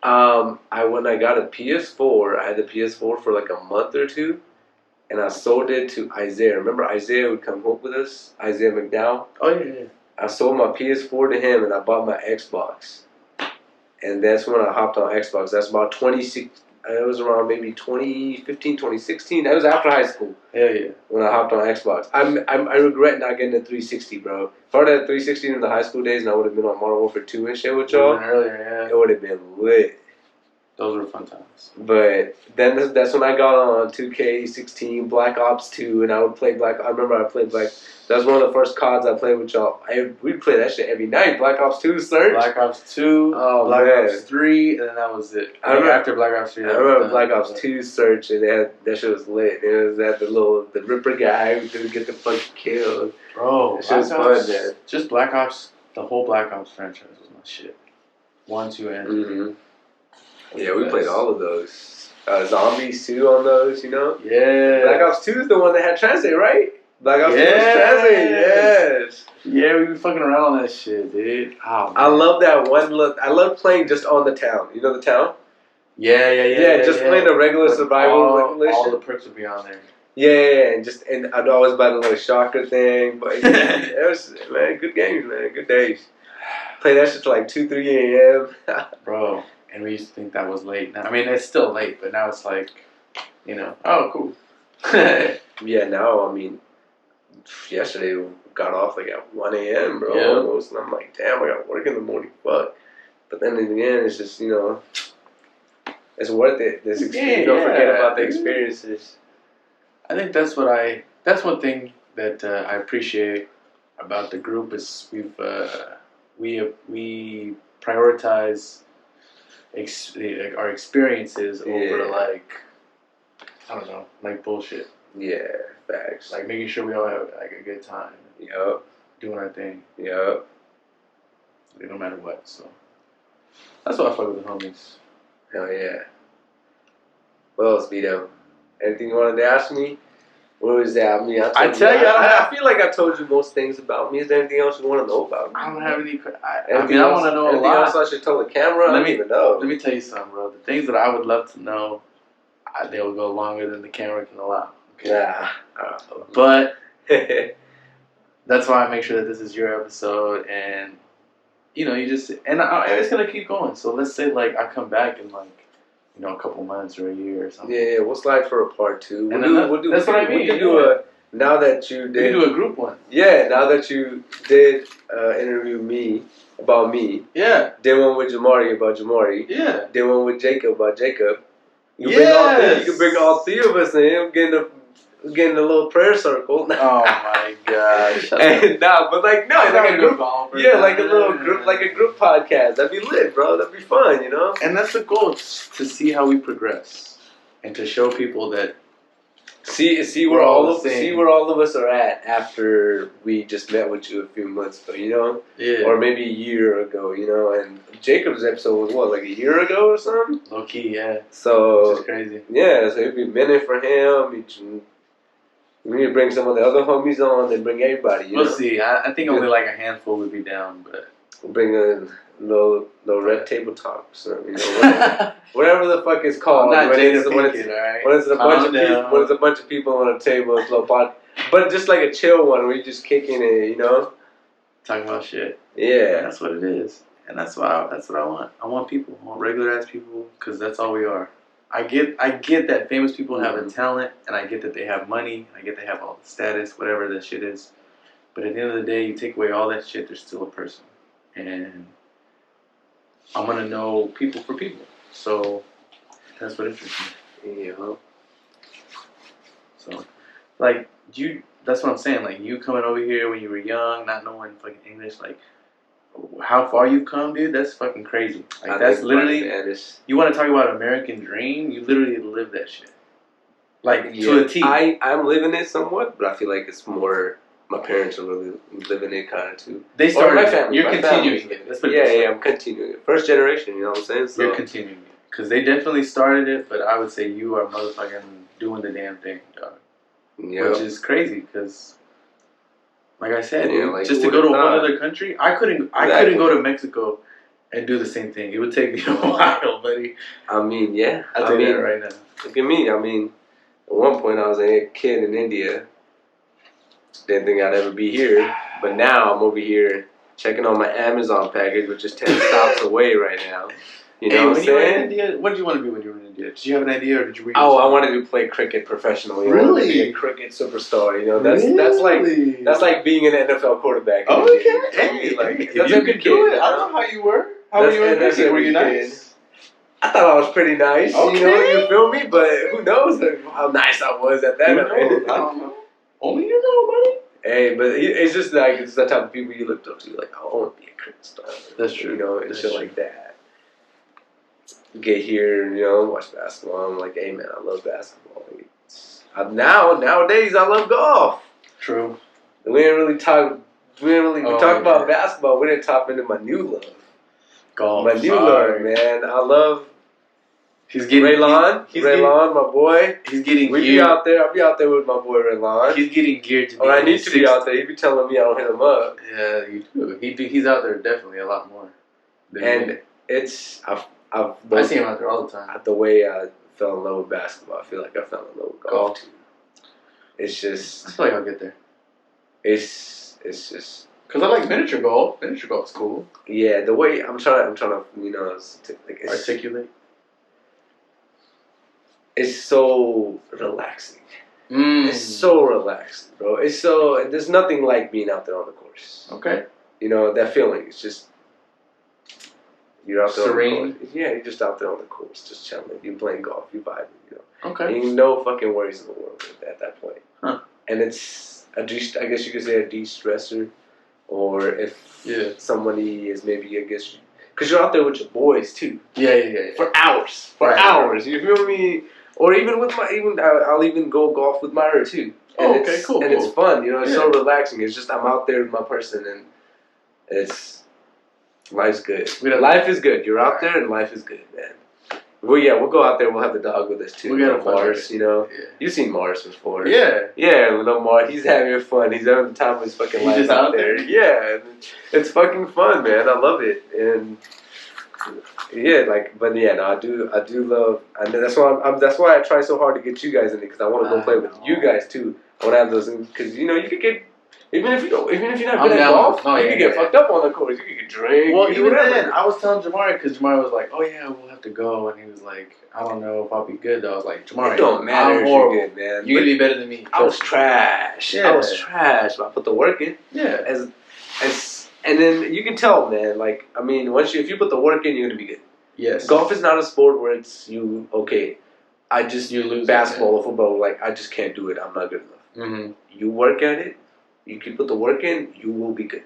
When I got a PS4, I had the PS4 for like a month or two, and I sold it to Isaiah. Remember Isaiah would come home with us? Isaiah McDowell. Oh yeah. I sold my PS4 to him, and I bought my Xbox. And that's when I hopped on Xbox. That's about 26. It was around maybe 2015, 2016. That was after high school. Hell yeah. When I hopped on Xbox. I regret not getting a 360, bro. If I had a 360 in the high school days and I would have been on Modern Warfare 2 and shit with y'all, earlier, yeah. it would have been lit. Those were fun times. But then that's when I got on 2K16, Black Ops 2, and I would play I remember I played that was one of the first CODs I played with y'all. We'd play that shit every night. Black Ops 2 Surge. Black Ops 2, Black Ops 3, and then that was it. I remember after Black Ops 3. I remember Black Ops 2 Surge, and that shit was lit. It was that the Ripper guy who didn't get the fucking kill. Bro, that shit was fun, man. Just Black Ops, the whole Black Ops franchise was my shit. 1, 2, and 3. Mm-hmm. Yeah, we played all of those. Zombies too on those, you know? Yeah. Black Ops 2 is the one that had Translate, right? Black Ops 2 is Translate, yes. Yeah, we be fucking around on that shit, dude. Oh, I love that one look. I love playing just on the town. You know the town? Yeah, just playing the regular survival all the perks would be on there. Yeah, and I'd always buy the little shocker thing. But it was, man, good games, man. Good days. Play that shit till like 2, 3 a.m. Bro. And we used to think that was late. Now, I mean, it's still late, but now it's like, you know, oh, cool. Yeah, now, I mean, yesterday we got off like at 1 a.m., bro. Yeah. Almost, and I'm like, damn, I got work in the morning, fuck. But then in the end, it's just, you know, it's worth it. This experience, don't forget about the experiences. I think that's one thing that I appreciate about the group is we prioritize our experiences over like I don't know, like bullshit. Yeah, facts. Like making sure we all have like a good time. Yep. Doing our thing. Yep. Like, no matter what. So that's why I fuck with the homies. Hell yeah. What else, Vito? Anything you wanted to ask me? What was that? I mean, I feel like I told you most things about me. Is there anything else you want to know about me? I don't have any. I want to know a lot. Anything else I should tell the camera? I don't even know. Let me tell you something, bro. The things that I would love to know, they will go longer than the camera can allow. Okay? Yeah. But that's why I make sure that this is your episode, and you know, it's gonna keep going. So let's say like I come back in like, you know, a couple months or a year or something. Yeah, we'll slide for a part 2. That's what I mean. We can do now that you We did can do a group one. Yeah, now that you did interview me about me. Yeah. Did one with Jamari about Jamari. Yeah. Did one with Jacob about Jacob. You can bring all three of us in. Getting a little prayer circle. Oh my gosh. And but like a group. Yeah, like a little group, like a group podcast. That'd be lit, bro. That'd be fun, you know. And that's the goal, to see how we progress, and to show people that see where all of us are at after we just met with you a few months ago, you know. Yeah. Or maybe a year ago, you know. And Jacob's episode was what, like a year ago or something. Low key, yeah. So which is crazy. Yeah, so it'd be a minute for him. We need to bring some of the other homies on and bring everybody. We'll see. I think only like a handful would be down, but we'll bring a little red table talk, so you know whatever the fuck it's called. When it's a bunch of people on a table, it's a little pod, but just like a chill one where you just kicking it, you know, talking about shit. Yeah, and that's what it is, and that's what I want. I want people, I want regular ass people, because that's all we are. I get that famous people have a talent, and I get that they have money, I get they have all the status, whatever that shit is. But at the end of the day, you take away all that shit, there's still a person. And I'm gonna know people for people. So that's what interests me. Yeah. So, like, that's what I'm saying. Like, you coming over here when you were young, not knowing fucking English, like, how far you come, dude, that's fucking crazy. Like, that's literally, you want to talk about American dream, you literally live that shit. Like, to a T. I'm living it somewhat, but I feel like it's more, my parents are really living it kind of too. They started, my family. You're continuing it. Yeah, I'm continuing it. First generation, you know what I'm saying? So. You're continuing it. Because they definitely started it, but I would say you are motherfucking doing the damn thing, dog. Yep. Which is crazy, because... Like I said, like, just to go to one other country, I couldn't go to Mexico and do the same thing. It would take me a while, buddy. I mean, yeah. I'll tell you that right now. Look at me. I mean, at one point I was a kid in India. Didn't think I'd ever be here. But now I'm over here checking on my Amazon package, which is 10 stops away right now. You know what I'm saying? India, what did you want to be when you were in India? Did you have an idea, or did you read? Oh, I wanted to play cricket professionally. Really? I wanted to be a cricket superstar. You know, that's like being an NFL quarterback. Oh, okay. Hey, like, if you could do it, I don't know how you were. How were you in cricket? Were you nice? I thought I was pretty nice. Okay. You know, you feel me? But who knows how nice I was at that? I don't know. Only you know, buddy. Hey, but it's just like, it's the type of people you look up to. You're like, oh, I want to be a cricket star. That's true. You know, and shit like that. Get here, you know, watch basketball. I'm like, hey man, I love basketball. Nowadays I love golf. True. We talk about basketball. We didn't top into my new love. Golf. My new love, man. I love. He's getting Raylon, my boy. He's getting. I'll be out there with my boy Raylon. He's getting geared to. I need to be out there. He be telling me I don't hit him up. Yeah, you do. He's out there definitely a lot more. And it's I see him out there all the time. The way I fell in love with basketball, I feel like I fell in love with golf too. It's just. I feel like I'll get there. It's just. Because I like miniature golf. Miniature golf's cool. Yeah, the way I'm trying to, you know, articulate. It's so relaxing. It's so relaxing, bro. There's nothing like being out there on the course. Okay. You know, that feeling. It's just. You're out there serene. On the course. Yeah, you're just out there on the course, just chilling. You're playing golf. You vibing. You know. Okay. And no fucking worries in the world at that point. Huh. And it's I guess you could say a de-stressor, or if somebody is maybe because you're out there with your boys too. Yeah. For hours. Hours. You feel me? Or even with I'll even go golf with Myra too. And okay, cool. And it's fun. You know, it's so relaxing. It's just I'm out there with my person, and it's. Life's good. Life is good. You're out there and life is good, man. We'll go out there. We'll have the dog with us too. We got Mars, you know. Yeah. You've seen Mars before. Yeah. Yeah, little Mars. He's having fun. He's having the time of his fucking life just out there. Yeah, it's fucking fun, man. I love it, and I do love. And that's why I try so hard to get you guys in it, because I want to go play with you guys too. I want to have those, because you know you could get. Even if you're not I'm good at down golf, with it. No, you yeah, can get yeah. fucked up on the course. You can get drink. Well, you can do even whatever. then, I was telling Jamari because Jamari was like, "Oh yeah, we'll have to go," and he was like, "I don't know if I'll be good." Though I was like, "Jamari, It don't matter I'm if horrible. you're good, man. You're gonna be better than me." I was trash. Yeah. I was trash, but I put the work in. Yeah. And then you can tell, man. Like, I mean, if you put the work in, you're gonna be good. Yes. Golf is not a sport where it's I just you lose basketball or football. Like, I just can't do it. I'm not good enough. Mm-hmm. You work at it. You can put the work in. You will be good.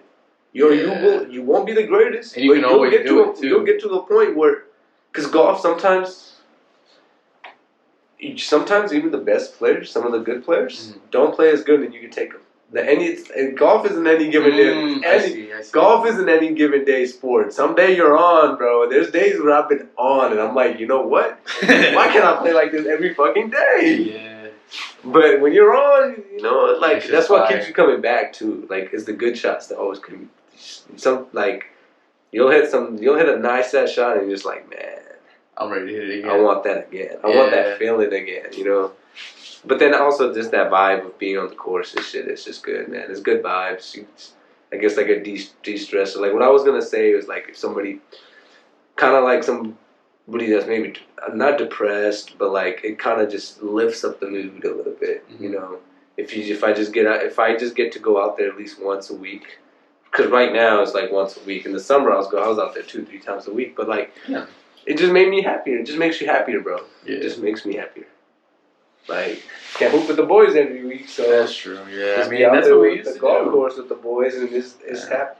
You won't be the greatest, and you can always do it too. You'll get to the point where, because golf sometimes even the best players, some of the good players, don't play as good, and you can take them. Golf isn't any given day. I see. Golf isn't any given day sport. Someday you're on, bro. There's days where I've been on, and I'm like, you know what? Why can't I play like this every fucking day? Yeah. But when you're on, like that's what fire. keeps you coming back to. Like, it's the good shots that always come. You'll hit a nice set shot, and you're just like, man, I'm ready to hit it again. I want that again. I want that feeling again. But then also just that vibe of being on the course and shit. It's just good, man. It's good vibes. I guess like a de-stressor. Like what I was gonna say was like if somebody, kind of like somebody that's maybe not depressed, but like it kind of just lifts up the mood a little bit. Mm-hmm. If I just get to go out there at least once a week, because right now it's like once a week. In the summer I was out there 2-3 times a week, but like it just made me happier. It just makes you happier, bro. Yeah. It just makes me happier. Like, can't hoop with the boys every week, so that's true. Yeah, I mean that's what we used to do. The golf course with the boys, and it's happy.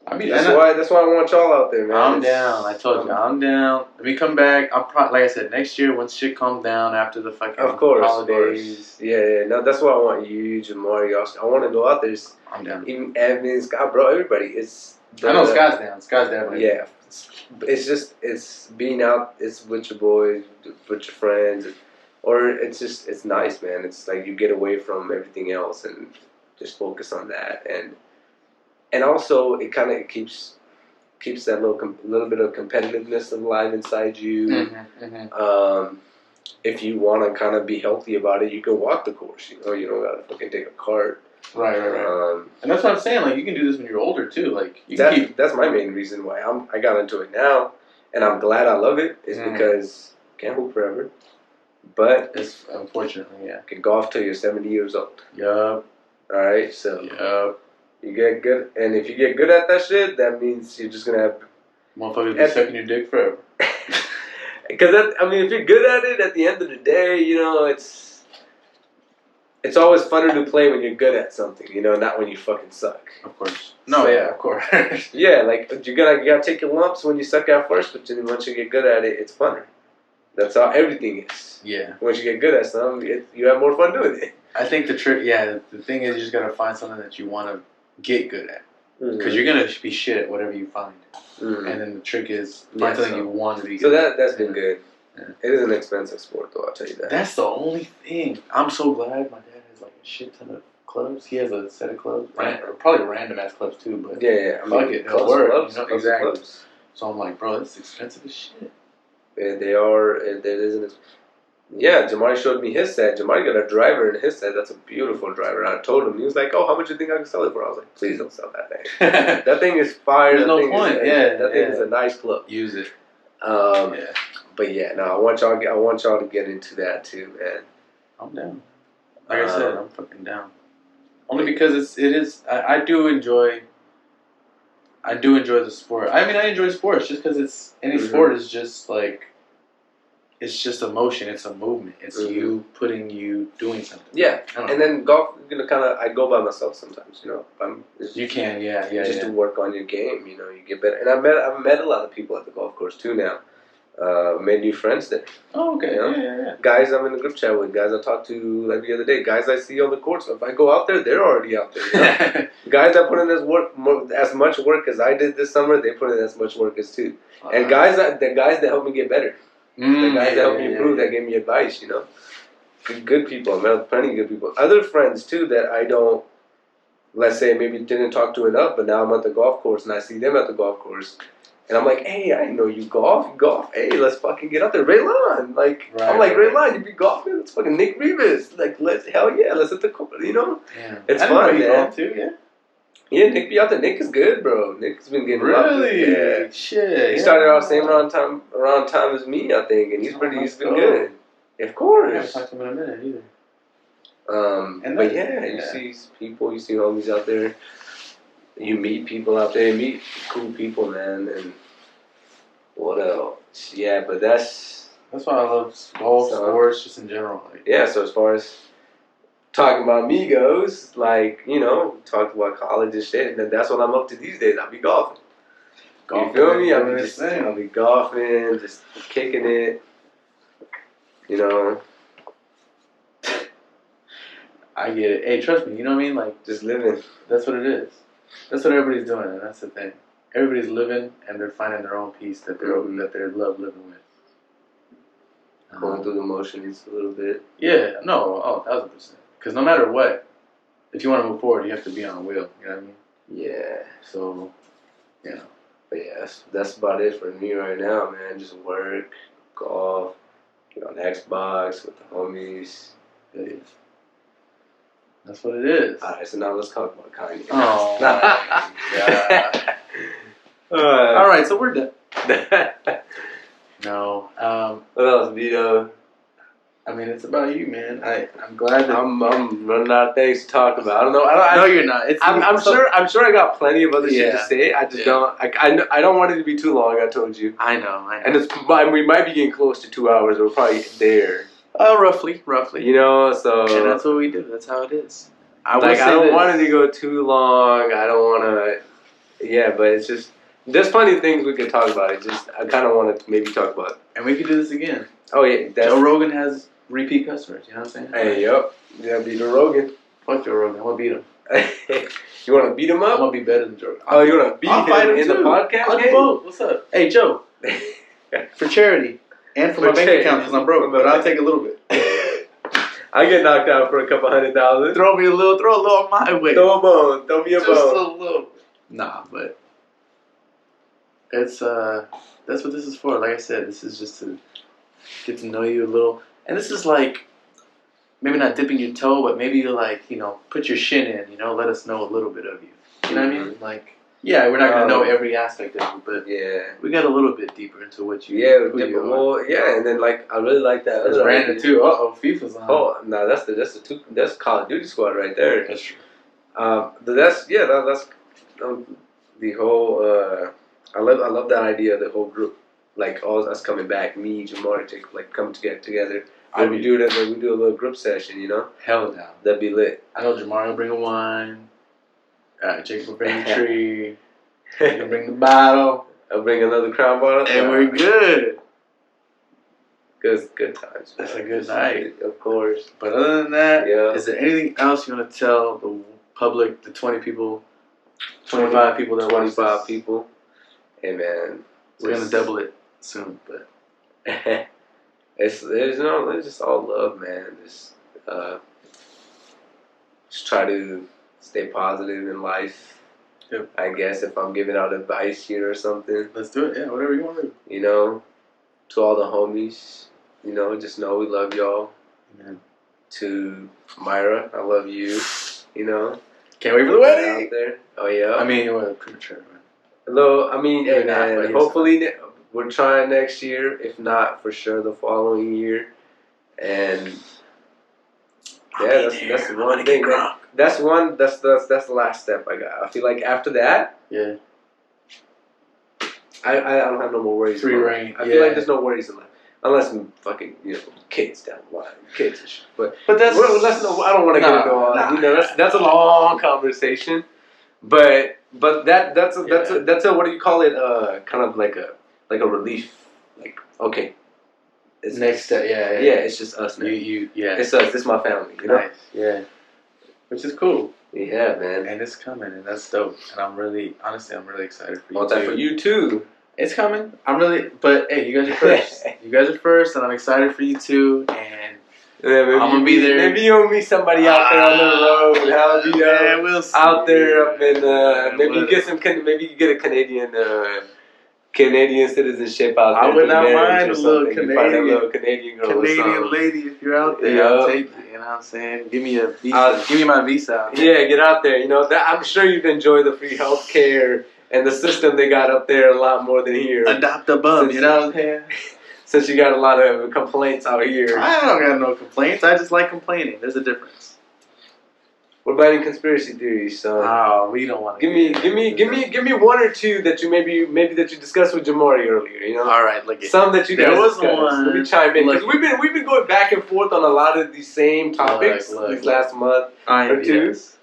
I mean, that's why I want y'all out there, man. I'm down. I told you, I'm down. Let me come back. Like I said, next year once shit calms down after the fucking holidays. Yeah. No, that's why I want you, Jamari. I want to go out there. I'm down. Even Evans, Scott, bro, everybody. I know Scott's down. Scott's down. Yeah, it's being out. It's with your boys, with your friends. Or it's nice, man. It's like you get away from everything else and just focus on that, and also it kind of keeps that little bit of competitiveness alive inside you. Mm-hmm. If you want to kind of be healthy about it, you can walk the course. You don't gotta fucking take a cart. Right. And that's what I'm saying. Like you can do this when you're older too. Like that's my main reason why I got into it now, and I'm glad I love it. Is because I can't hoop forever. But it's unfortunately, you can golf till you're 70 years old. Yup. Alright, so you get good, and if you get good at that shit, that means you're just gonna have motherfuckers be sucking your dick forever. Because if you're good at it, at the end of the day, it's always funner to play when you're good at something, not when you fucking suck. Of course. No, yeah, of course. Yeah, like you gotta take your lumps when you suck at first, but then once you get good at it, it's funner. That's how everything is. Yeah. Once you get good at something, you have more fun doing it. I think the thing is you just gotta find something that you want to get good at. Because you're gonna be shit at whatever you find. Mm-hmm. And then the trick is find something you want to be good at. So that's been good. Yeah. It is an expensive sport, though, I'll tell you that. That's the only thing. I'm so glad my dad has like a shit ton of clubs. He has a set of clubs. Probably random ass clubs too, but fuck it, it'll work. Exactly. Clubs. So I'm like, bro, it's expensive as shit. Yeah, they are. It isn't. Yeah, Jamari showed me his set. Jamari got a driver in his set. That's a beautiful driver. I told him. He was like, "Oh, how much do you think I can sell it for?" I was like, "Please don't sell that thing. That thing is fire. There's no point. That thing is a nice club. Use it." But yeah, no, I want y'all to get into that too, man. I'm down. Like I said, I'm fucking down. Only because it is. I do enjoy the sport. I mean, I enjoy sports just because any sport is just like, it's just a motion. It's a movement. It's you doing something. Yeah, and then golf, I go by myself sometimes. You can, just to work on your game. You get better. And I've met a lot of people at the golf course too now. Made new friends there. Oh, okay. Yeah. Guys I'm in the group chat with, guys I talk to every other day, guys I see on the course. If I go out there, they're already out there. Guys that put in as much work as I did this summer, they put in as much work as too. And the guys that helped me get better. The guys that helped me improve, that gave me advice, Good people. I met plenty of good people. Other friends too that I don't, let's say maybe didn't talk to enough, but now I'm at the golf course and I see them at the golf course. And I'm like, hey, I know you golf. You golf. Hey, let's fucking get out there. Raylon. Like, Right, I'm like, right. Raylon, you be golfing? It's fucking Nick Rivas. Like, let's hit the you know? Yeah. It's I fun, didn't know man. you golf too, yeah? Yeah, Nick be out there. Nick is good, bro. Nick's been getting Really? Yeah. Shit. He started out same around time as me, I think, and he's been good. Of I course. haven't talked to him in a minute either. But you see people, you see homies out there. You meet people out there, you meet cool people, man, and what else? Yeah, but that's why I love golf, sports, just in general. Like, yeah, so as far as talking about me goes, like, you know, talk about college and shit, and that's what I'm up to these days. I'll be golfing. You feel me? I'll be golfing, just kicking it, you know. I get it. Hey, trust me, you know what I mean? Like, just living. That's what it is. That's what everybody's doing, and that's the thing. Everybody's living, and they're finding their own peace that they love living with. Going through the motions a little bit. Yeah, no, 1,000%. Because no matter what, if you want to move forward, you have to be on a wheel. You know what I mean? Yeah. So, you know. But yeah, that's about it for me right now, man. Just work, golf, get on Xbox with the homies. Yeah. That's what it is. Alright, so now let's talk about Kanye. Oh, yeah. Alright, so we're done. No. What else, Vito? I mean, it's about you, man. I'm glad that I'm running out of things to talk about. I don't know. No, you're not. I'm sure I got plenty of other shit to say. I just don't. I don't want it to be too long. I told you. I know. And we might be getting close to 2 hours. We're probably there. Roughly. You know, so and that's what we do. That's how it is. I don't want it to go too long. I don't want to. Yeah, but it's just there's plenty of things we could talk about. I kind of want to maybe talk about. And we could do this again. Oh yeah, Joe Rogan has repeat customers. You know what I'm saying? Hey, yep. Yeah, beat Joe Rogan. Fuck Joe Rogan. I'm gonna beat him. You want to beat him up? I'm gonna be better than Joe Rogan. Oh, you want to beat him in the podcast I'll game? both. What's up? Hey, Joe. For charity. And for my bank account because I'm broke. But I'll take a little bit. I get knocked out for a couple $100,000. Throw a little my way. Throw a bone. Throw me a bone. Just a little. Nah, but it's that's what this is for. Like I said, this is just to get to know you a little. And this is like maybe not dipping your toe, but maybe you like, you know, put your shin in, you know, let us know a little bit of you. You know what I mean? Like, yeah, we're not gonna know every aspect of you, but we got a little bit deeper into what you and then like I really like that. There's random too. FIFA's on. Oh no, that's Call of Duty squad right there. That's true. That's the whole. I love that idea of the whole group, like all us coming back, me, Jamar, like come together. We do a little group session, you know. Hell no. That'd be lit. I know Jamar will bring a wine. Jacob will bring the tree. You can bring the bottle. I'll bring another crown bottle. And we're good. Good times. That's a good night. Of course. But other than that, is there anything else you want to tell the public, the 20 people, 25 people that watch this? 25 people. Hey, man. We're going to double it soon, but. It's just all love, man. Just try to stay positive in life. Yep. I guess if I'm giving out advice here or something. Let's do it. Yeah, whatever you want to do. You know, to all the homies, you know, just know we love y'all. Amen. To Myra, I love you. You know. Can't wait for the wedding. Out there. Oh yeah. I mean, premature. Hello. I mean, maybe not, but hopefully we're trying next year. If not, for sure the following year. And that's the one thing. That's the last step I got. I feel like after that, I don't have no more worries. Free reign. I feel like there's no worries in life. Unless I'm fucking, kids down the line. Kids and shit. But that's... I don't want to get into all that. You know, that's a long conversation. But that's a what do you call it? Kind of like a relief. Like, okay. It's next step, yeah. It's just us now. It's us. This is my family, you know? Nice. Yeah. Which is cool. Yeah, man. And it's coming, and that's dope. And I'm really excited for you. All time for you too. It's coming. But hey, you guys are first. You guys are first, and I'm excited for you too. And maybe I'm gonna be there. Maybe you'll meet somebody out there on the road. How you we'll see. Out there up in maybe you get a Canadian Canadian citizenship out there. I would not marriage mind or a little something. You find a little Canadian Canadian girl or something. lady if you're out there. Yeah. I'll take you. You know what I'm saying? Give me a visa. Give me my visa. Out there. Yeah, get out there. You know, I'm sure you'd enjoy the free health care and the system they got up there a lot more than here. Adopt a bum, you know what I'm saying? Since you got a lot of complaints out here. I don't got no complaints. I just like complaining. There's a difference. What about any conspiracy theories, son? Oh, we don't want to. Give me one or two that you maybe that you discussed with Jamari earlier. You know. All right, look. Some that you guys was discussed. one. Let me chime in because we've been going back and forth on a lot of these same topics these last month or two. Yes.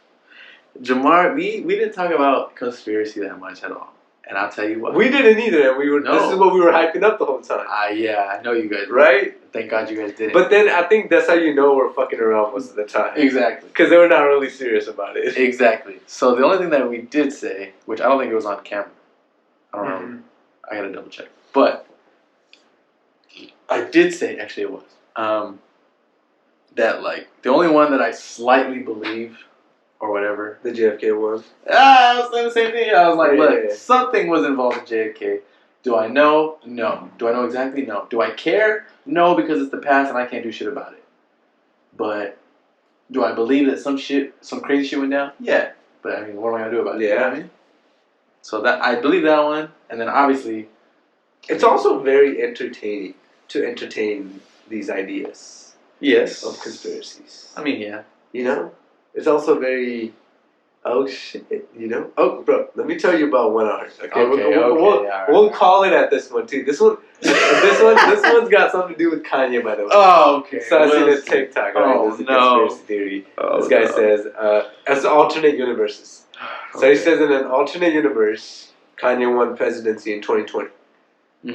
Jamar, we didn't talk about conspiracy that much at all, and I'll tell you what. We didn't either, and we were. No. This is what we were hyping up the whole time. Yeah, I know you guys. Right. Thank God you guys did it. But then I think that's how you know we're fucking around most of the time. Exactly. Because they were not really serious about it. Exactly. So the only thing that we did say, which I don't think it was on camera, I don't know, I gotta double check. But I did say, actually it was, that like the only one that I slightly believe or whatever. The JFK one. I was saying the same thing. I was like, look, yeah. something was involved in JFK. Do I know? No. Do I know exactly? No. Do I care? No, because it's the past and I can't do shit about it. But do I believe that some crazy shit went down? Yeah. But I mean, what am I gonna do about it? Yeah. You know what I mean? So that I believe that one, and then obviously, it's also very entertaining to entertain these ideas. Yes. Of conspiracies. I mean, yeah. You know, it's also very. Oh shit! You know. Oh, bro, let me tell you about one I heard. Okay. We'll call it at this one too. This one's got something to do with Kanye, by the way. Oh, okay. So I seen a TikTok. Right? This is a conspiracy theory. This guy says, as alternate universes. So he says in an alternate universe, Kanye won presidency in 2020,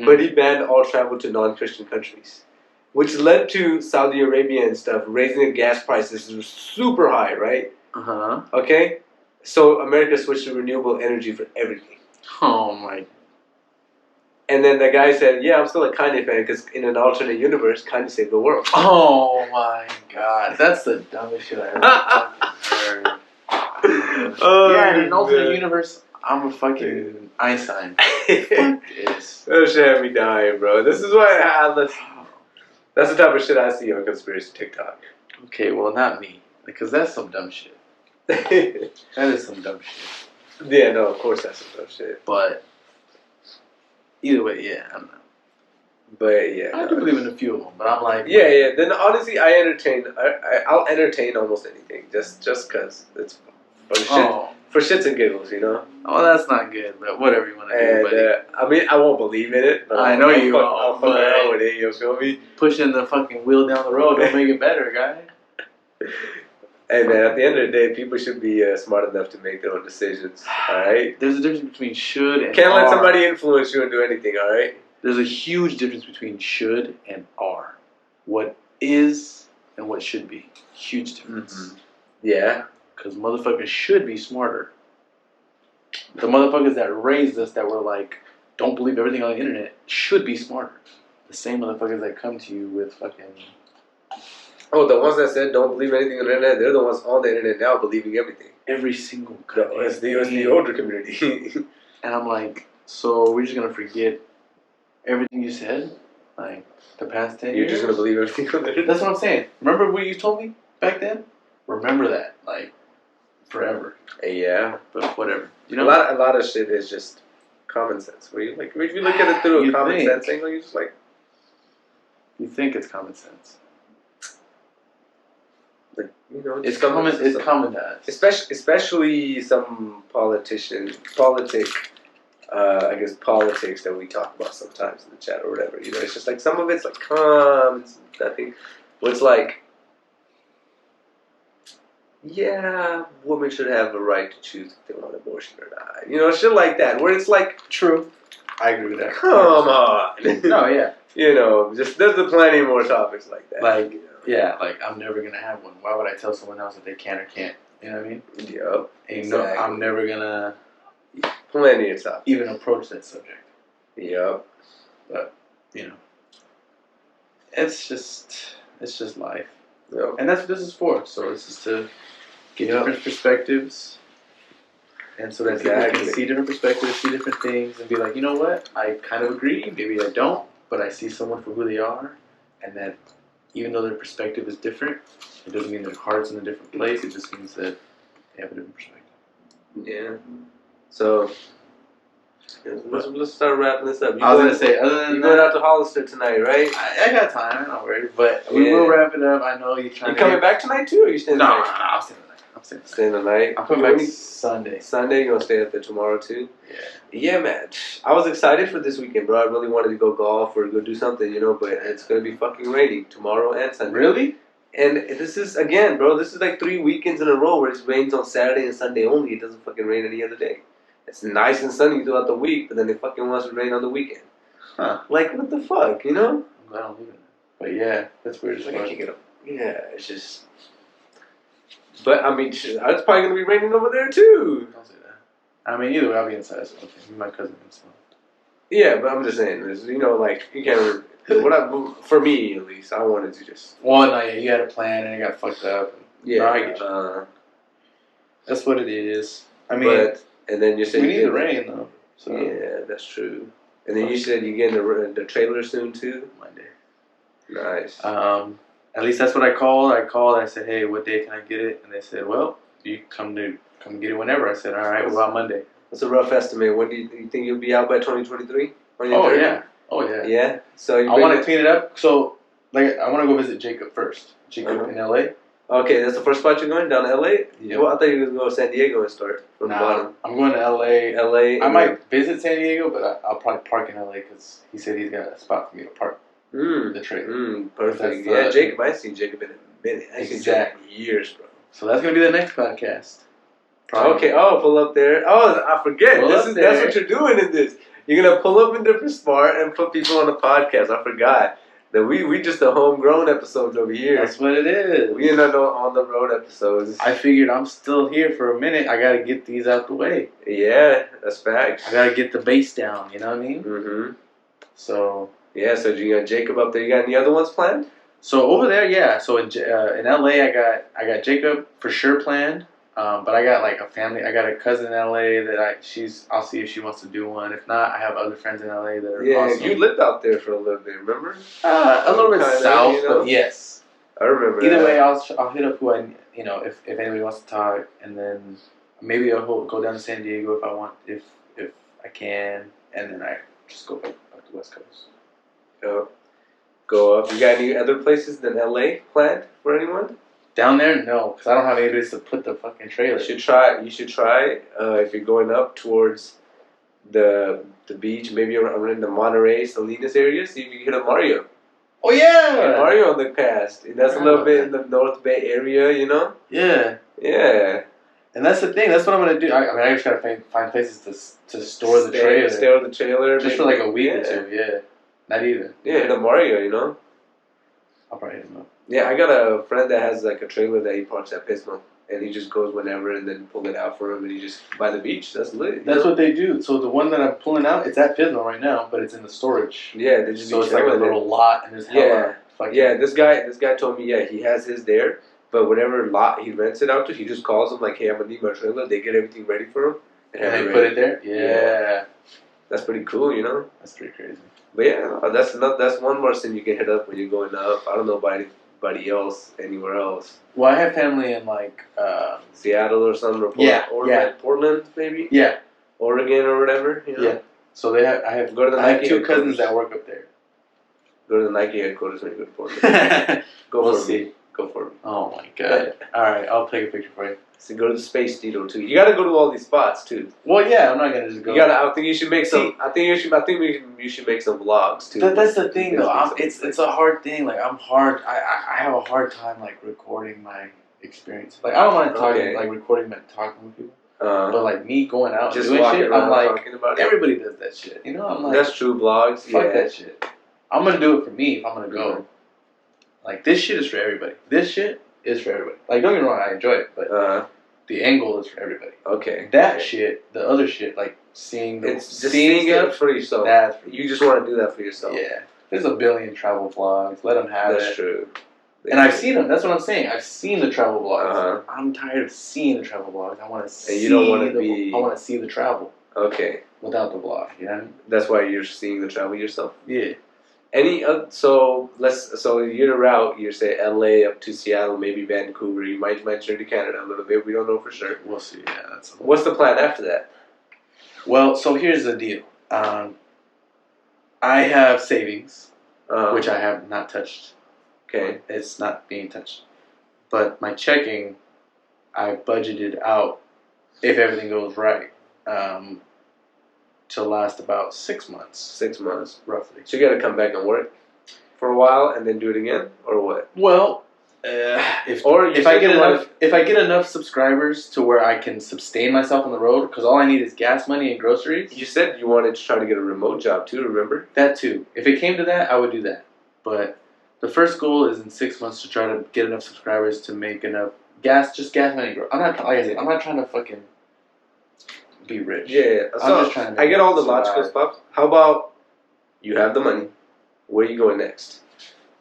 but he banned all travel to non-Christian countries, which led to Saudi Arabia and stuff raising the gas prices super high, right? Okay. So America switched to renewable energy for everything. Oh my. And then the guy said, yeah, I'm still a Kanye fan because in an alternate universe, Kanye saved the world. Oh my God. That's the dumbest shit I ever heard. Yeah, in an alternate universe, I'm a fucking Einstein. Fuck this. That shit had me dying, bro. This is why that's the type of shit I see on conspiracy TikTok. Okay, well, not me. Because that's some dumb shit. That is some dumb shit. Yeah, no, of course that's some dumb shit. But either way, yeah, I don't know. But yeah, I do believe in a few of them. But I'm like, yeah. Then honestly, I'll entertain almost anything, just cause it's for shits and giggles, you know. Oh, that's not good, but whatever you want to do, buddy. I mean, I won't believe in it, but I know you won't. I'll fuck around with it. You feel me? Pushing the fucking wheel down the road don't make it better, guy. Hey man, at the end of the day, people should be smart enough to make their own decisions. All right. There's a difference between should and can't let somebody influence you and do anything. All right. There's a huge difference between should and are. What is and what should be. Huge difference. Yeah. Because motherfuckers should be smarter. The motherfuckers that raised us that were like, don't believe everything on the internet should be smarter. The same motherfuckers that come to you with fucking. Oh, the ones that said don't believe anything on the internet, they're the ones on the internet now believing everything. Every single it's the older community. And I'm like, so we're just going to forget everything you said? Like, the past 10 years? You're just going to believe everything on the internet? That's what I'm saying. Remember what you told me back then? Remember that. Like, forever. Yeah. But whatever. You know? A lot of shit is just common sense. Where you, like, if you look at it through a common sense angle, you're just like... You think it's common sense. Like, you know, it's common to us. Especially some politics that we talk about sometimes in the chat or whatever. You know, it's just like some of it's like nothing. But it's like, yeah, women should have a right to choose if they want abortion or not. You know, shit like that. Where it's like, true. I agree with that. Come on. No, yeah. You know, just there's plenty more topics like that. Like, you know? Yeah, like I'm never gonna have one. Why would I tell someone else that they can or can't? You know what I mean? Yep. Exactly. No, I'm never gonna. Plenty of topics. Even approach that subject. Yep. But you know, it's just life. Yep. And that's what this is for. So this is to get different perspectives. And so that people can see different perspectives, see different things, and be like, you know what? I kind of agree. Maybe I don't, but I see someone for who they are, and that even though their perspective is different, it doesn't mean their heart's in a different place. It just means that they have a different perspective. Yeah. So let's start wrapping this up. I was gonna say, other than you're going out to Hollister tonight, right? I got time. I'm not worried, but we will wrap it up. I know you're trying. You coming back tonight too, or you staying? No, I'm staying tonight. Staying the night. I'm coming back Sunday. Sunday, you gonna stay up there tomorrow too? Yeah. Yeah, man. I was excited for this weekend, bro. I really wanted to go golf or go do something, but it's gonna be fucking raining tomorrow and Sunday. Really? And this is again, bro. This is like 3 weekends in a row where it rains on Saturday and Sunday only. It doesn't fucking rain any other day. It's nice and sunny throughout the week, but then it fucking wants to rain on the weekend. Huh? Like what the fuck, I'm glad I'm leaving. But yeah, that's weird as fuck. I can't get up. Yeah, it's just. But I mean, it's probably gonna be raining over there too. Don't say that. I mean, either way, I'll be inside. So okay. My cousin can smell. Yeah, but I'm just saying, like you can't. For me at least, I wanted to just. Well, no, yeah, you had a plan and it got fucked up. Yeah, no, I get you. That's what it is. I mean, and then you said we need the rain though. So. Yeah, that's true. And then you said you getting the trailer soon too. Monday. Nice. At least that's what I called. I said, hey, what day can I get it? And they said, well, you come get it whenever. I said, all right, what about Monday? What's a rough estimate? When do you think you'll be out by 2023? Oh yeah. Yeah. So I want to clean it up. So I want to go visit Jacob first. Jacob in LA. Okay, that's the first spot you're going, down to LA? Yeah. Well, I thought you were going to go to San Diego and start from the bottom. I'm going to LA. LA. I might visit San Diego, but I'll probably park in LA because he said he's got a spot for me to park. The trailer. Perfect. Yeah, Jacob. I ain't seen Jacob in a minute. I ain't seen Jacob in years, bro. So that's gonna be the next podcast. Probably. Okay. Oh, pull up there. Oh, I forget. That's what you're doing in this. You're gonna pull up in different spot and put people on the podcast. I forgot that we just the homegrown episodes over here. That's what it is. We ain't no on the road episodes. I figured I'm still here for a minute. I gotta get these out the way. Yeah, that's facts. I gotta get the bass down. You know what I mean? Mm-hmm. So. Yeah, so you got Jacob up there. You got any other ones planned? So over there, yeah. So in LA, I got Jacob for sure planned. But I got like a family. I got a cousin in LA that I'll see if she wants to do one. If not, I have other friends in LA that are awesome. You lived out there for a little bit, remember? A little bit south, but yes. I remember. Either way, I'll hit up who if anybody wants to talk, and then maybe I'll go down to San Diego if I want, if I can, and then I just go back up the West Coast. Go up. You got any other places than LA planned for anyone? Down there, no, because I don't have any place to put the fucking trailer. You should try if you're going up towards the beach, maybe around the Monterey, Salinas area. See if you can hit up Mario. Oh yeah, Mario on the cast. That's a little bit in the North Bay area, Yeah. Yeah. And that's the thing. That's what I'm gonna do. I just gotta find places to store the trailer. Store the trailer just for like a week or two. Yeah. Not even. Yeah, hit up Mario. I'll probably hit him up. Yeah, I got a friend that has like a trailer that he parks at Pismo, and he just goes whenever and then pull it out for him, and he just by the beach. That's lit. That's what they do. So the one that I'm pulling out, it's at Pismo right now, but it's in the storage. Yeah, they just so it's like a little lot, and there's hella This guy told me he has his there, but whatever lot he rents it out to, he just calls them like, hey, I'm gonna need my trailer. They get everything ready for him, and they put it there. Yeah, that's pretty cool. That's pretty crazy. But yeah, that's one more thing you can hit up when you're going up. I don't know about anybody else anywhere else. Well, I have family in like Seattle or something, or Portland maybe. Yeah, Oregon or whatever. Yeah. So I have two cousins that work up there. Go to the Nike headquarters when you go to Portland. We'll see. Go for it. Oh my god! All right, I'll take a picture for you. So go to the Space Needle too. You got to go to all these spots too. Well, yeah, I'm not gonna just go. I think you should make some. I think you should make some vlogs too. That's the thing though. It's a hard thing. Like I have a hard time like recording my experience. Like I don't mind talking recording with people. But like me going out just and doing shit, I'm like about everybody does that shit. I'm like that's true. Vlogs. Fuck that shit. I'm gonna do it for me if I'm gonna go. Mm-hmm. Like this shit is for everybody. This shit is for everybody. Like don't get me wrong, I enjoy it, but the angle is for everybody. Okay. That shit, the other shit, like seeing it for yourself. That's for you just want to do that for yourself. Yeah. There's a billion travel vlogs. Let them have it. That's true. And I've seen them. That's what I'm saying. I've seen the travel vlogs. Uh-huh. I'm tired of seeing the travel vlogs. I want to see. And you don't want to be. I want to see the travel. Okay. Without the vlog, you know what I mean? That's why you're seeing the travel yourself. Yeah. So you're route. You say L.A. up to Seattle, maybe Vancouver. You might venture to Canada a little bit. We don't know for sure. We'll see. Yeah. What's the plan after that? Well, so here's the deal. I have savings, which I have not touched. Okay. It's not being touched. But my checking, I budgeted out, if everything goes right, to last about 6 months. 6 months. Roughly. So you got to come back and work for a while and then do it again? Or what? Well, if I get enough subscribers to where I can sustain myself on the road, because all I need is gas money and groceries. You said you wanted to try to get a remote job too, remember? That too. If it came to that, I would do that. But the first goal is in 6 months to try to get enough subscribers to make enough gas money. I'm not, like I said, I'm not trying to fucking be rich. Yeah. So I'm just trying to I get all the logical stuff. How about you have the money? Where are you going next?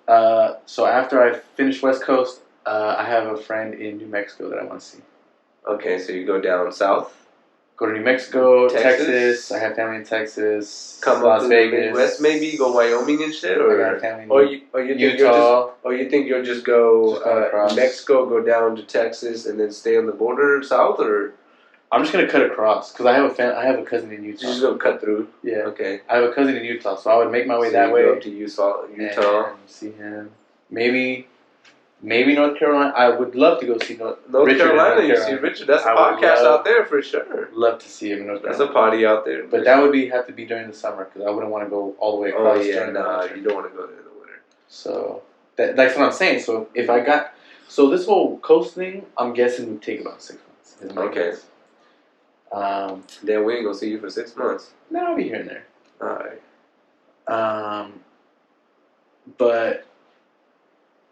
So after I finish West Coast, I have a friend in New Mexico that I want to see. Okay, so you go down south? Go to New Mexico, Texas. I have family in Texas. Come Las up to Vegas. the Midwest, maybe go Wyoming and shit, or I got family in Utah. You think you'll just go Mexico, go down to Texas, and then stay on the border south, or? I'm just gonna cut across because I have a cousin in Utah. You're just gonna cut through. Yeah. Okay. I have a cousin in Utah, so I would make my way that way. Go up to Utah. And see him. Maybe North Carolina. I would love to go see North Carolina. You see Richard. That's a podcast out there for sure. Love to see him in North Carolina. That's a party out there. But that would have to be during the summer because I wouldn't want to go all the way across. Oh yeah, you don't want to go there in the winter. So that's what I'm saying. So if I got this whole coast thing, I'm guessing would take about 6 months. Is my guess. Then we ain't gonna see you for 6 months. No, I'll be here and there. Alright. But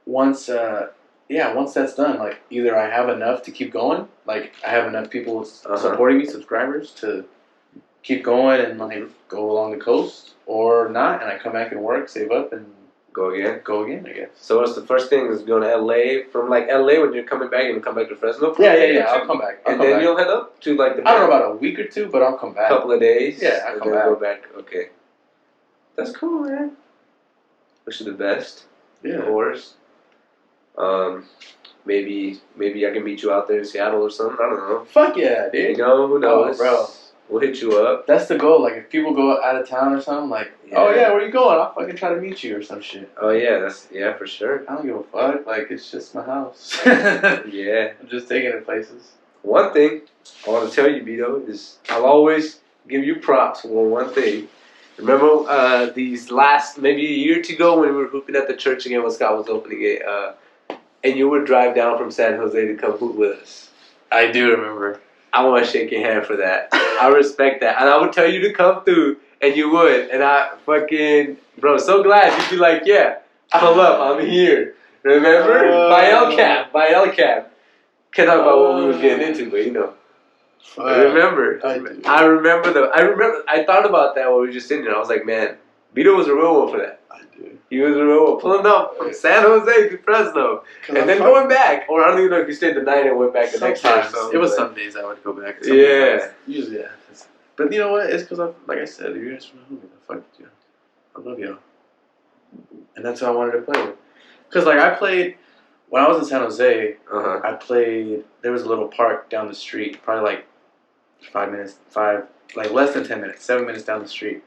once that's done, like either I have enough to keep going, like I have enough people supporting me, subscribers to keep going and like go along the coast, or not, and I come back and work, save up, and go again, I guess. So what's the first thing is going to LA? From like LA when you're coming back, and come back to Fresno? Yeah. I'll come back. You'll head up to like the. I don't know about a week or two, but I'll come back. A couple of days. Yeah, I'll come back. Go back. Okay. That's cool, man. Wish you the best. Yeah. Of course. Maybe I can meet you out there in Seattle or something. I don't know. Fuck yeah, dude. You know, who knows? Oh, bro. We'll hit you up. That's the goal. Like, if people go out of town or something, like, oh yeah, where you going? I'll fucking try to meet you or some shit. Oh yeah, for sure. I don't give a fuck. Like, it's just my house. Yeah. I'm just taking it places. One thing I want to tell you, Vito, is I'll always give you props for one thing. Remember these last, maybe a year or two ago when we were hooping at the church again when Scott was opening it, and you would drive down from San Jose to come hoop with us. I do remember. I want to shake your hand for that. I respect that. And I would tell you to come through, and you would. And I fucking, bro, so glad. You'd be like, yeah, pull up, I'm here. Remember? By El Cap. Can't talk about what we were getting into, but you know. I remember. I thought about that when we were just sitting there. I was like, man, Vito was a real one for that. He was a real one. Pulling up from San Jose to Fresno. And then going back. Or I don't even know if you stayed the night and went back the next day. It was some days I would go back. Yeah. Usually, yeah. But you know what? It's because, like I said, you guys from home. Fuck you. I love y'all. And that's how I wanted to play. Because, like, I played, when I was in San Jose, I played, there was a little park down the street, probably like 5 minutes, less than 10 minutes, 7 minutes down the street.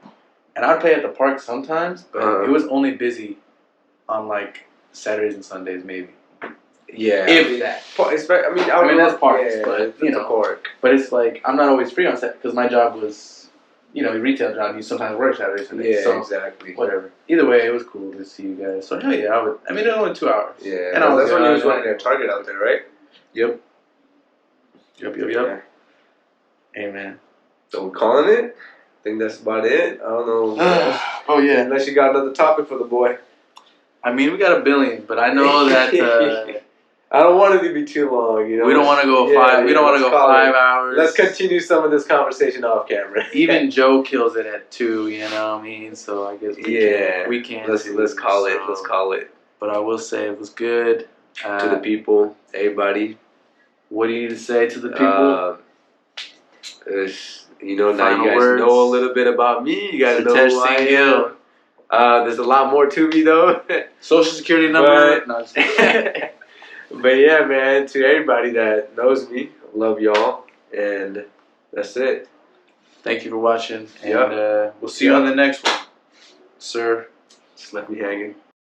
And I'd play at the park sometimes, but it was only busy on like Saturdays and Sundays, maybe. Yeah. That. I mean that's parks, but you know. Park. But it's like I'm not always free on Saturday because my job was, a retail job. You sometimes work Saturdays, Sundays. Yeah, so, exactly. Whatever. Either way, it was cool to see you guys. So hell yeah, I would. I mean, it was only 2 hours. Yeah. And that's when you was running at Target out there, right? Yep. Yeah. Amen. So we're calling it. I think that's about it. I don't know. Oh yeah. Unless you got another topic for the boy. I mean, we got 1 billion, but I know that. I don't want it to be too long. You know. We don't want to go 5. We don't want to go 5 hours. Let's continue some of this conversation off camera. Even Joe kills it at 2. You know what I mean? So I guess we can. Let's call it. Let's call it. But I will say it was good. To the people, everybody. What do you need to say to the people? You know, now Final you guys words. know a little bit about me. You guys know Surtej who I am. There's a lot more to me, though. Social security number. No, but yeah, man, to everybody that knows me, I love y'all. And that's it. Thank you for watching. And we'll see you on the next one. Sir. Just left me hanging.